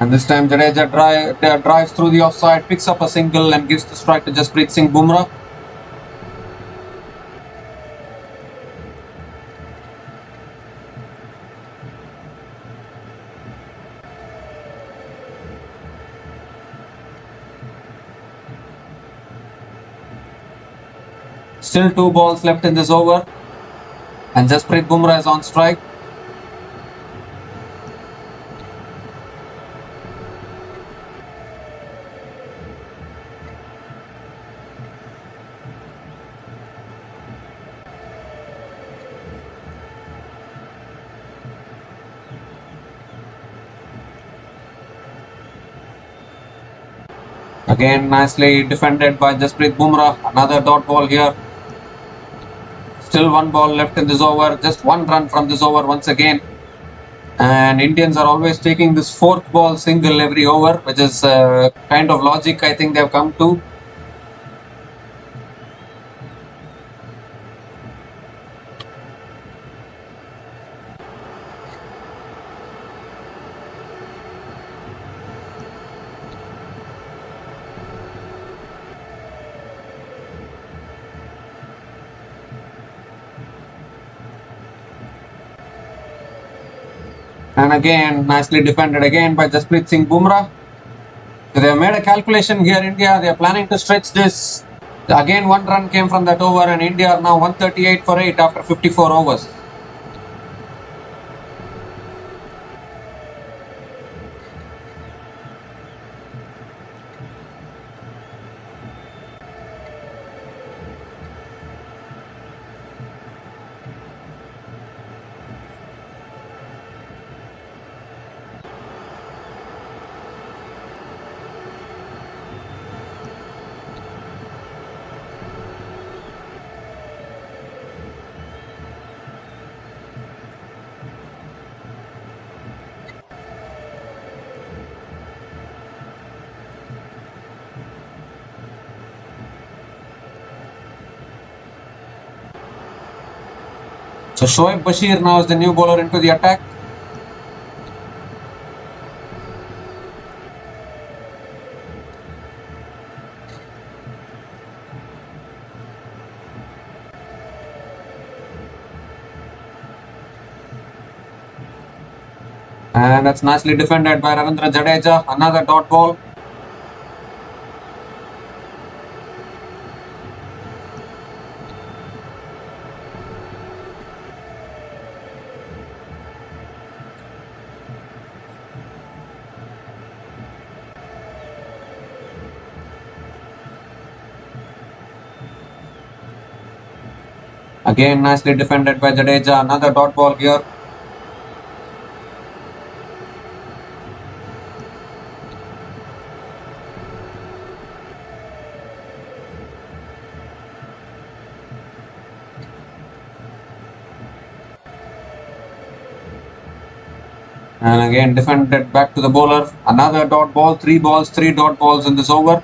And this time Jadeja drives through the offside, picks up a single and gives the strike to Jasprit Singh Bumrah. Still 2 balls left in this over, and Jasprit Bumrah is on strike. Again, nicely defended by Jasprit Bumrah. Another dot ball here. Still 1 ball left in this over. Just 1 run from this over once again. And Indians are always taking this 4th ball single every over, which is kind of logic I think they have come to. And again, nicely defended again by Jasprit Singh Bumrah. So they have made a calculation here, India. They are planning to stretch this. Again, 1 run came from that over, and India are now 138 for 8 after 54 overs. So Shoaib Bashir now is the new bowler into the attack. And that's nicely defended by Ravindra Jadeja. Another dot ball. Again, nicely defended by Jadeja. Another dot ball here. And again defended back to the bowler. Another dot ball. 3 balls, 3 dot balls in this over.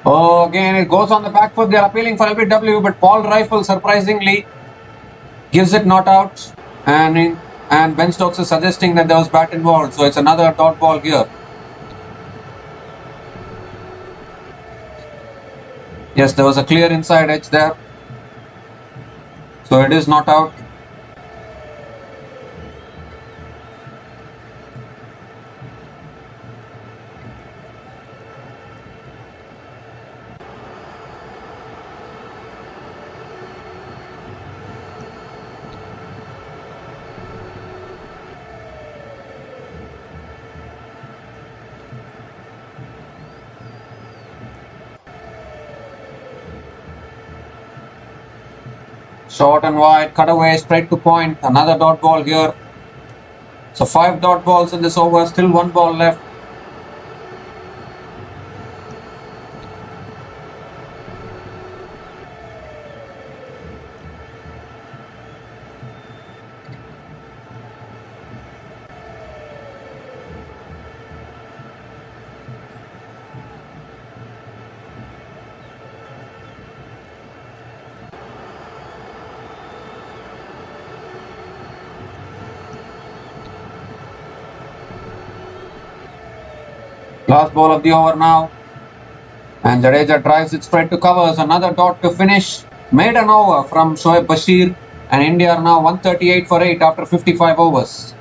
Oh, again it goes on the back foot. They are appealing for LBW, but Paul Rifle surprisingly gives it not out, and Ben Stokes is suggesting that there was bat involved, so it's another dot ball here. Yes, there was a clear inside edge there, so it is not out. Short and wide, cut away, straight to point. Another dot ball here. So 5 dot balls in this over, still 1 ball left. Last ball of the over now. And Jadeja drives it straight to covers. Another dot to finish. Made an over from Shoaib Bashir. And India are now 138 for 8 after 55 overs.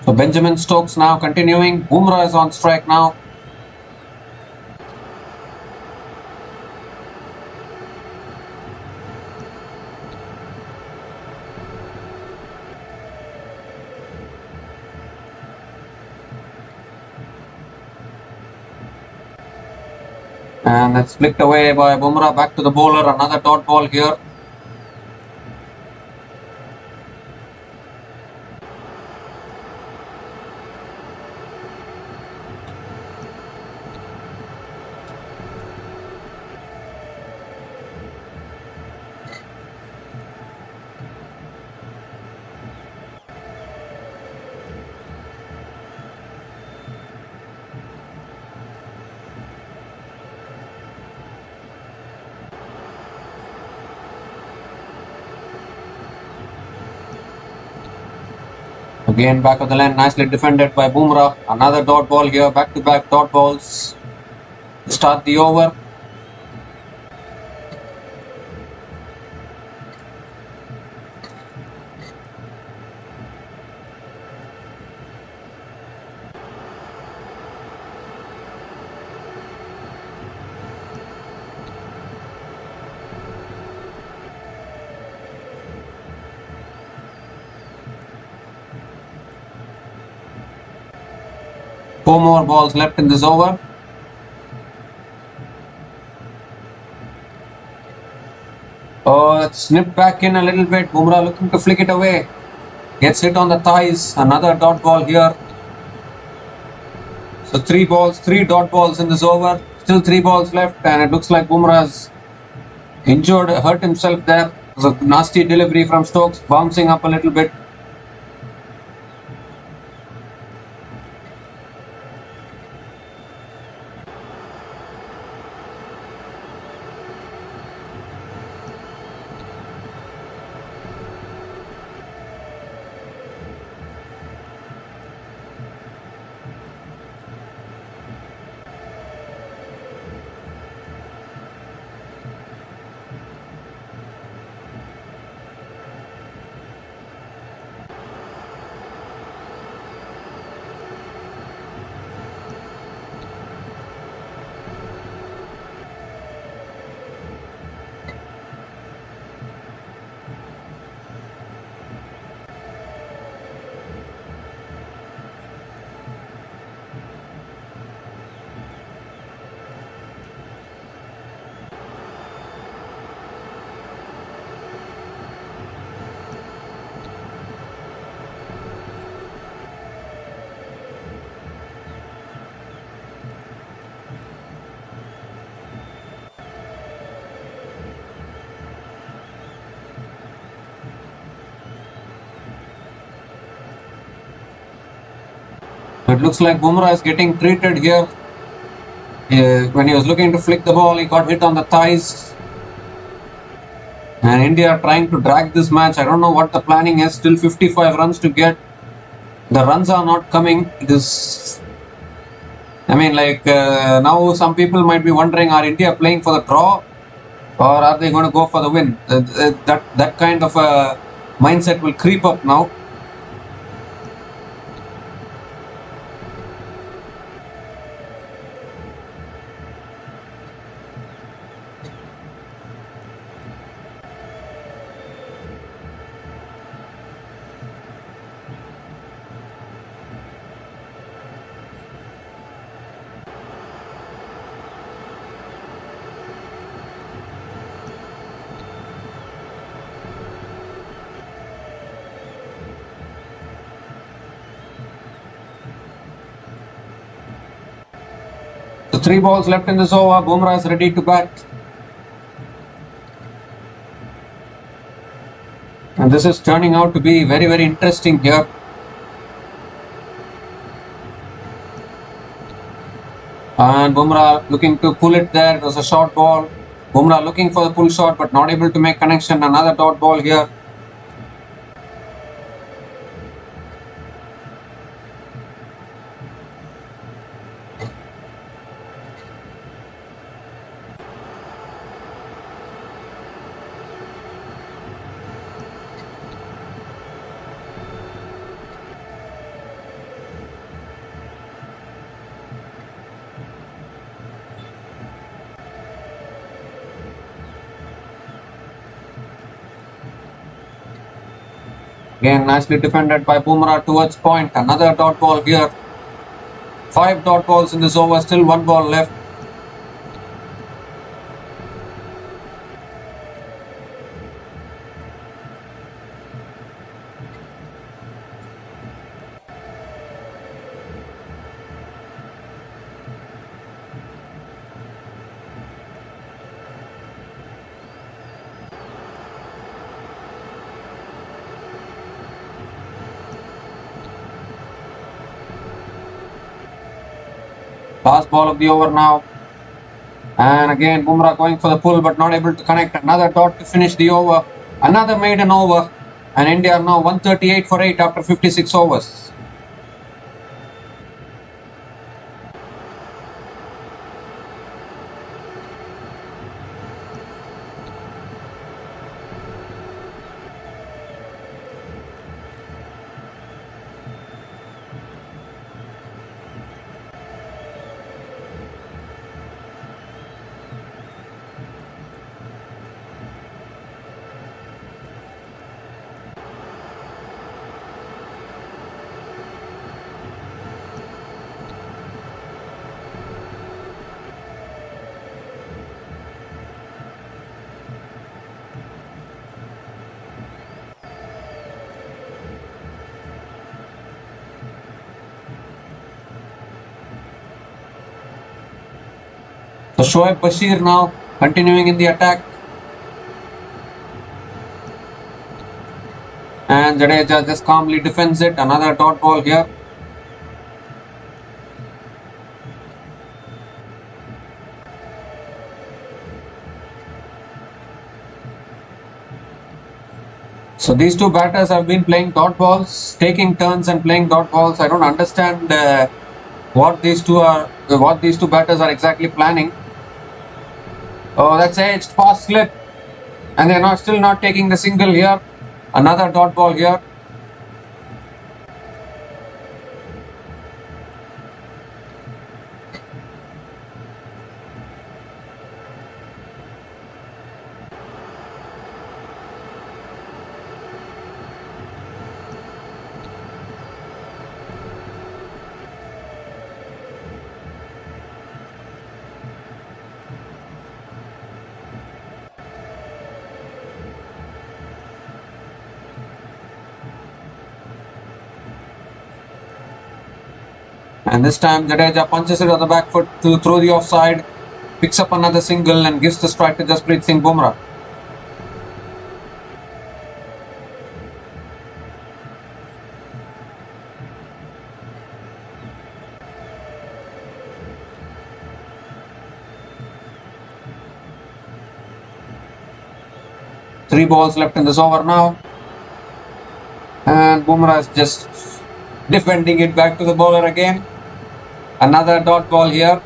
So Benjamin Stokes now continuing. Bumrah is on strike now. And that's flicked away by Bumrah. Back to the bowler. Another dot ball here. Again back of the line, nicely defended by Bumrah. Another dot ball here, back-to-back dot balls to start the over. 4 more balls left in this over. Oh, it's snipped back in a little bit. Bumrah looking to flick it away. Gets hit on the thighs. Another dot ball here. So 3 balls, 3 dot balls in this over. Still 3 balls left, and it looks like Bumrah's injured, hurt himself there. It was a nasty delivery from Stokes, bouncing up a little bit. It looks like Bumrah is getting treated here. When he was looking to flick the ball, he got hit on the thighs. And India trying to drag this match. I don't know what the planning is. Still 55 runs to get. The runs are not coming. It is. I mean, now some people might be wondering: are India playing for the draw, or are they going to go for the win? That kind of a mindset will creep up now. So 3 balls left in this over. Bumrah is ready to bat. And this is turning out to be very, very interesting here. And Bumrah looking to pull it there. It was a short ball. Bumrah looking for the pull shot but not able to make connection. Another dot ball here. Again, nicely defended by Bumrah towards point. Another dot ball here. 5 dot balls in this over. Still 1 ball left. Last ball of the over now. And again, Bumrah going for the pull but not able to connect. Another dot to finish the over. Another maiden over. And India are now 138 for 8 after 56 overs. So Shoaib Bashir now continuing in the attack. And Jadeja just calmly defends it. Another dot ball here. So these two batters have been playing dot balls, taking turns and playing dot balls. I don't understand what these two batters are exactly planning. Oh, that's edged, fast slip, and they're still not taking the single here. Another dot ball here. And this time Jadeja punches it on the back foot to throw the offside, picks up another single and gives the strike to Jasprit Singh Bumrah. Three balls left in this over now. And Bumrah is just defending it back to the bowler again. Another dot ball here.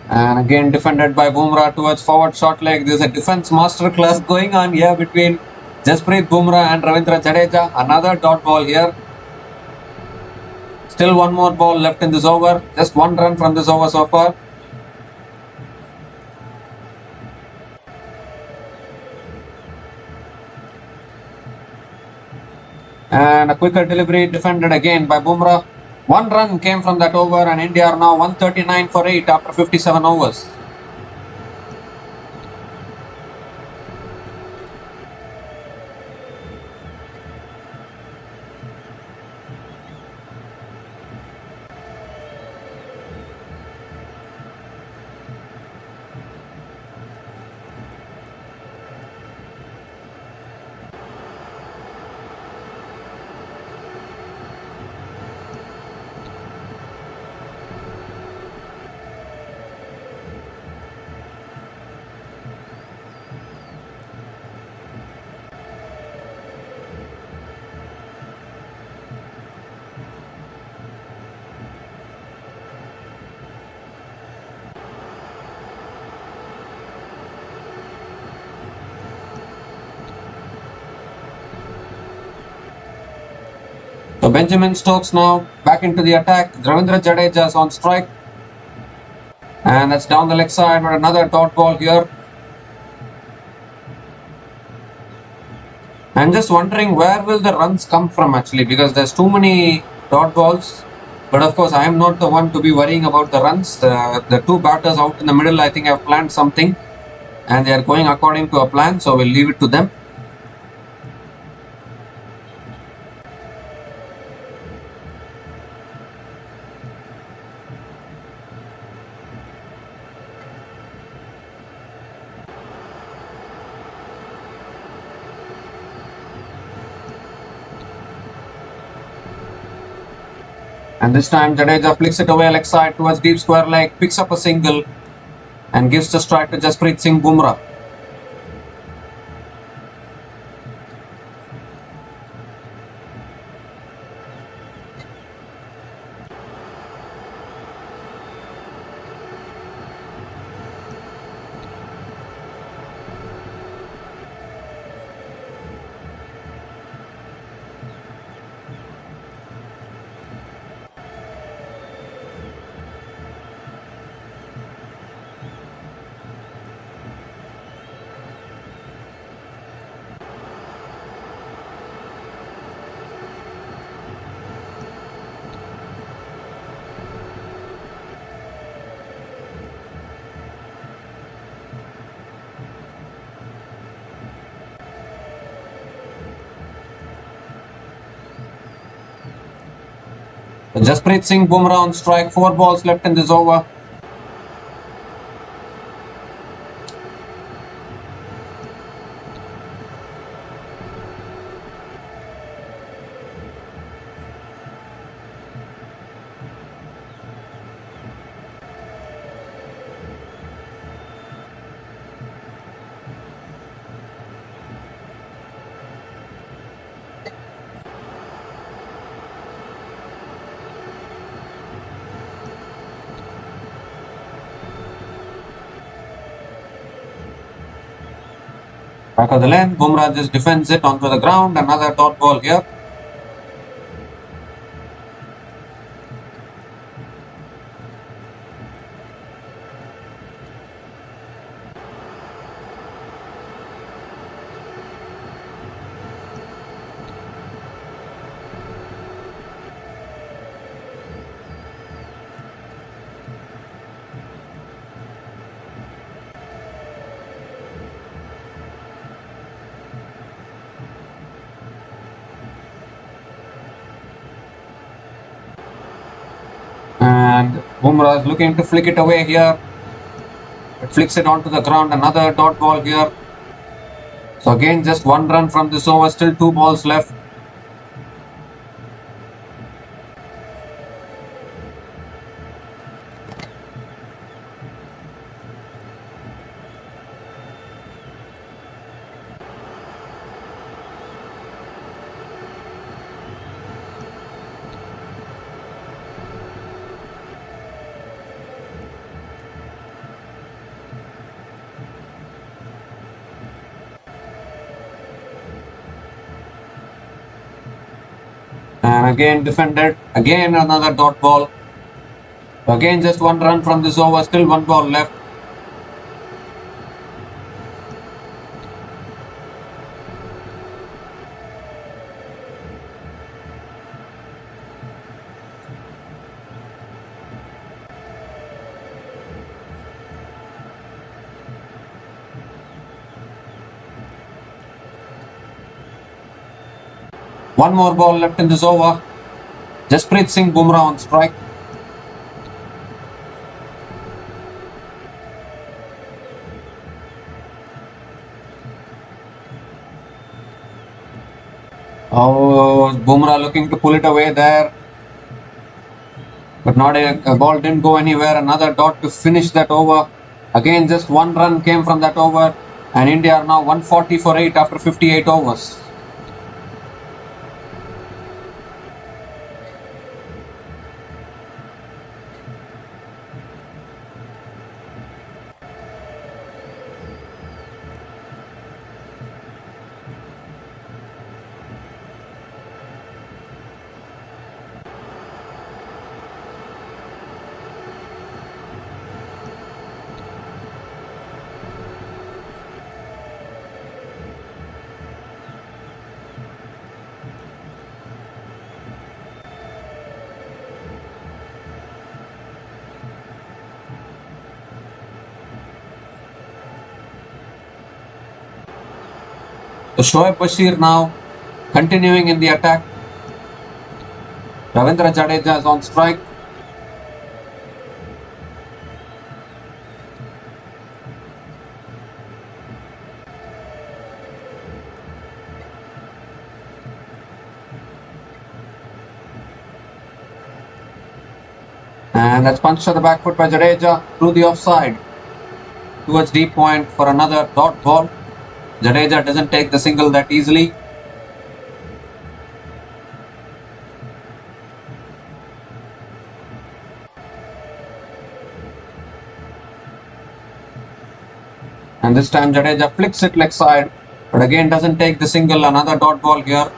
And again defended by Bumrah towards forward short leg. There's a defense masterclass going on here between Jasprit Bumrah and Ravindra Jadeja. Another dot ball here. Still one more ball left in this over. Just one run from this over so far. And a quicker delivery defended again by Bumrah. One run came from that over and India are now 139 for 8 after 57 overs. So Benjamin Stokes now back into the attack. Ravindra Jadeja is on strike. And that's down the leg side, but another dot ball here. I'm just wondering where will the runs come from actually, because there's too many dot balls. But of course, I am not the one to be worrying about the runs. The two batters out in the middle, I think, have planned something. And they are going according to a plan, so we'll leave it to them. And this time Jadeja flicks it away leg side towards deep square leg, picks up a single and gives the strike to Jasprit Singh Bumrah. Jasprit Singh Bumrah on strike. 4 balls left in this over. Back of the length, Bumrah just defends it onto the ground. Another dot ball here. And Bumrah is looking to flick it away here. It flicks it onto the ground. Another dot ball here. So again, just 1 run from this over. Still 2 balls left. And again defended. Again another dot ball. Again just 1 run from this over. Still 1 ball left. One more ball left in this over. Jasprit Singh Bumrah on strike. Oh, Bumrah looking to pull it away there. But not a ball didn't go anywhere. Another dot to finish that over. Again, just 1 run came from that over. And India are now 140 for 8 after 58 overs. So Shoaib Bashir now continuing in the attack. Ravindra Jadeja is on strike. And that's punched to the back foot by Jadeja through the offside towards deep point for another dot ball. Jadeja doesn't take the single that easily. And this time Jadeja flicks it leg side, but again doesn't take the single. Another dot ball here.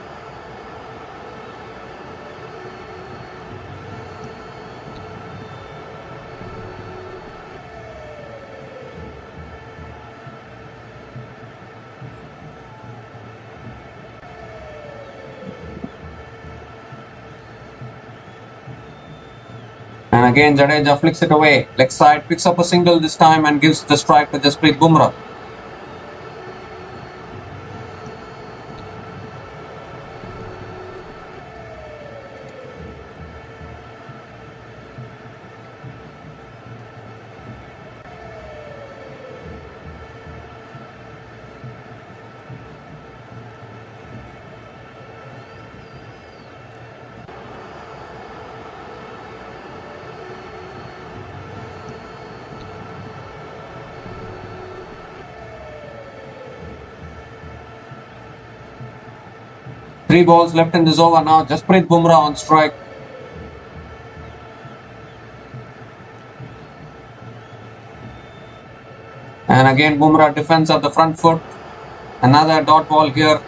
And again Jadeja flicks it away. Leg side, picks up a single this time and gives the strike to Jasprit Bumrah. 3 balls left in this over now. Jasprit Bumrah on strike. And again Bumrah defends at the front foot. Another dot ball here.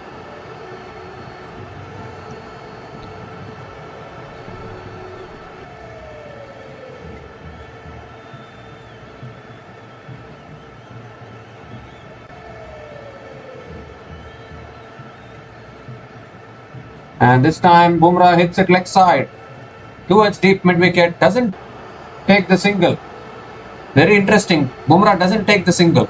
And this time Bumrah hits it leg side towards deep mid wicket. Doesn't take the single. Very interesting. Bumrah doesn't take the single.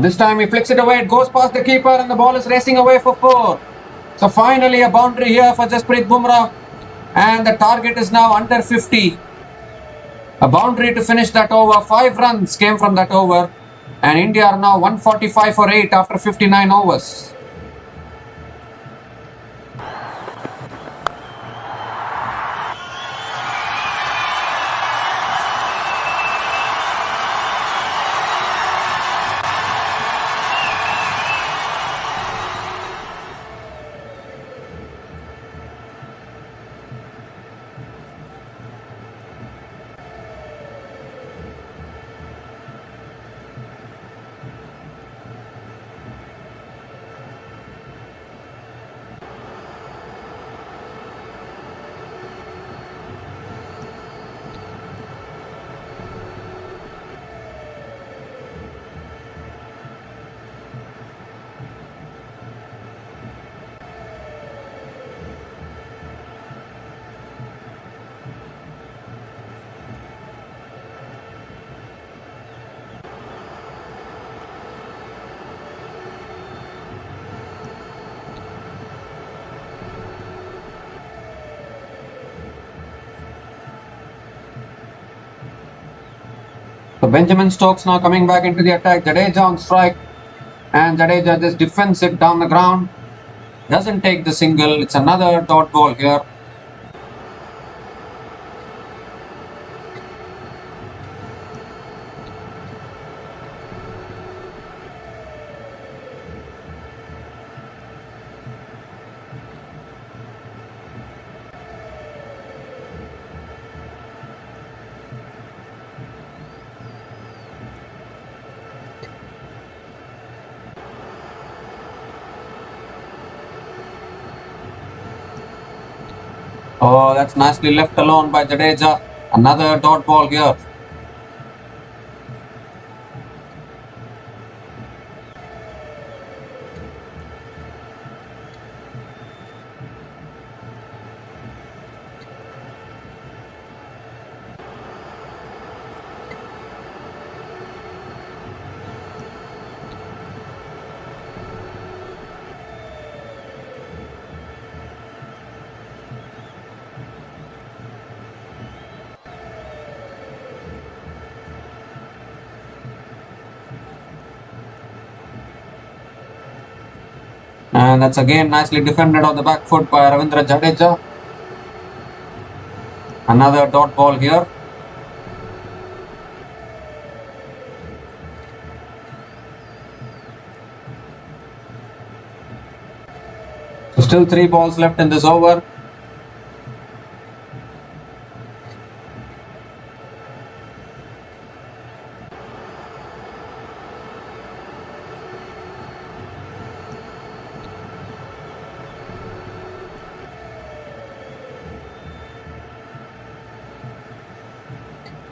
This time he flicks it away. It goes past the keeper and the ball is racing away for 4. So finally a boundary here for Jasprit Bumrah. And the target is now under 50. A boundary to finish that over. 5 runs came from that over. And India are now 145 for 8 after 59 overs. So Benjamin Stokes now coming back into the attack. Jadeja on strike. And Jadeja just defends it down the ground. Doesn't take the single. It's another dot ball here. Oh, that's nicely left alone by Jadeja. Another dot ball here. And that's again nicely defended on the back foot by Ravindra Jadeja. Another dot ball here. So still 3 balls left in this over.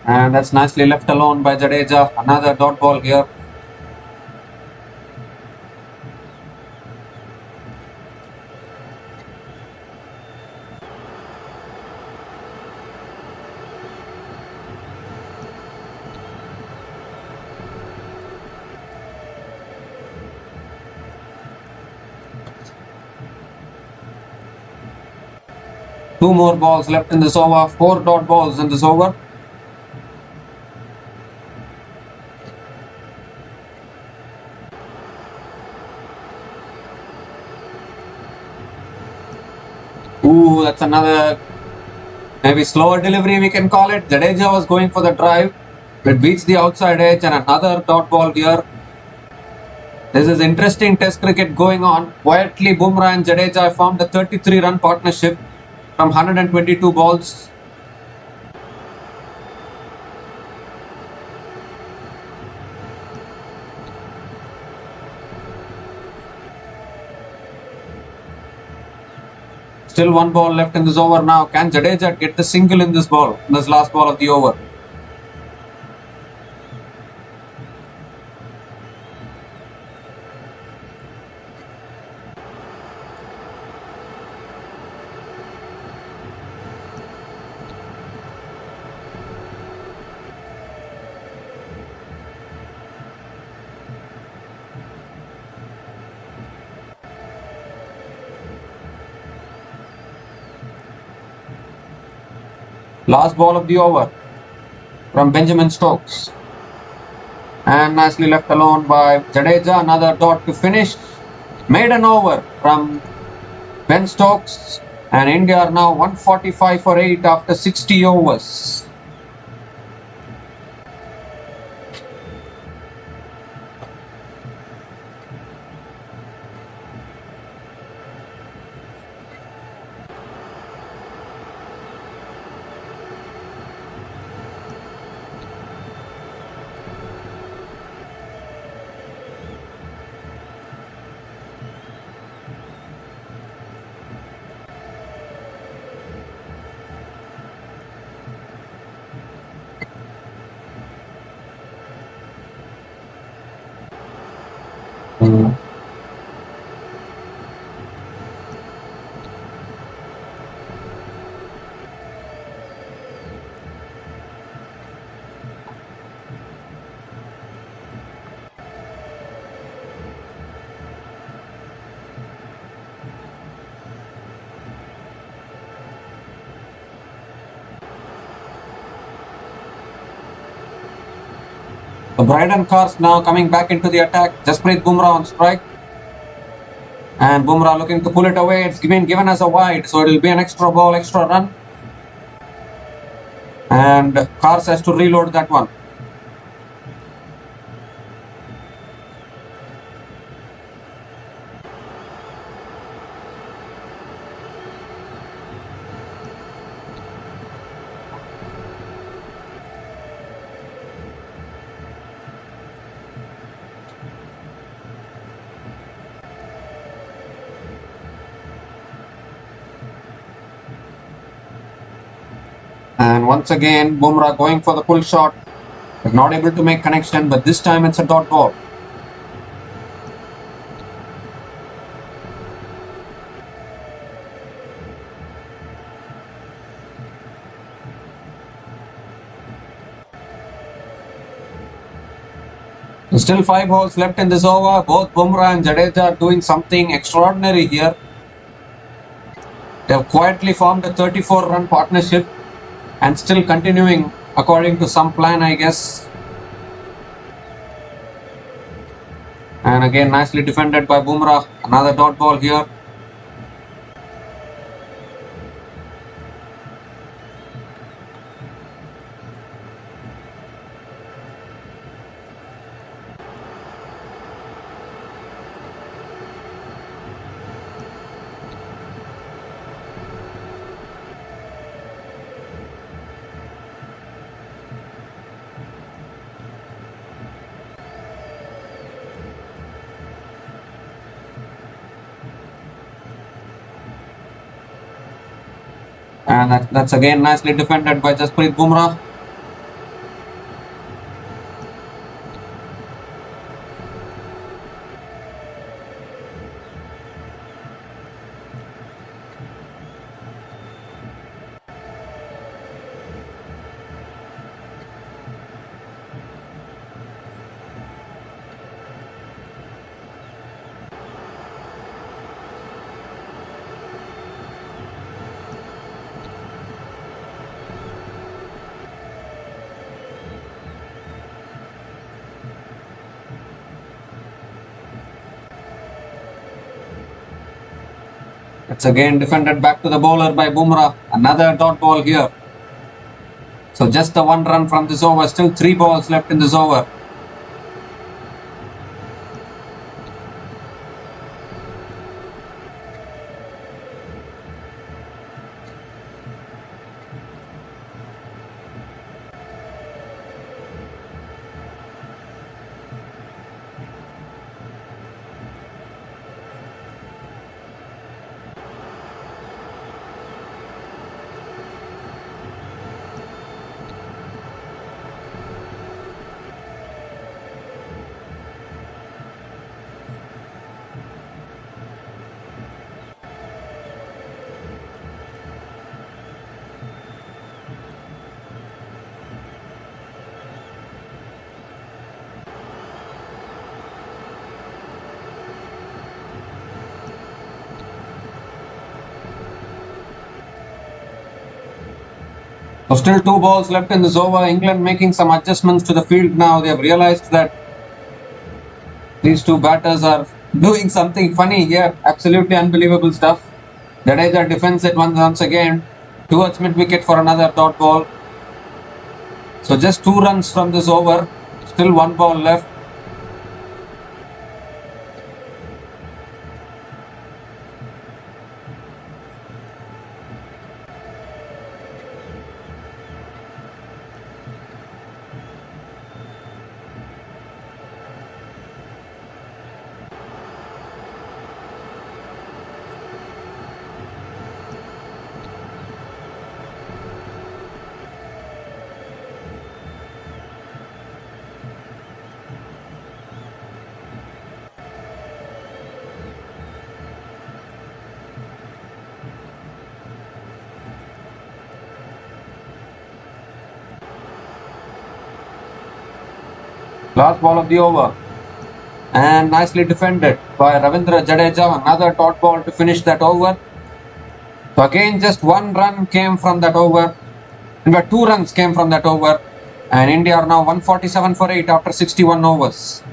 And that's nicely left alone by Jadeja. Another dot ball here. Two more balls left in this over. 4 dot balls in this over. Ooh, that's another maybe slower delivery we can call it. Jadeja was going for the drive. It beats the outside edge and another dot ball here. This is interesting test cricket going on. Quietly, Bumrah and Jadeja formed a 33-run partnership from 122 balls. Still one ball left in this over now. Can Jadeja get the single in this ball, this last ball of the over? Last ball of the over from Benjamin Stokes. And nicely left alone by Jadeja. Another dot to finish. Maiden over from Ben Stokes. And India are now 145 for 8 after 60 overs. The Bryden cars now coming back into the attack. Jasprit Bumrah on strike. And Bumrah looking to pull it away. It's been given as a wide, so it will be an extra ball, extra run. And Cars has to reload that one. And once again, Bumrah going for the pull shot. Is not able to make connection, but this time it's a dot ball. Still 5 balls left in this over. Both Bumrah and Jadeja are doing something extraordinary here. They have quietly formed a 34-run partnership and still continuing according to some plan, I guess. And again, nicely defended by Bumrah. Another dot ball here. And that's again nicely defended by Jasprit Bumrah. It's again defended back to the bowler by Bumrah. Another dot ball here. So just the one run from this over. Still 3 balls left in this over. So still 2 balls left in this over. England making some adjustments to the field now. They have realized that these two batters are doing something funny here. Absolutely unbelievable stuff. Jadeja defends it once again towards mid-wicket for another dot ball. So just 2 runs from this over. Still 1 ball left. Last ball of the over. And nicely defended by Ravindra Jadeja. Another dot ball to finish that over. So again just 1 run came from that over. In fact 2 runs came from that over. And India are now 147 for 8 after 61 overs.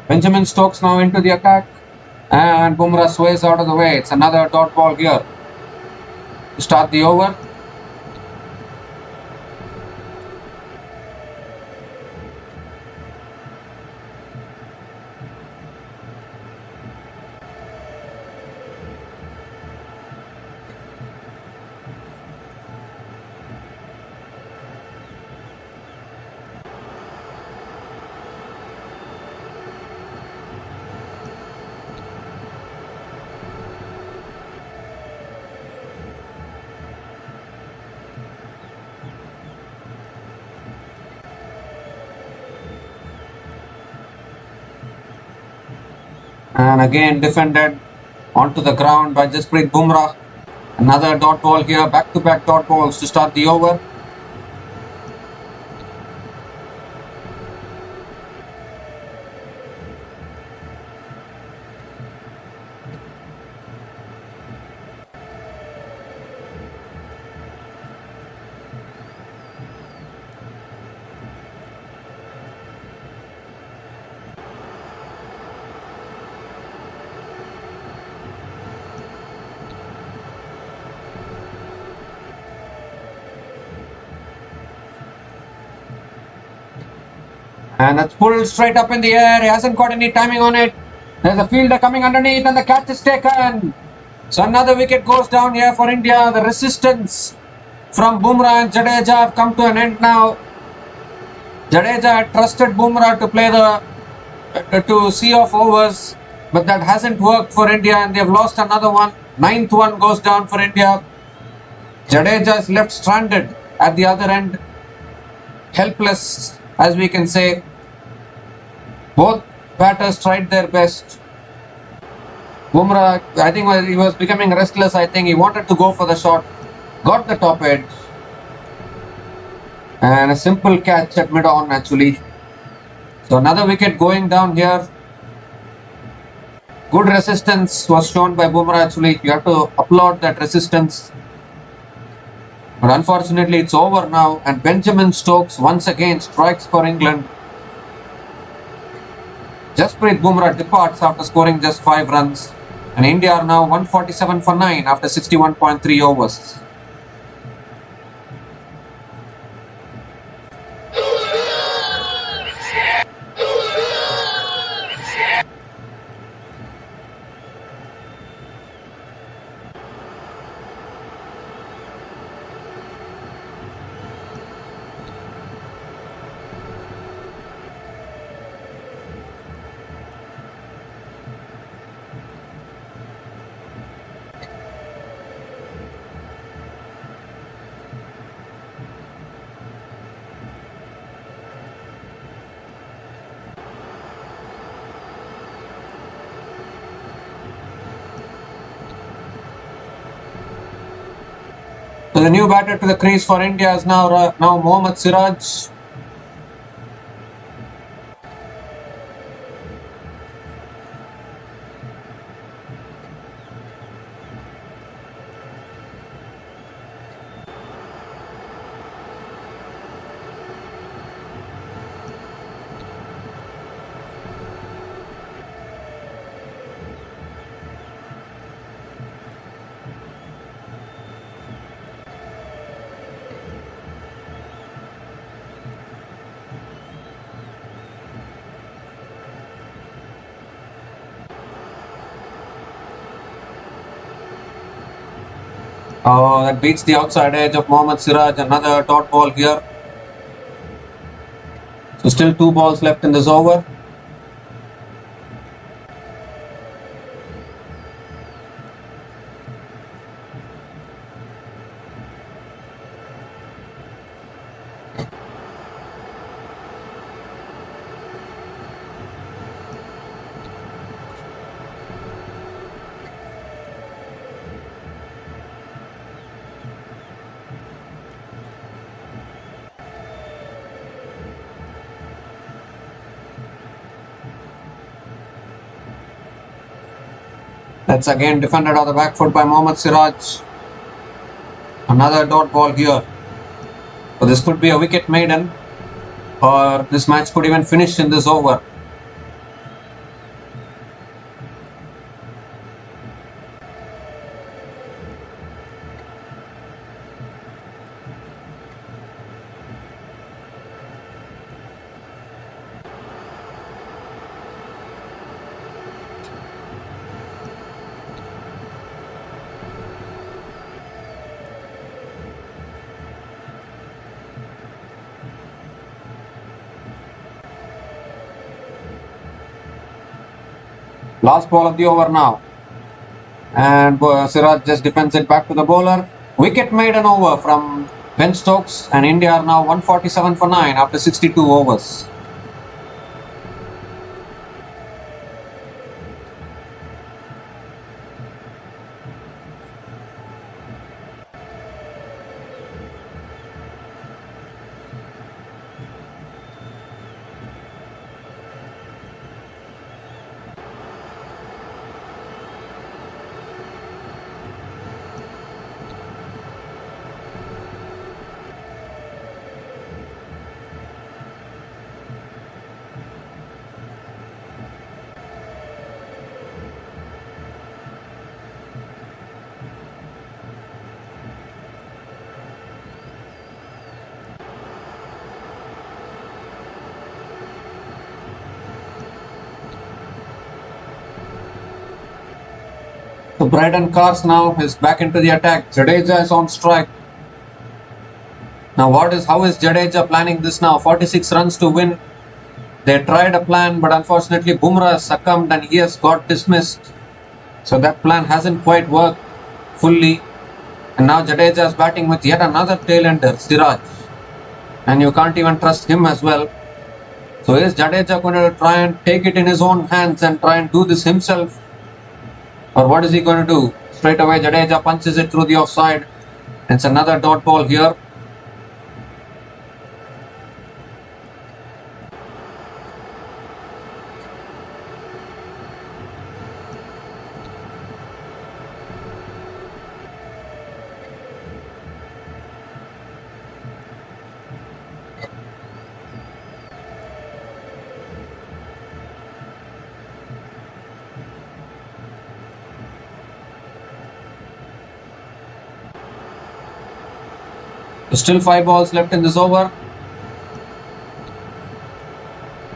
Benjamin Stokes now into the attack. And Bumrah sways out of the way. It's another dot ball here to start the over. And again defended onto the ground by Jasprit Bumrah. Another dot ball here, back-to-back dot balls to start the over. And it's pulled straight up in the air. He hasn't got any timing on it. There's a fielder coming underneath and the catch is taken. So another wicket goes down here for India. The resistance from Bumrah and Jadeja have come to an end now. Jadeja had trusted Bumrah to play the to see off overs, but that hasn't worked for India and they've lost another one. Ninth one goes down for India. Jadeja is left stranded at the other end, helpless, as we can say. Both batters tried their best. Bumrah, I think he was becoming restless. I think he wanted to go for the shot, got the top edge, and a simple catch at mid-on actually. So another wicket going down here. Good resistance was shown by Bumrah actually. You have to applaud that resistance. But unfortunately it's over now, and Benjamin Stokes once again strikes for England. Jasprit Bumrah departs after scoring just 5 runs. And India are now 147 for 9 after 61.3 overs. So the new batter to the crease for India is now Mohammad Siraj. That beats the outside edge of Mohammad Siraj. Another dot ball here. So still 2 balls left in this over. That's again defended on the back foot by Mohammad Siraj. Another dot ball here. So this could be a wicket maiden, or this match could even finish in this over. Last ball of the over now. And Siraj just defends it back to the bowler. Wicket maiden over from Ben Stokes, and India are now 147 for 9 after 62 overs. So Braden Cars now is back into the attack. Jadeja is on strike. Now how is Jadeja planning this now? 46 runs to win. They tried a plan, but unfortunately Bumrah succumbed and he has got dismissed. So that plan hasn't quite worked fully. And now Jadeja is batting with yet another tail-ender, Siraj. And you can't even trust him as well. So is Jadeja going to try and take it in his own hands and try and do this himself? Or what is he going to do? Straight away Jadeja punches it through the offside. It's another dot ball here. Still 5 balls left in this over.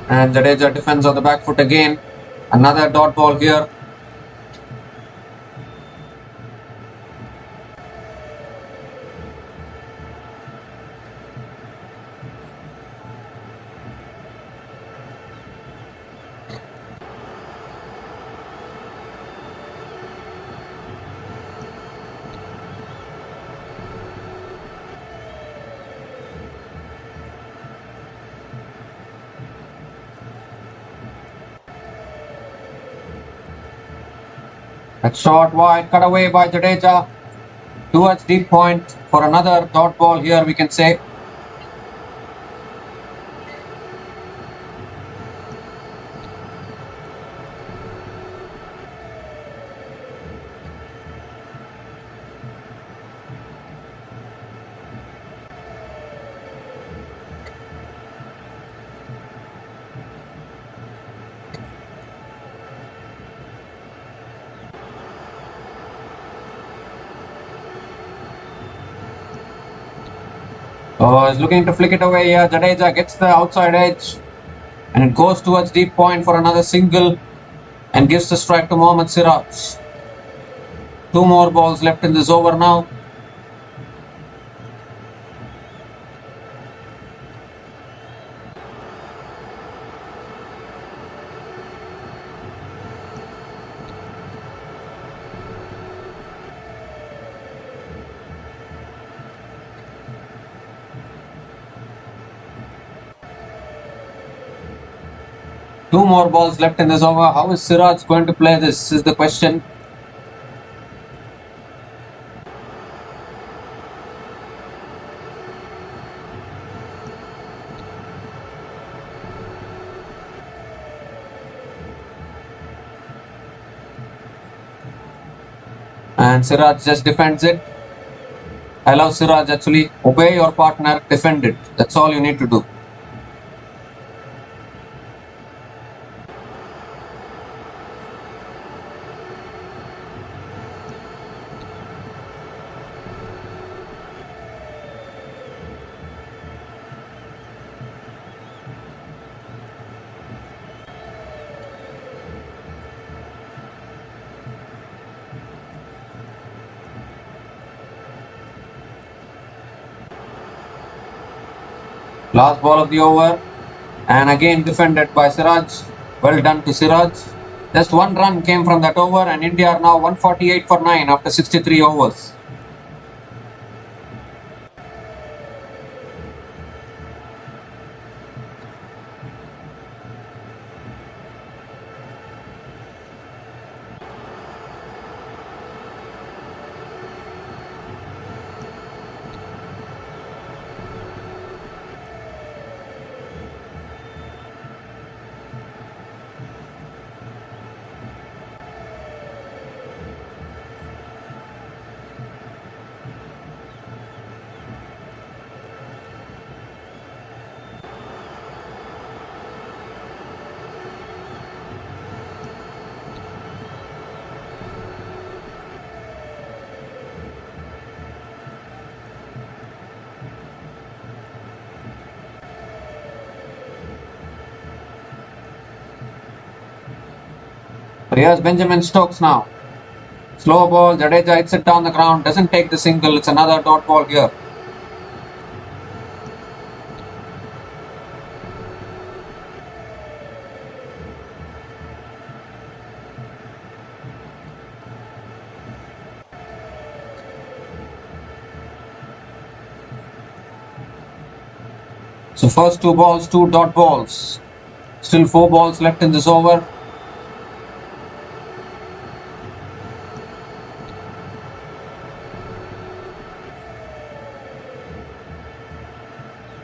And Jadeja defends on the back foot again. Another dot ball here. That shot wide, cut away by Jadeja towards deep point for another dot ball here, we can say. Oh, he's looking to flick it away here. Jadeja gets the outside edge and it goes towards deep point for another single and gives the strike to Mohammad Siraj. 2 more balls left in this over now. Two more balls left in this over. How is Siraj going to play this is the question. And Siraj just defends it. I love Siraj actually. Obey your partner, defend it. That's all you need to do. Last ball of the over and again defended by Siraj. Well done to Siraj. Just 1 run came from that over and India are now 148 for 9 after 63 overs. Here's Benjamin Stokes now. Slow ball, Jadeja hits it down the ground, doesn't take the single, it's another dot ball here. So first 2 balls, 2 dot balls. Still 4 balls left in this over.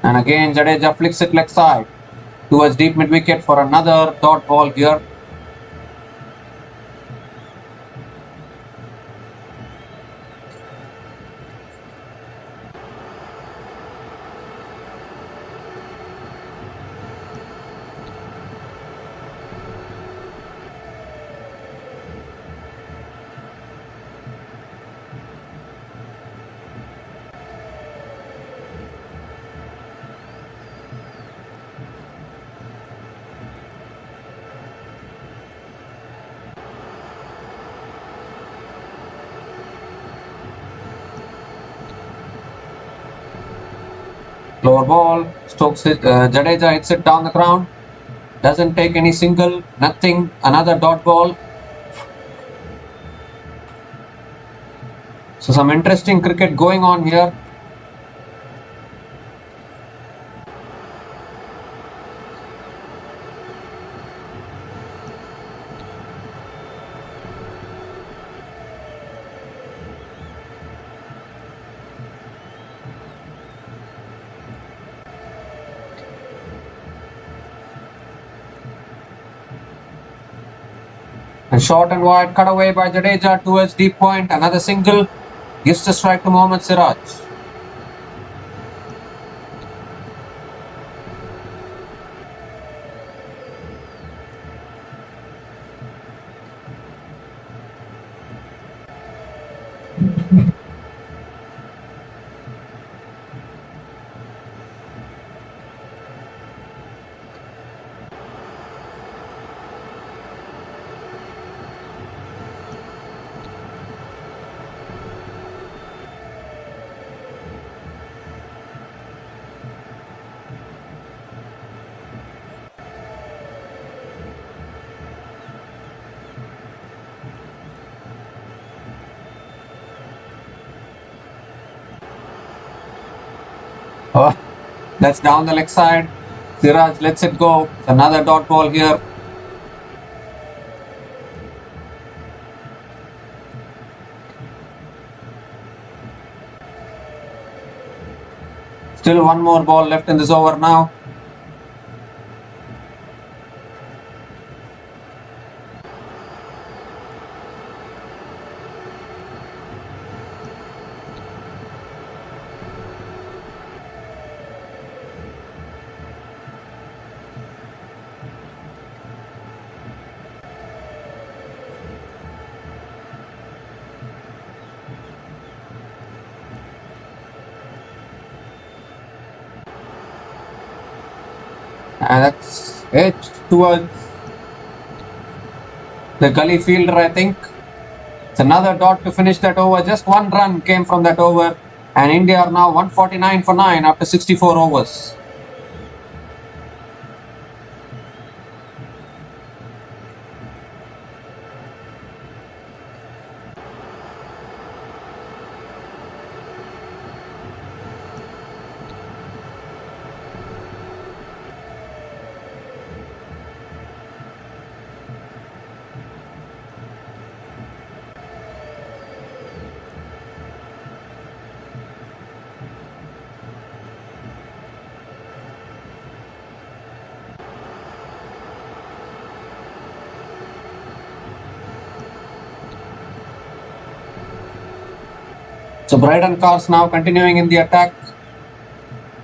And again Jadeja flicks it leg side towards deep mid wicket for another dot ball here. Lower ball, Stokes it, Jadeja hits it down the ground. Doesn't take any single, nothing, another dot ball. So some interesting cricket going on here. And short and wide, cut away by Jadeja towards deep point. Another single, gives the strike to Mohammad Siraj. Oh, that's down the leg side. Siraj lets it go. Another dot ball here. Still one more ball left in this over now. And that's it towards the gully fielder, I think. It's another dot to finish that over. Just one run came from that over. And India are now 149 for 9 after 64 overs. So Bryden Cars now continuing in the attack.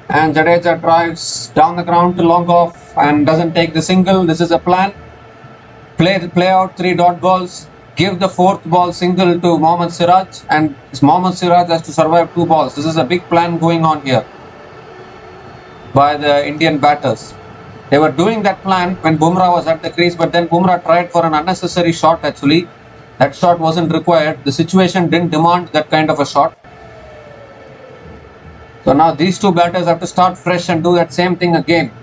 And Jadeja drives down the ground to long off and doesn't take the single. This is a plan. Play out 3 dot balls. Give the 4th ball single to Mohammad Siraj. And Mohammad Siraj has to survive 2 balls. This is a big plan going on here by the Indian batters. They were doing that plan when Bumrah was at the crease, but then Bumrah tried for an unnecessary shot actually. That shot wasn't required. The situation didn't demand that kind of a shot. So now these 2 batters have to start fresh and do that same thing again.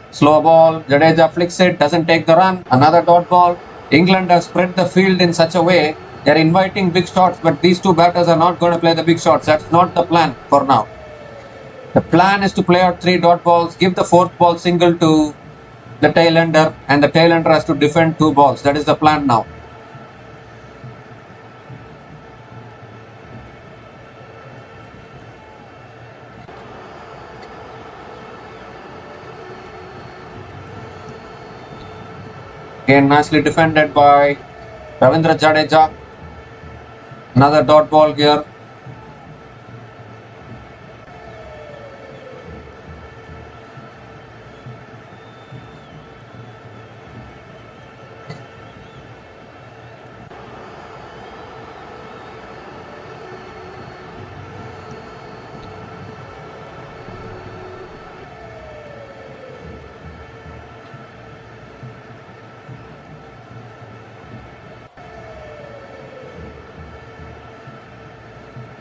Slow ball, Jadeja flicks it, doesn't take the run. Another dot ball. England have spread the field in such a way, they're inviting big shots, but these 2 batters are not going to play the big shots. That's not the plan for now. The plan is to play out 3 dot balls, give the 4th ball single to the tail ender, and the tail ender has to defend 2 balls. That is the plan now. Again, nicely defended by Ravindra Jadeja. Another dot ball here.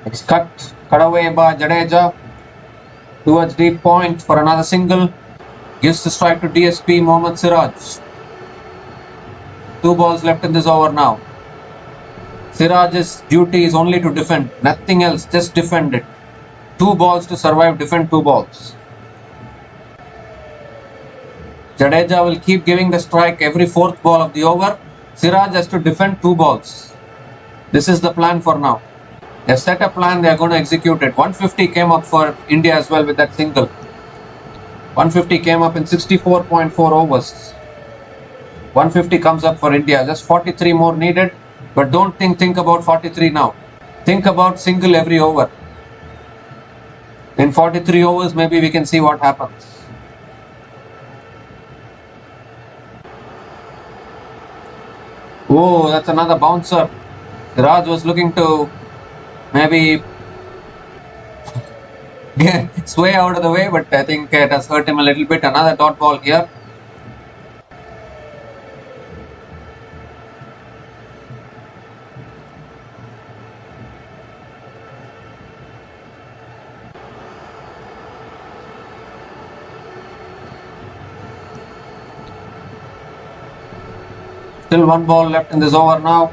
It's cut away by Jadeja towards deep point for another single. Gives the strike to DSP Mohammad Siraj. 2 balls left in this over now. Siraj's duty is only to defend, nothing else, just defend it. 2 balls to survive, defend 2 balls. Jadeja will keep giving the strike every 4th ball of the over. Siraj has to defend 2 balls. This is the plan for now. They've set a plan, they are going to execute it. 150 came up for India as well with that single. 150 came up in 64.4 overs. 150 comes up for India. Just 43 more needed. But don't think about 43 now. Think about single every over. In 43 overs, maybe we can see what happens. Oh, that's another bouncer. Raj was looking to maybe sway out of the way, but I think it has hurt him a little bit. Another dot ball here. Still 1 ball left in this over now.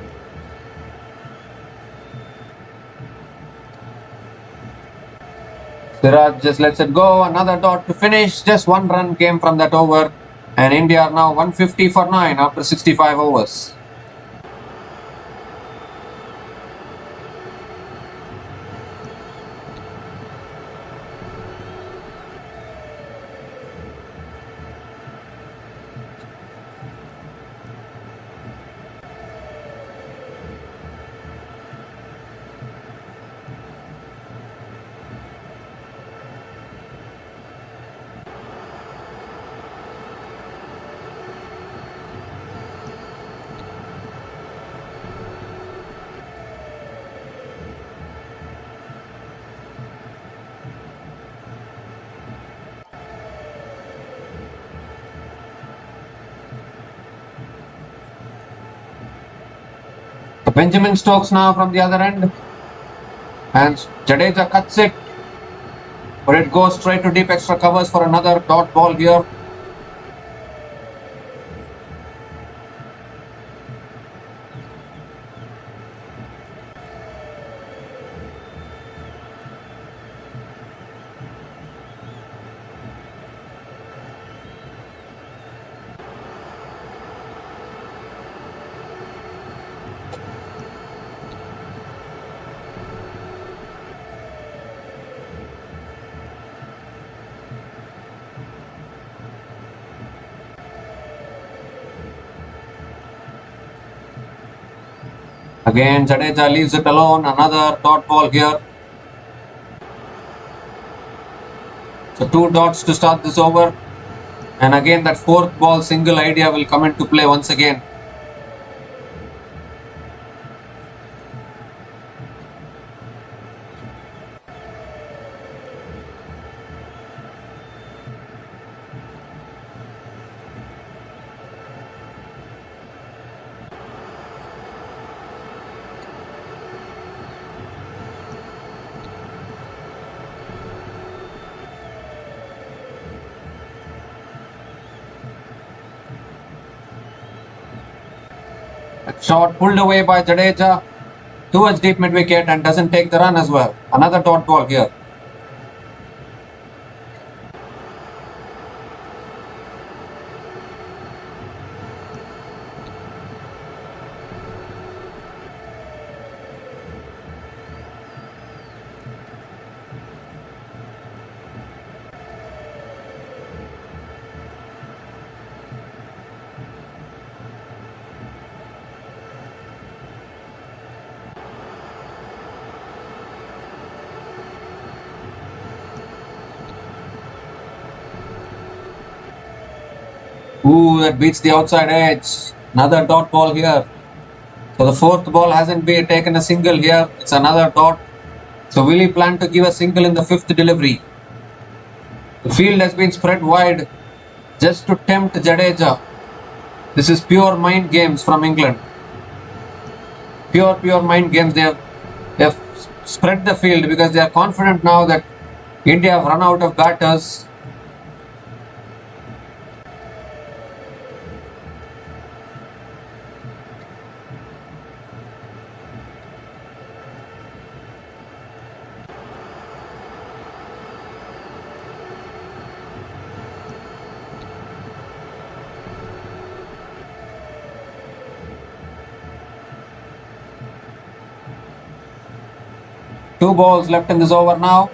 Siraj just lets it go. Another dot to finish. Just 1 run came from that over. And India are now 150 for 9 after 65 overs. Benjamin Stokes now from the other end, and Jadeja cuts it, but it goes straight to deep extra covers for another dot ball here. Again, Jadeja leaves it alone. Another dot ball here. So 2 dots to start this over. And again, that 4th ball single idea will come into play once again. Shot pulled away by Jadeja towards deep mid wicket and doesn't take the run as well. Another dot ball here. Ooh, that beats the outside edge. Another dot ball here. So the fourth ball hasn't been taken a single here. It's another dot. So will he plan to give a single in the fifth delivery? The field has been spread wide just to tempt Jadeja. This is pure mind games from England. Pure mind games. They have spread the field because they are confident now that India have run out of batters. Two balls left in this over now.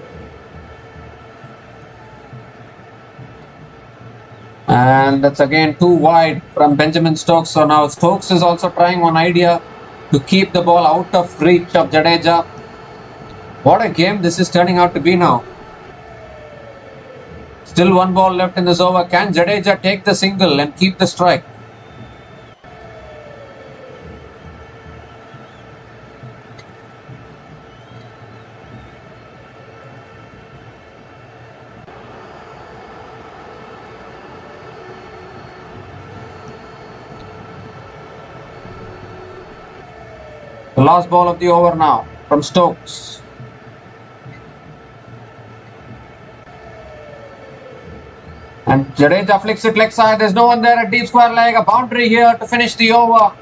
And that's again too wide from Benjamin Stokes. So now Stokes is also trying one idea to keep the ball out of reach of Jadeja. What a game this is turning out to be now. Still one ball left in this over. Can Jadeja take the single and keep the strike? The last ball of the over now from Stokes. And Jadeja flicks it leg side. There's no one there at deep square leg. A boundary here to finish the over.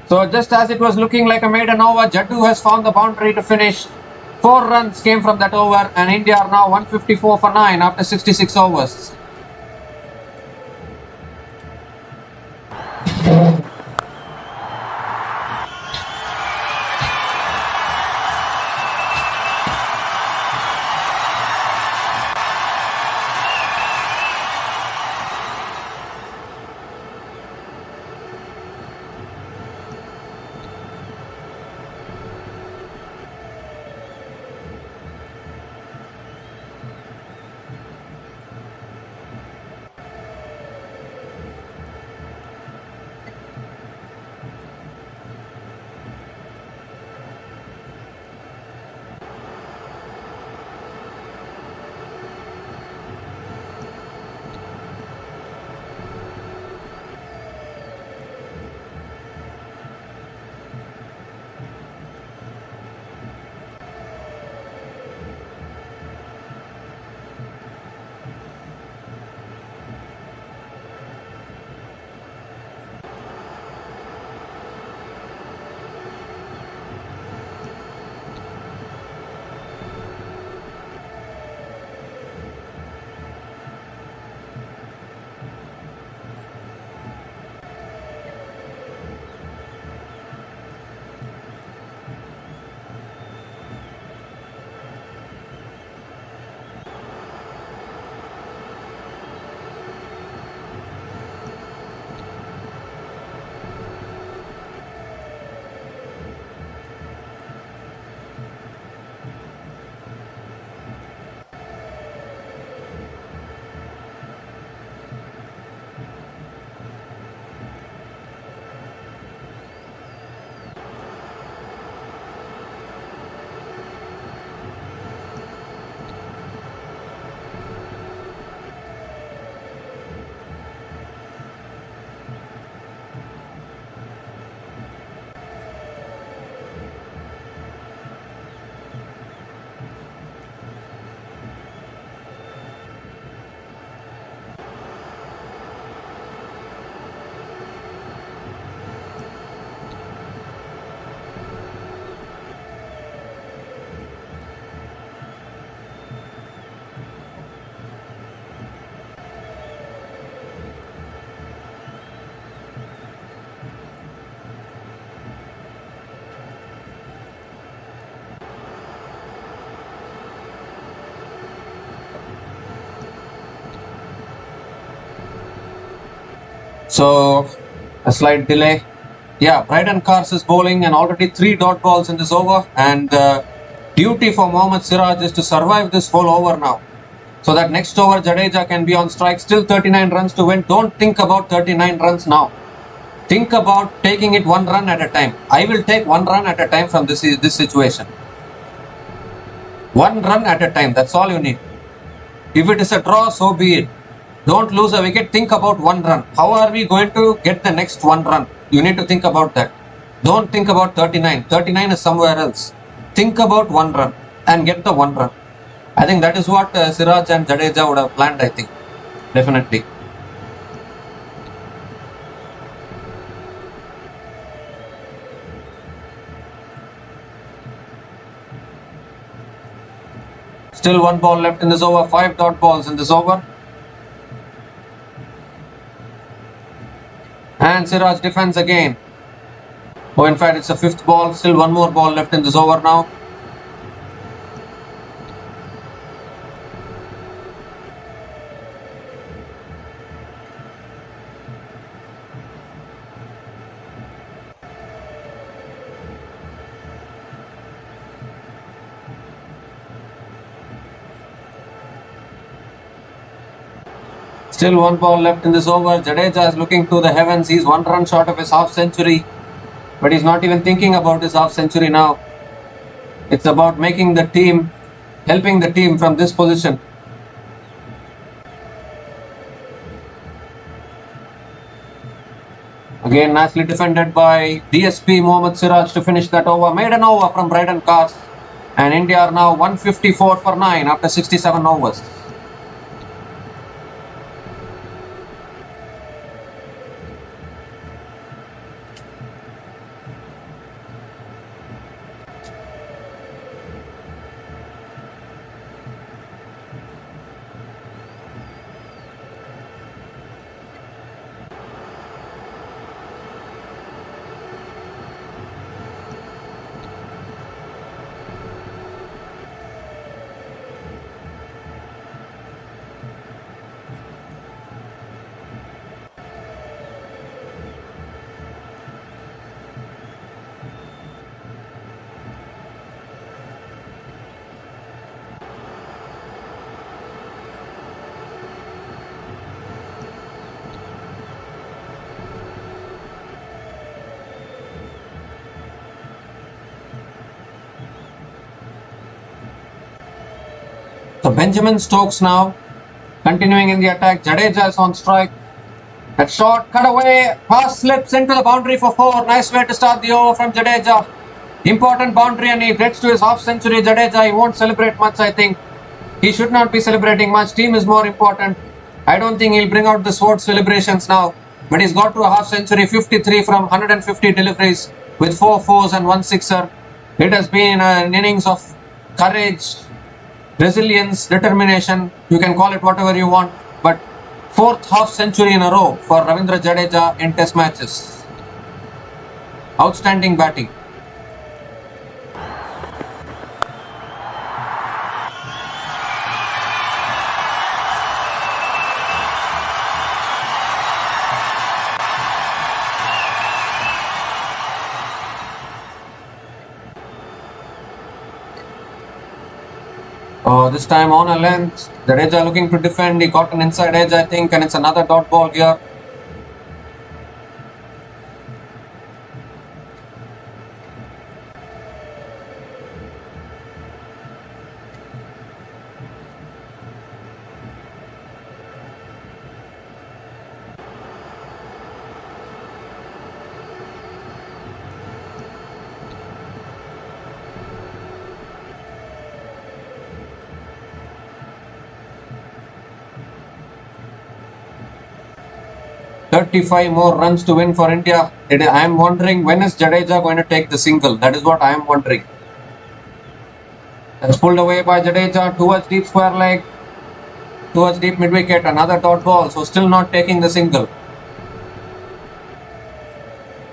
So just as it was looking like a maiden over, Jaddu has found the boundary to finish. 4 runs came from that over and India are now 154 for 9 after 66 overs. So a slight delay. Yeah, Bryden Cars is bowling and already 3 dot balls in this over, and duty for Mohammad Siraj is to survive this whole over now. so that next over Jadeja can be on strike. Still 39 runs to win. Don't think about 39 runs now. Think about taking it one run at a time. I will take one run at a time from this situation. One run at a time. That's all you need. If it is a draw, so be it. Don't lose a wicket. Think about one run. How are we going to get the next one run? You need to think about that. Don't think about 39. 39 is somewhere else. Think about one run and get the one run. I think that is what Siraj and Jadeja would have planned, I think. Definitely. Still one ball left in this over. 5 dot balls in this over. And Siraj defends again. Oh, in fact, it's a 5th ball. Still one more ball left in this over now. Still one ball left in this over. Jadeja is looking to the heavens. He's 1 run short of his half century. But he's not even thinking about his half century now. It's about making the team, helping the team from this position. Again, nicely defended by DSP Mohammad Siraj to finish that over. Made an over from Brighton Cars. And India are now 154 for 9 after 67 overs. So Benjamin Stokes now continuing in the attack. Jadeja is on strike. That shot cut away. Pass slips into the boundary for 4. Nice way to start the over from Jadeja. Important boundary and he gets to his half century. Jadeja, he won't celebrate much, I think. He should not be celebrating much. Team is more important. I don't think he'll bring out the sword celebrations now. But he's got to a half century. 53 from 150 deliveries with 4 fours and 1 sixer. It has been an innings of courage, resilience, determination, you can call it whatever you want, but 4th half century in a row for Ravindra Jadeja in test matches. Outstanding batting. This time on a length, Jadeja looking to defend. He got an inside edge, I think, and it's another dot ball here. $35 more runs to win for India. I am wondering, when is Jadeja going to take the single? That is what I am wondering. That's pulled away by Jadeja towards deep square leg, towards deep mid wicket. Another dot ball, so still not taking the single.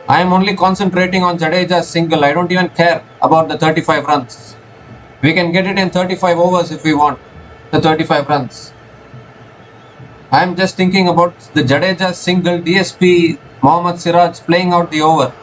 I am only concentrating on Jadeja's single. I don't even care about the 35 runs. We can get it in 35 overs if we want, the 35 runs. I am just thinking about the Jadeja single, DSP Mohammad Siraj playing out the over.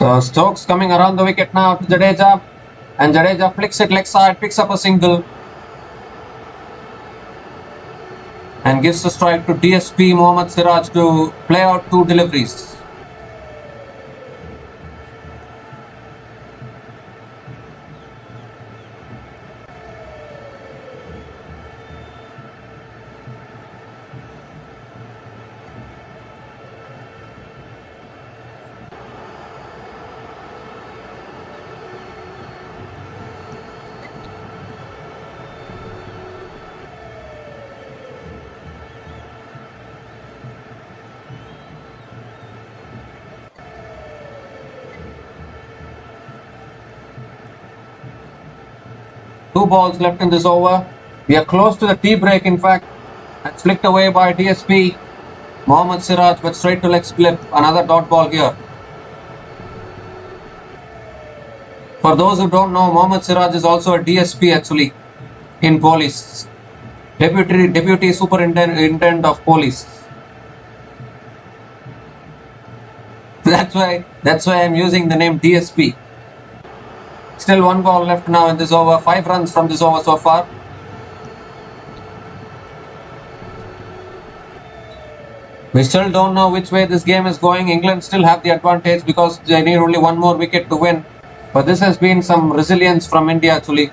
So Stokes coming around the wicket now to Jadeja, and Jadeja flicks it leg side, picks up a single, and gives the strike to DSP Mohammad Siraj to play out 2 deliveries. Two balls left in this over. We are close to the tea break, in fact. That's flicked away by DSP Mohammad Siraj, but straight to leg split. Another dot ball here. For those who don't know, Mohammad Siraj is also a DSP actually in police. Deputy Superintendent of Police. That's why I'm using the name DSP. Still 1 ball left now in this over. 5 runs from this over so far. We still don't know which way this game is going. England still have the advantage because they need only 1 more wicket to win. But this has been some resilience from India actually.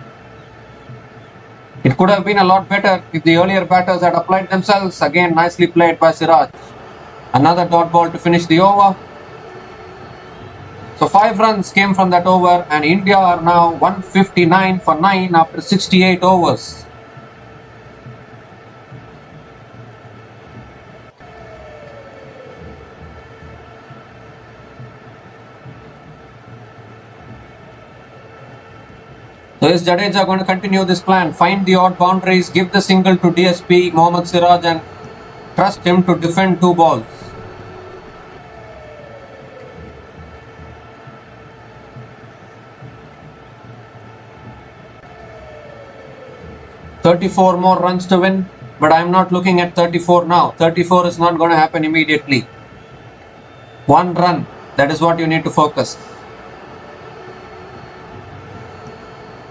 It could have been a lot better if the earlier batters had applied themselves. Again, nicely played by Siraj. Another dot ball to finish the over. So 5 runs came from that over, and India are now 159 for 9 after 68 overs. So is Jadeja going to continue this plan? Find the odd boundaries, give the single to DSP Mohammad Siraj and trust him to defend 2 balls. $34 more runs to win, but I'm not looking at 34 now. 34 is not going to happen immediately. 1 run, that is what you need to focus.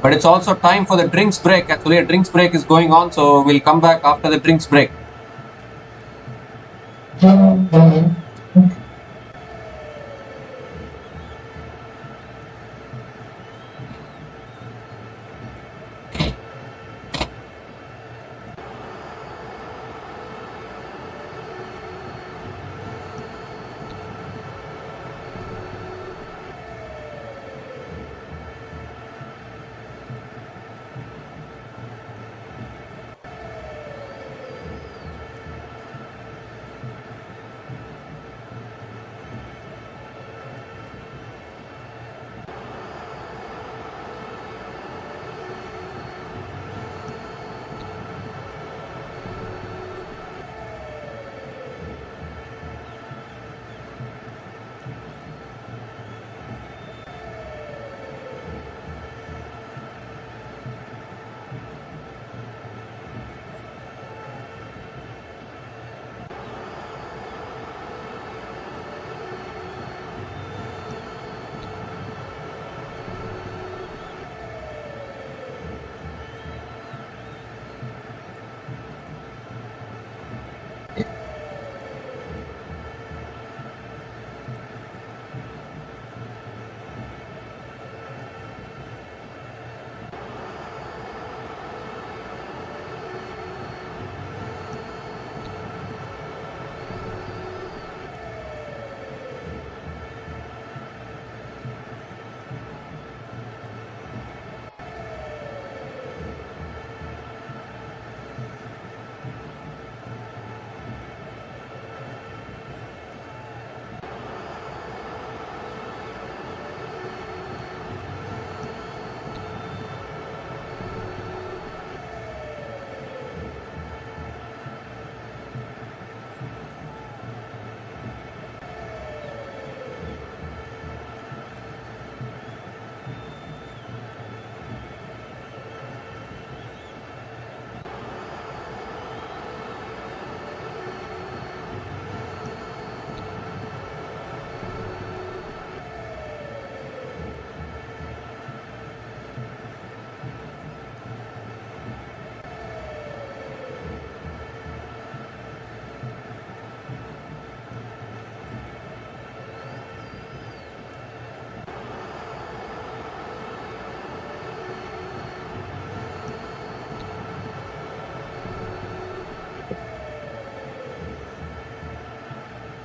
But it's also time for the drinks break. Actually, a drinks break is going on, so we'll come back after the drinks break.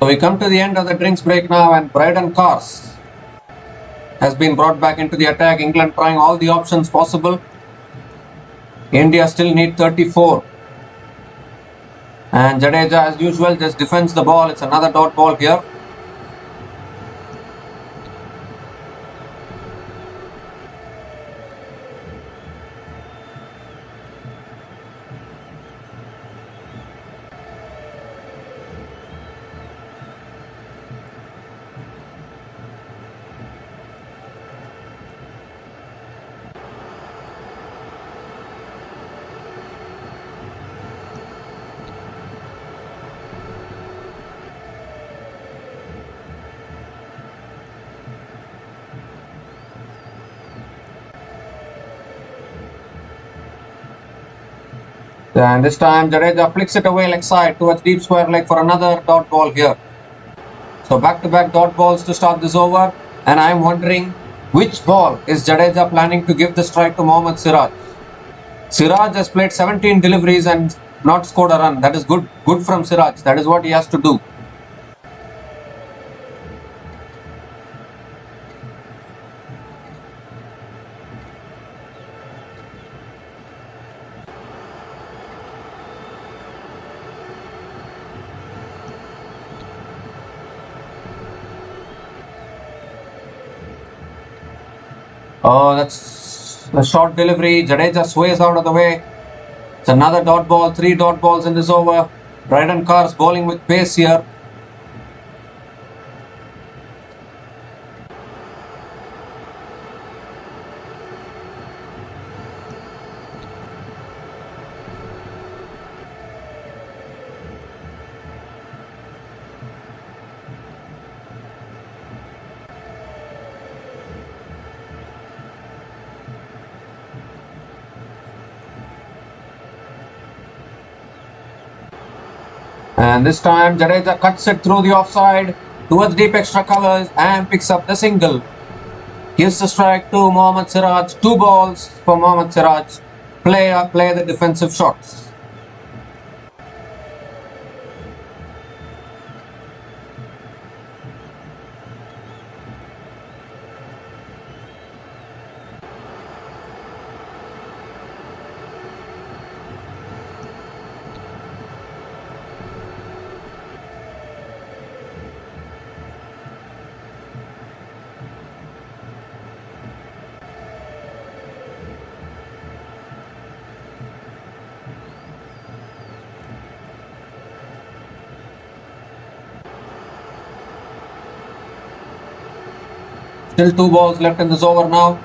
So we come to the end of the drinks break now, and Bryden Cars has been brought back into the attack. England trying all the options possible. India still need 34. And Jadeja, as usual, just defends the ball. It's another dot ball here. And this time Jadeja flicks it away leg side towards deep square leg for another dot ball here. So back-to-back dot balls to start this over. And I'm wondering which ball is Jadeja planning to give the strike to Mohammad Siraj. Siraj has played 17 deliveries and not scored a run. That is good from Siraj. That is what he has to do. Oh, that's a short delivery. Jadeja sways out of the way. It's another dot ball. 3 dot balls in this over. Bryden Cars bowling with pace here. And this time Jadeja cuts it through the offside towards deep extra covers and picks up the single. Gives the strike to Mohammad Siraj. 2 balls for Mohammad Siraj. Play the defensive shots. Still 2 balls left in this over now.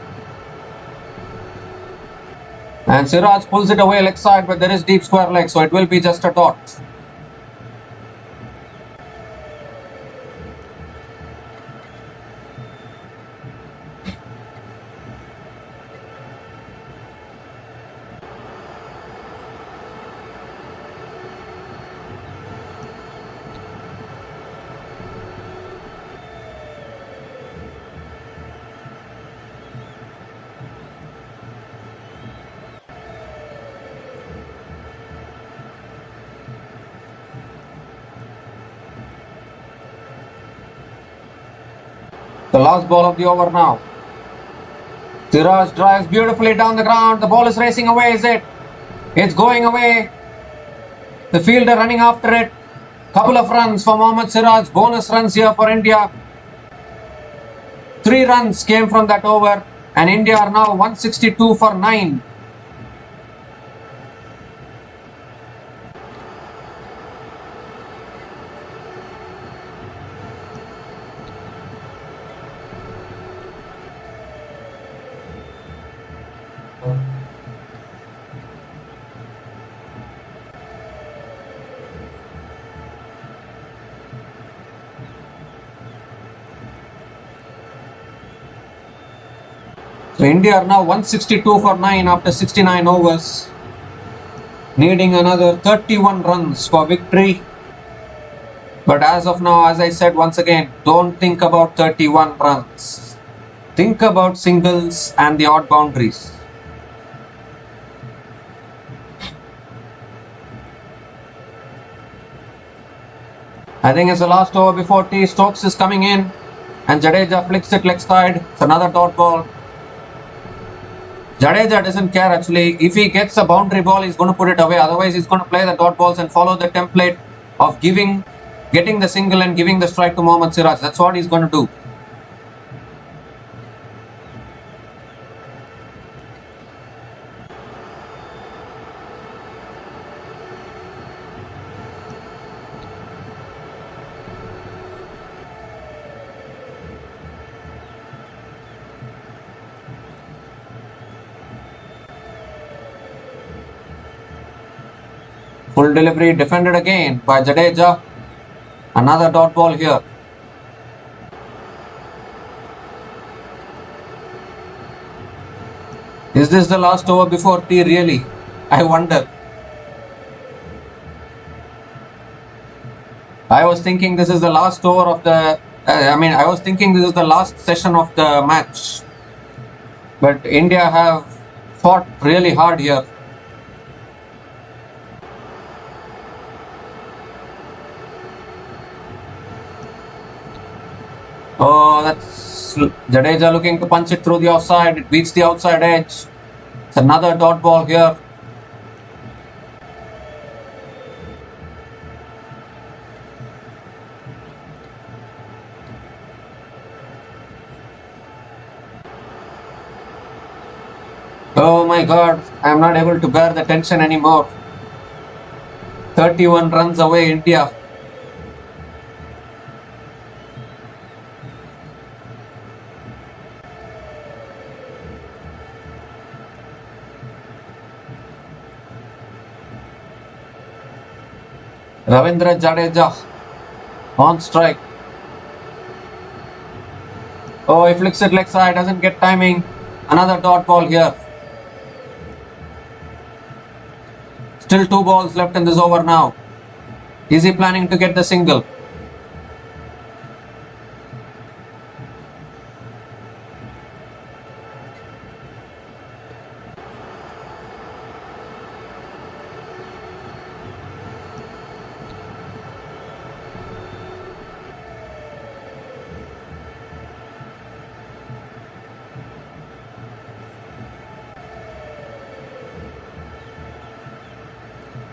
And Siraj pulls it away leg side, but there is deep square leg, so it will be just a dot. The last ball of the over now. Siraj drives beautifully down the ground. The ball is racing away, is it? It's going away. The fielder running after it. Couple of runs for Mohammad Siraj. Bonus runs here for India. 3 runs came from that over. And India are now 162 for 9. So India are now 162 for 9 after 69 overs. Needing another 31 runs for victory. But as of now, as I said once again, don't think about 31 runs. Think about singles and the odd boundaries. I think it's the last over before tea. Stokes is coming in and Jadeja flicks it leg side. It's another dot ball. Jadeja doesn't care actually. If he gets a boundary ball, he's going to put it away. Otherwise, he's going to play the dot balls and follow the template of getting the single and giving the strike to Mohammad Siraj. That's what he's going to do. Full delivery defended again by Jadeja. Another dot ball here. Is this the last over before tea really? I wonder. I was thinking this is the last over of the... I was thinking this is the last session of the match. But India have fought really hard here. Oh, that's Jadeja looking to punch it through the offside. It beats the outside edge. It's another dot ball here. Oh my God, I am not able to bear the tension anymore. 31 runs away, India. Ravindra Jadeja on strike. Oh, he flicks it leg side, doesn't get timing. Another dot ball here. Still 2 balls left in this over now. Is he planning to get the single?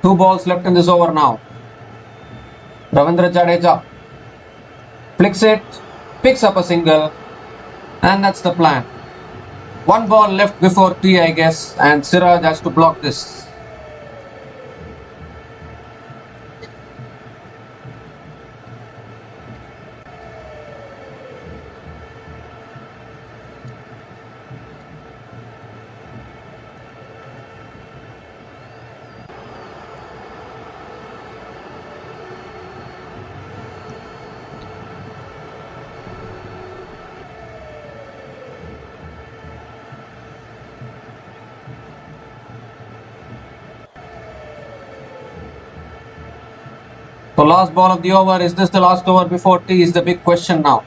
Two balls left in this over now. Ravindra Jadeja flicks it, picks up a single, and that's the plan. 1 ball left before tea, I guess, and Siraj has to block this. So last ball of the over, is this the last over before tea is the big question now.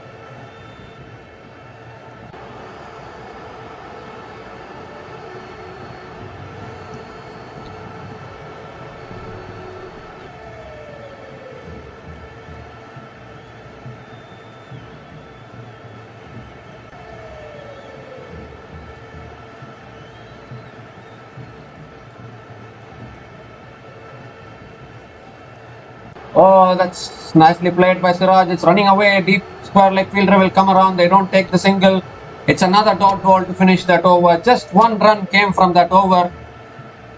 Oh, that's nicely played by Siraj. It's running away. Deep square leg fielder will come around. They don't take the single. It's another dot ball to finish that over. Just 1 run came from that over.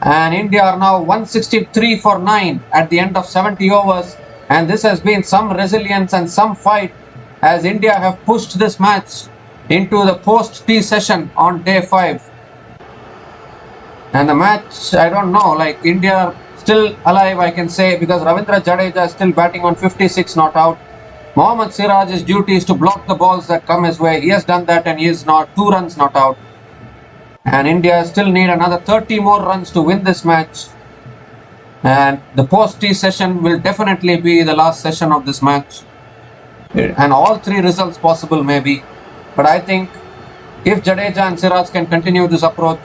And India are now 163 for 9 at the end of 70 overs. And this has been some resilience and some fight as India have pushed this match into the post-tea session on day 5. And the match, I don't know, like India still alive, I can say, because Ravindra Jadeja is still batting on 56 not out. Mohammad Siraj's duty is to block the balls that come his way. He has done that and he is not 2 runs not out. And India still need another 30 more runs to win this match. And the post-tea session will definitely be the last session of this match. And all 3 results possible maybe. But I think if Jadeja and Siraj can continue this approach,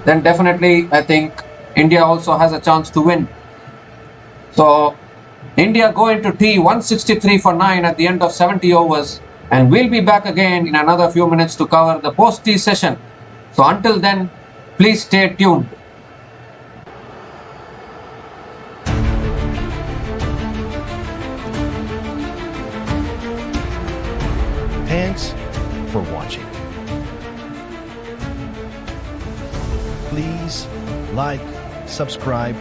then definitely I think India also has a chance to win. So India go into tea 163 for 9 at the end of 70 overs, and we'll be back again in another few minutes to cover the post tea session. So until then, please stay tuned. Thanks for watching. Please like, subscribe,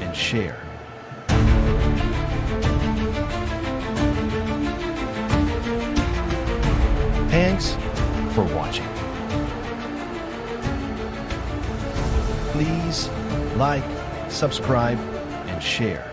and share. Thanks for watching. Please like, subscribe, and share.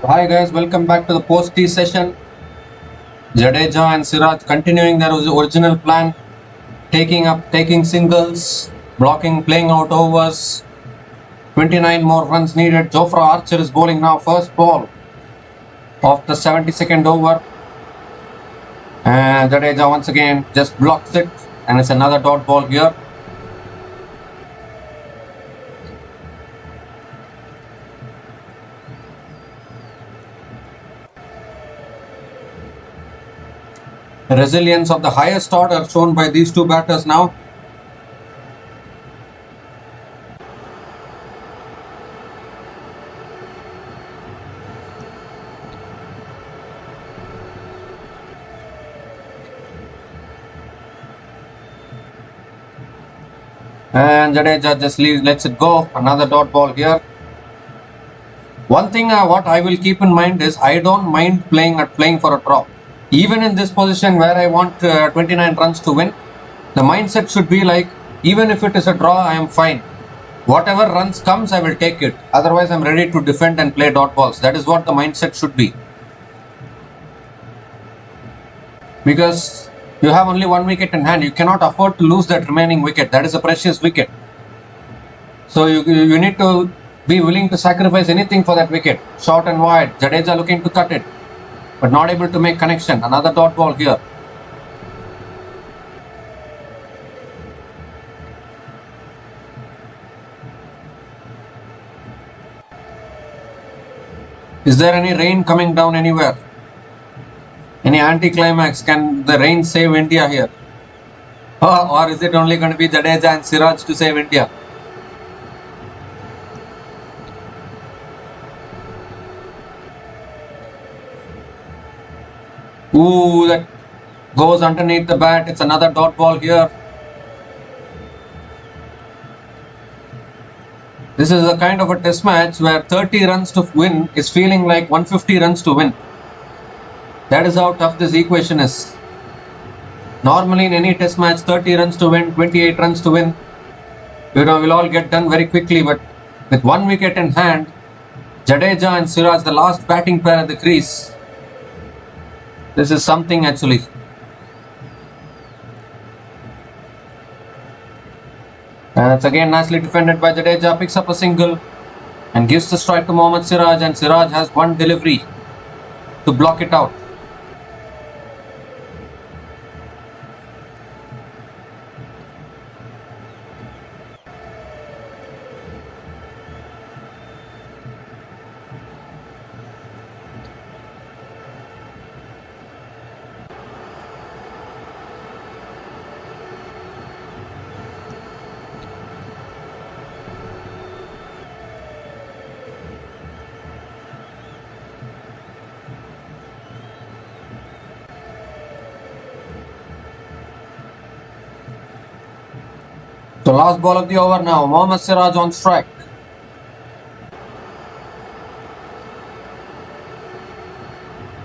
Hi guys, welcome back to the post-T session. Jadeja and Siraj continuing their original plan, taking singles, blocking, playing out overs. 29 more runs needed. Jofra Archer is bowling now, first ball of the 72nd over. And Jadeja once again just blocks it, and it's another dot ball here. Resilience of the highest order shown by these two batters now. And Jadeja just lets it go. Another dot ball here. One thing what I will keep in mind is I don't mind playing for a draw. Even in this position where I want 29 runs to win, the mindset should be like, even if it is a draw, I am fine. Whatever runs comes, I will take it. Otherwise, I'm ready to defend and play dot balls. That is what the mindset should be. Because you have only one wicket in hand. You cannot afford to lose that remaining wicket. That is a precious wicket. So you need to be willing to sacrifice anything for that wicket. Short and wide. Jadeja looking to cut it, but not able to make connection. Another dot ball here. Is there any rain coming down anywhere? Any anticlimax? Can the rain save India here? Or is it only going to be Jadeja and Siraj to save India? Ooh, that goes underneath the bat. It's another dot ball here. This is a kind of a test match where 30 runs to win is feeling like 150 runs to win. That is how tough this equation is. Normally in any test match, 30 runs to win, 28 runs to win, will all get done very quickly. But with one wicket in hand, Jadeja and Siraj, the last batting pair at the crease, this is something actually. And it's again nicely defended by Jadeja, picks up a single and gives the strike to Mohammad Siraj, and Siraj has one delivery to block it out. So last ball of the over now, Mohammad Siraj on strike.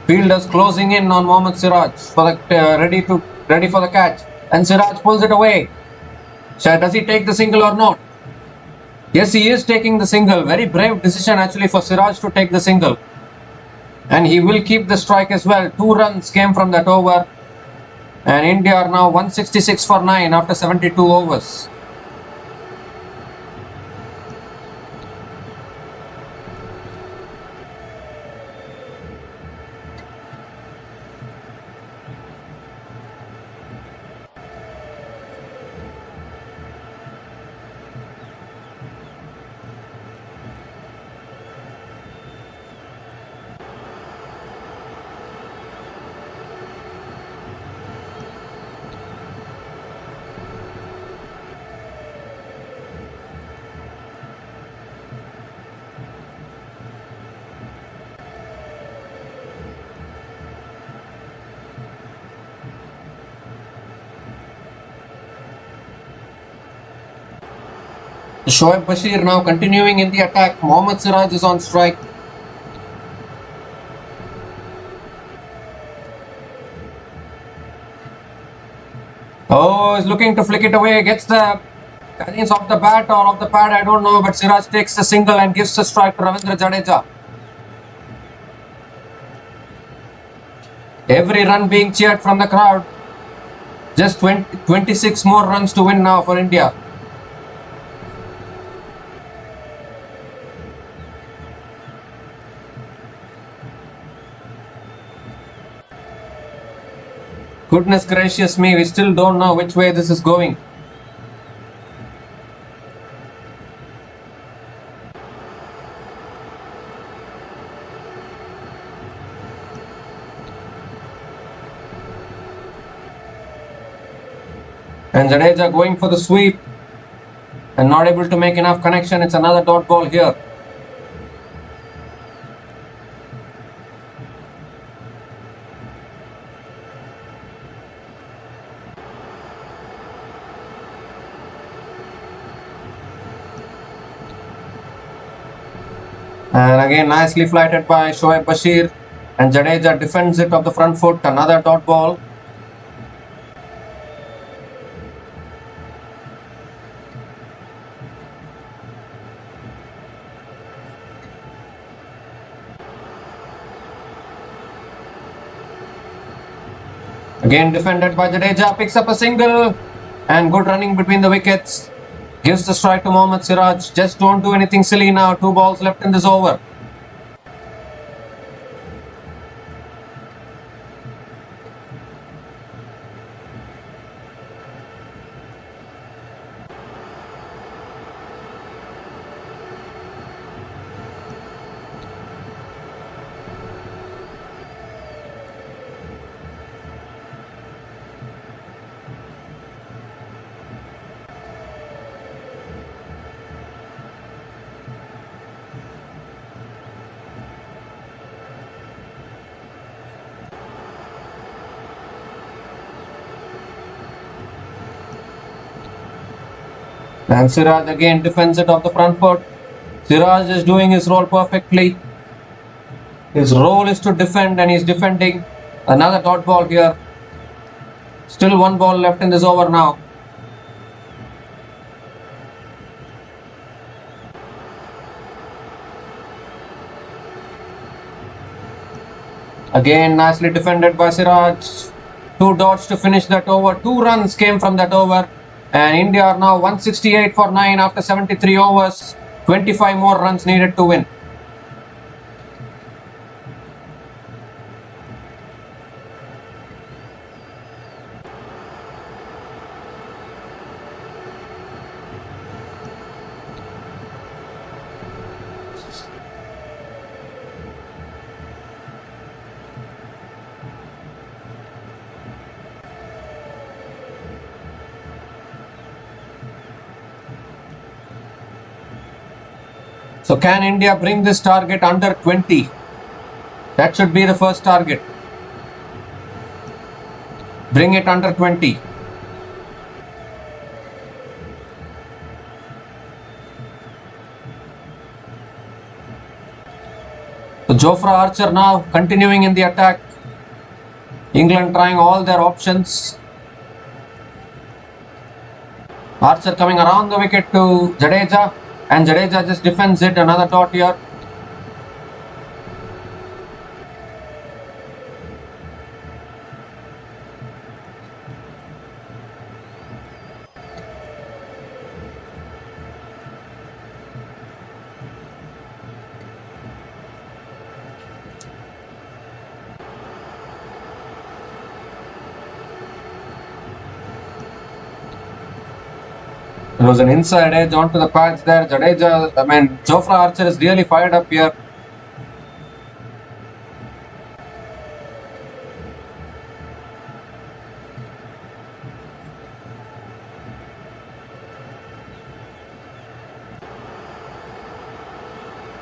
Fielders closing in on Mohammad Siraj for the ready for the catch, and Siraj pulls it away. Does he take the single or not? Yes, he is taking the single. Very brave decision actually for Siraj to take the single, and he will keep the strike as well. 2 runs came from that over, and India are now 166 for 9 after 72 overs. Shoaib Bashir now continuing in the attack. Mohammad Siraj is on strike. Oh, he's looking to flick it away. Gets the, I think it's off the bat or off the pad, I don't know. But Siraj takes the single and gives the strike to Ravindra Jadeja. Every run being cheered from the crowd. Just 26 more runs to win now for India. Goodness gracious me, we still don't know which way this is going. And Jadeja going for the sweep and not able to make enough connection. It's another dot ball here. And again nicely flighted by Shoaib Bashir, and Jadeja defends it off the front foot. Another dot ball. Again defended by Jadeja, picks up a single, and good running between the wickets. Gives the strike to Mohammad Siraj. Just don't do anything silly now. 2 balls left in this over. And Siraj again defends it off the front foot. Siraj is doing his role perfectly. His role is to defend, and he's defending. Another dot ball here. Still 1 ball left in this over now. Again nicely defended by Siraj. 2 dots to finish that over. 2 runs came from that over. And India are now 168 for 9 after 73 overs. 25 more runs needed to win. So can India bring this target under 20? That should be the first target. Bring it under 20. So Jofra Archer now continuing in the attack. England trying all their options. Archer coming around the wicket to Jadeja. And Jadeja just defends it. Another dot here. There was an inside edge onto the pads there. Jofra Archer is really fired up here.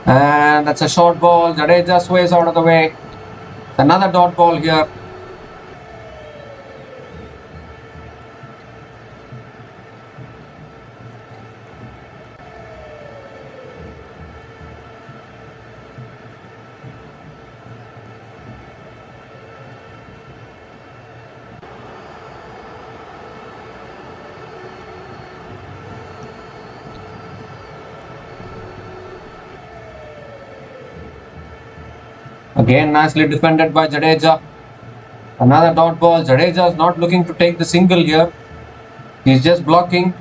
And that's a short ball. Jadeja sways out of the way. Another dot ball here. Again nicely defended by Jadeja. Another dot ball. Jadeja is not looking to take the single here. He's just blocking.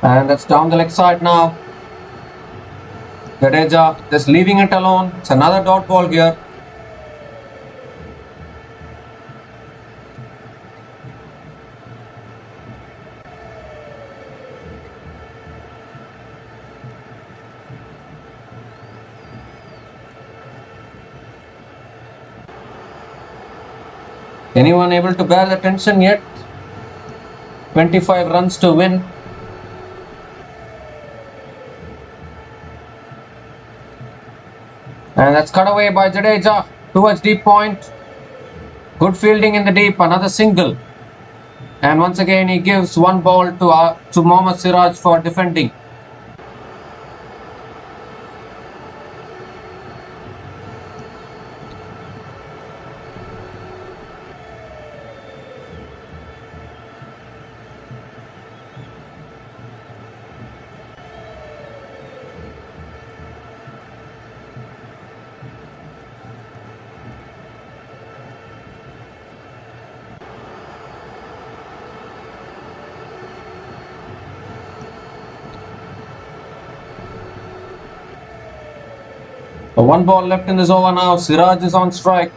And that's down the leg side now. Jadeja just leaving it alone. It's another dot ball here. Anyone able to bear the tension yet? 25 runs to win. And that's cut away by Jadeja towards deep point. Good fielding in the deep, another single. And once again he gives one ball to Mohammad Siraj for defending. One ball left in this over now. Siraj is on strike.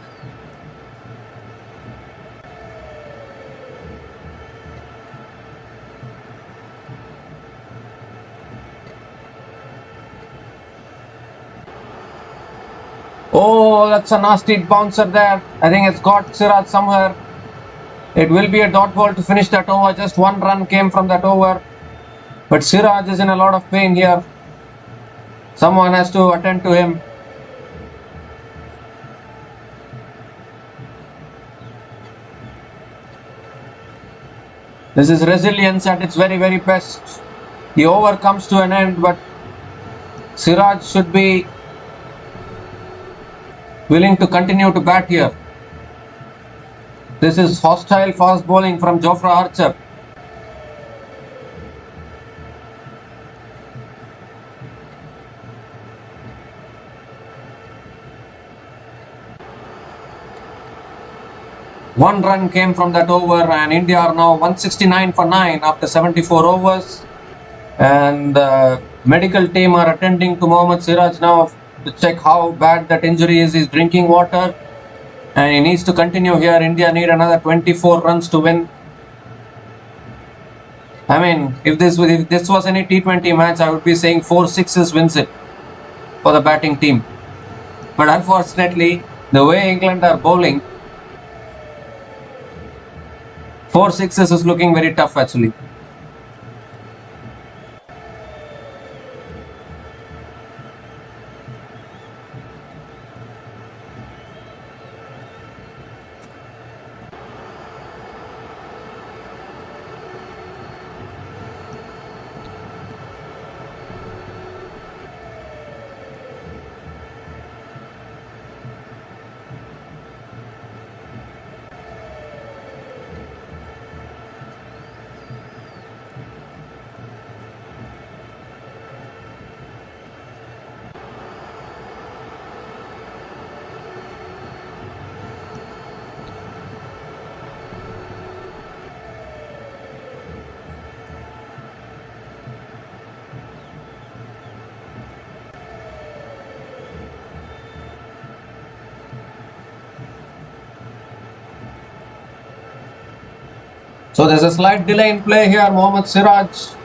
Oh, that's a nasty bouncer there. I think it's got Siraj somewhere. It will be a dot ball to finish that over. Just one run came from that over. But Siraj is in a lot of pain here. Someone has to attend to him. This is resilience at its very, very best. The over comes to an end, but Siraj should be willing to continue to bat here. This is hostile fast bowling from Jofra Archer. One run came from that over, and India are now 169 for 9 after 74 overs. And the medical team are attending to Mohammad Siraj now to check how bad that injury is. He's drinking water and he needs to continue here. India need another 24 runs to win. I mean, if this was any T20 match, I would be saying 4 sixes wins it for the batting team. But unfortunately, the way England are bowling, 4 sixes is looking very tough actually. So there's a slight delay in play here. Mohammad Siraj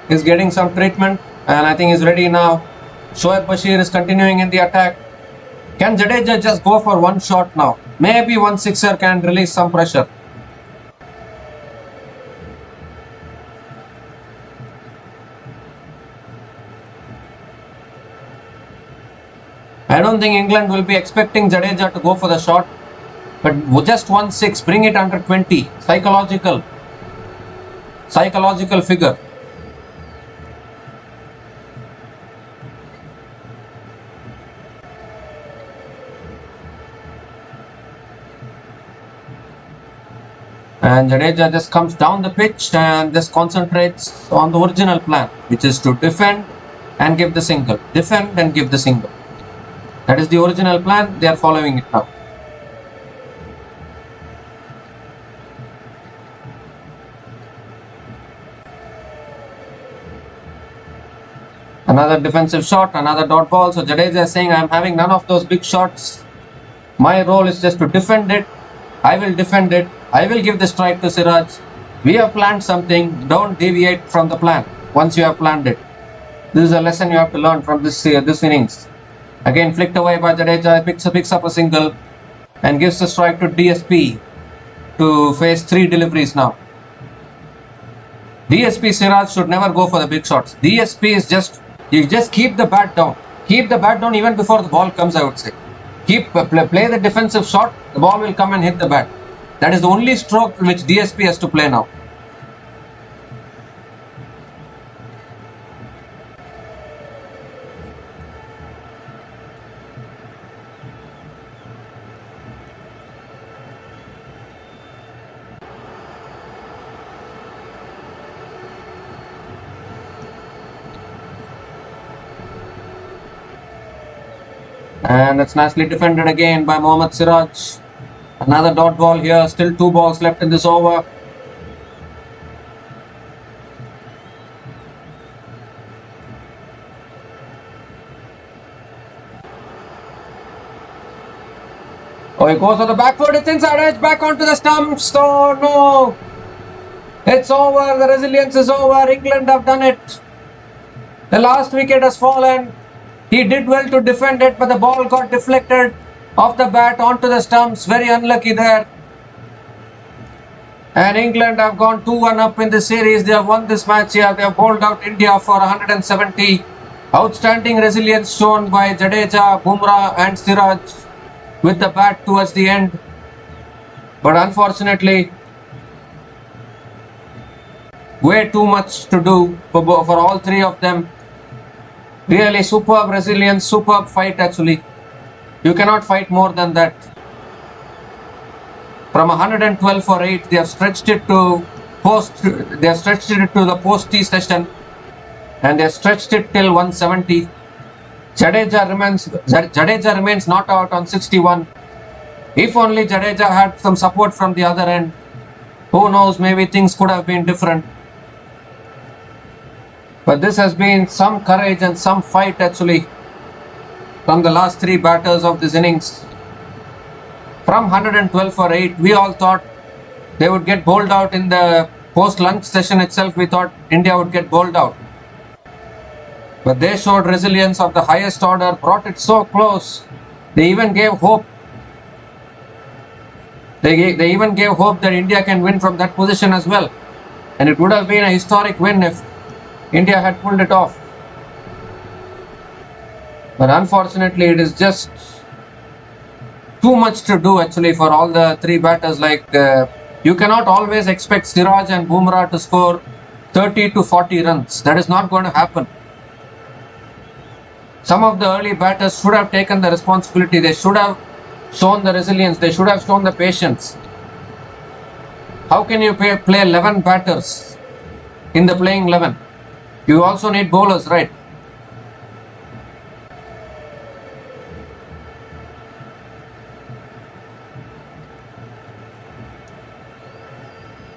is getting some treatment and I think he's ready now. Shoaib Bashir is continuing in the attack. Can Jadeja just go for one shot now? Maybe one sixer can release some pressure. I don't think England will be expecting Jadeja to go for the shot. But just 1-6, bring it under 20. Psychological figure. And Jadeja just comes down the pitch and just concentrates on the original plan, which is to defend and give the single. Defend and give the single. That is the original plan. They are following it now. Another defensive shot, another dot ball. So Jadeja is saying, I am having none of those big shots. My role is just to defend it. I will defend it. I will give the strike to Siraj. We have planned something. Don't deviate from the plan once you have planned it. This is a lesson you have to learn from this innings. Again, flicked away by Jadeja. Picks up a single and gives the strike to DSP to face 3 deliveries now. DSP Siraj should never go for the big shots. DSP is you just keep the bat down. Keep the bat down even before the ball comes, I would say. Play the defensive shot, the ball will come and hit the bat. That is the only stroke which DSP has to play now. And it's nicely defended again by Mohammad Siraj. Another dot ball here. Still 2 balls left in this over. Oh, he goes on the back foot. It's inside edge. Back onto the stumps. Oh no. It's over. The resilience is over. England have done it. The last wicket has fallen. He did well to defend it, but the ball got deflected off the bat onto the stumps. Very unlucky there. And England have gone 2-1 up in the series. They have won this match here. They have bowled out India for 170. Outstanding resilience shown by Jadeja, Bumrah and Siraj with the bat towards the end. But unfortunately, way too much to do for all 3 of them. Really superb resilience, superb fight actually. You cannot fight more than that. From 112 for 8, they have stretched it to the post-T session, and they have stretched it till 170. Jadeja remains not out on 61. If only Jadeja had some support from the other end, who knows, maybe things could have been different. But this has been some courage and some fight actually from the last 3 batters of this innings. From 112 for 8, we all thought they would get bowled out in the post-lunch session itself. We thought India would get bowled out. But they showed resilience of the highest order, brought it so close. They even gave hope. They even gave hope that India can win from that position as well. And it would have been a historic win if India had pulled it off. But unfortunately, it is just too much to do actually for all the 3 batters. You cannot always expect Siraj and Bumrah to score 30 to 40 runs. That is not going to happen. Some of the early batters should have taken the responsibility. They should have shown the resilience. They should have shown the patience. How can you play 11 batters in the playing 11? You also need bowlers, right?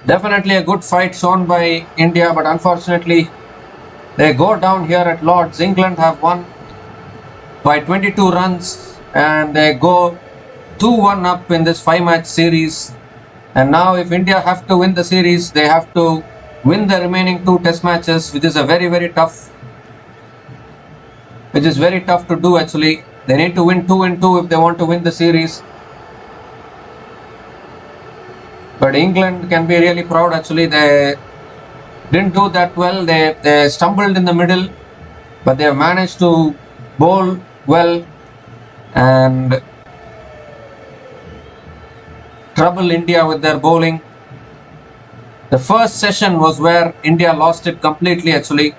Definitely a good fight shown by India, but unfortunately they go down here at Lord's. England have won by 22 runs and they go 2-1 up in this 5-match series. And now if India have to win the series, they have to win the remaining 2 test matches, which is very tough to do actually. They need to win 2-2 if they want to win the series. But England can be really proud actually. They didn't do that well. They stumbled in the middle, but they have managed to bowl well, and trouble India with their bowling. The first session was where India lost it completely actually.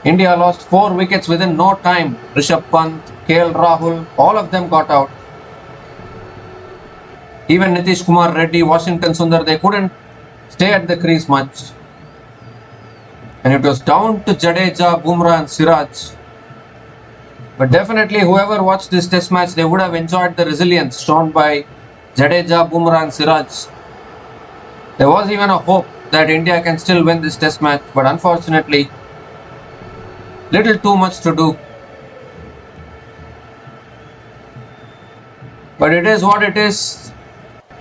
India lost 4 wickets within no time. Rishabh Pant, KL Rahul, all of them got out. Even Nitish Kumar Reddy, Washington Sundar, they couldn't stay at the crease much. And it was down to Jadeja, Bumrah and Siraj. But definitely whoever watched this test match, they would have enjoyed the resilience shown by Jadeja, Bumrah and Siraj. There was even a hope that India can still win this test match, but unfortunately, little too much to do. But it is what it is.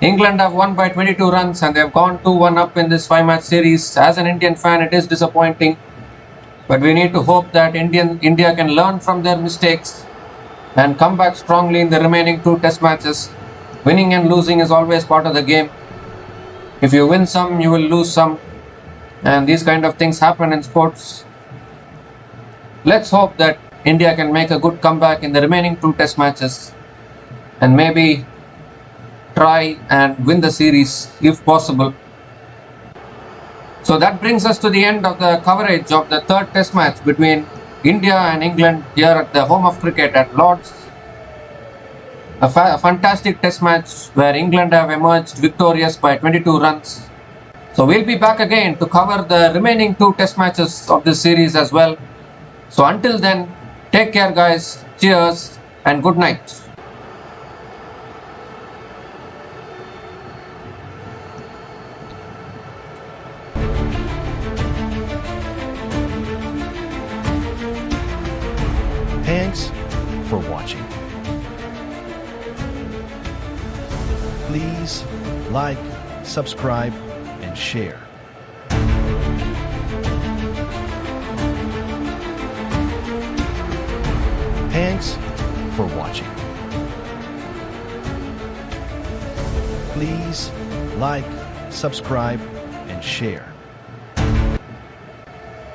England have won by 22 runs and they have gone 2-1 up in this 5-match series. As an Indian fan, it is disappointing. But we need to hope that India can learn from their mistakes and come back strongly in the remaining 2 test matches. Winning and losing is always part of the game. If you win some, you will lose some. And these kind of things happen in sports. Let's hope that India can make a good comeback in the remaining 2 test matches. And maybe try and win the series if possible. So that brings us to the end of the coverage of the 3rd test match between India and England here at the home of cricket at Lord's. A fantastic test match where England have emerged victorious by 22 runs. So we'll be back again to cover the remaining 2 test matches of this series as well. So until then, take care guys, cheers and good night. Thanks for watching. Please like, subscribe, and share. Thanks for watching. Please like, subscribe, and share.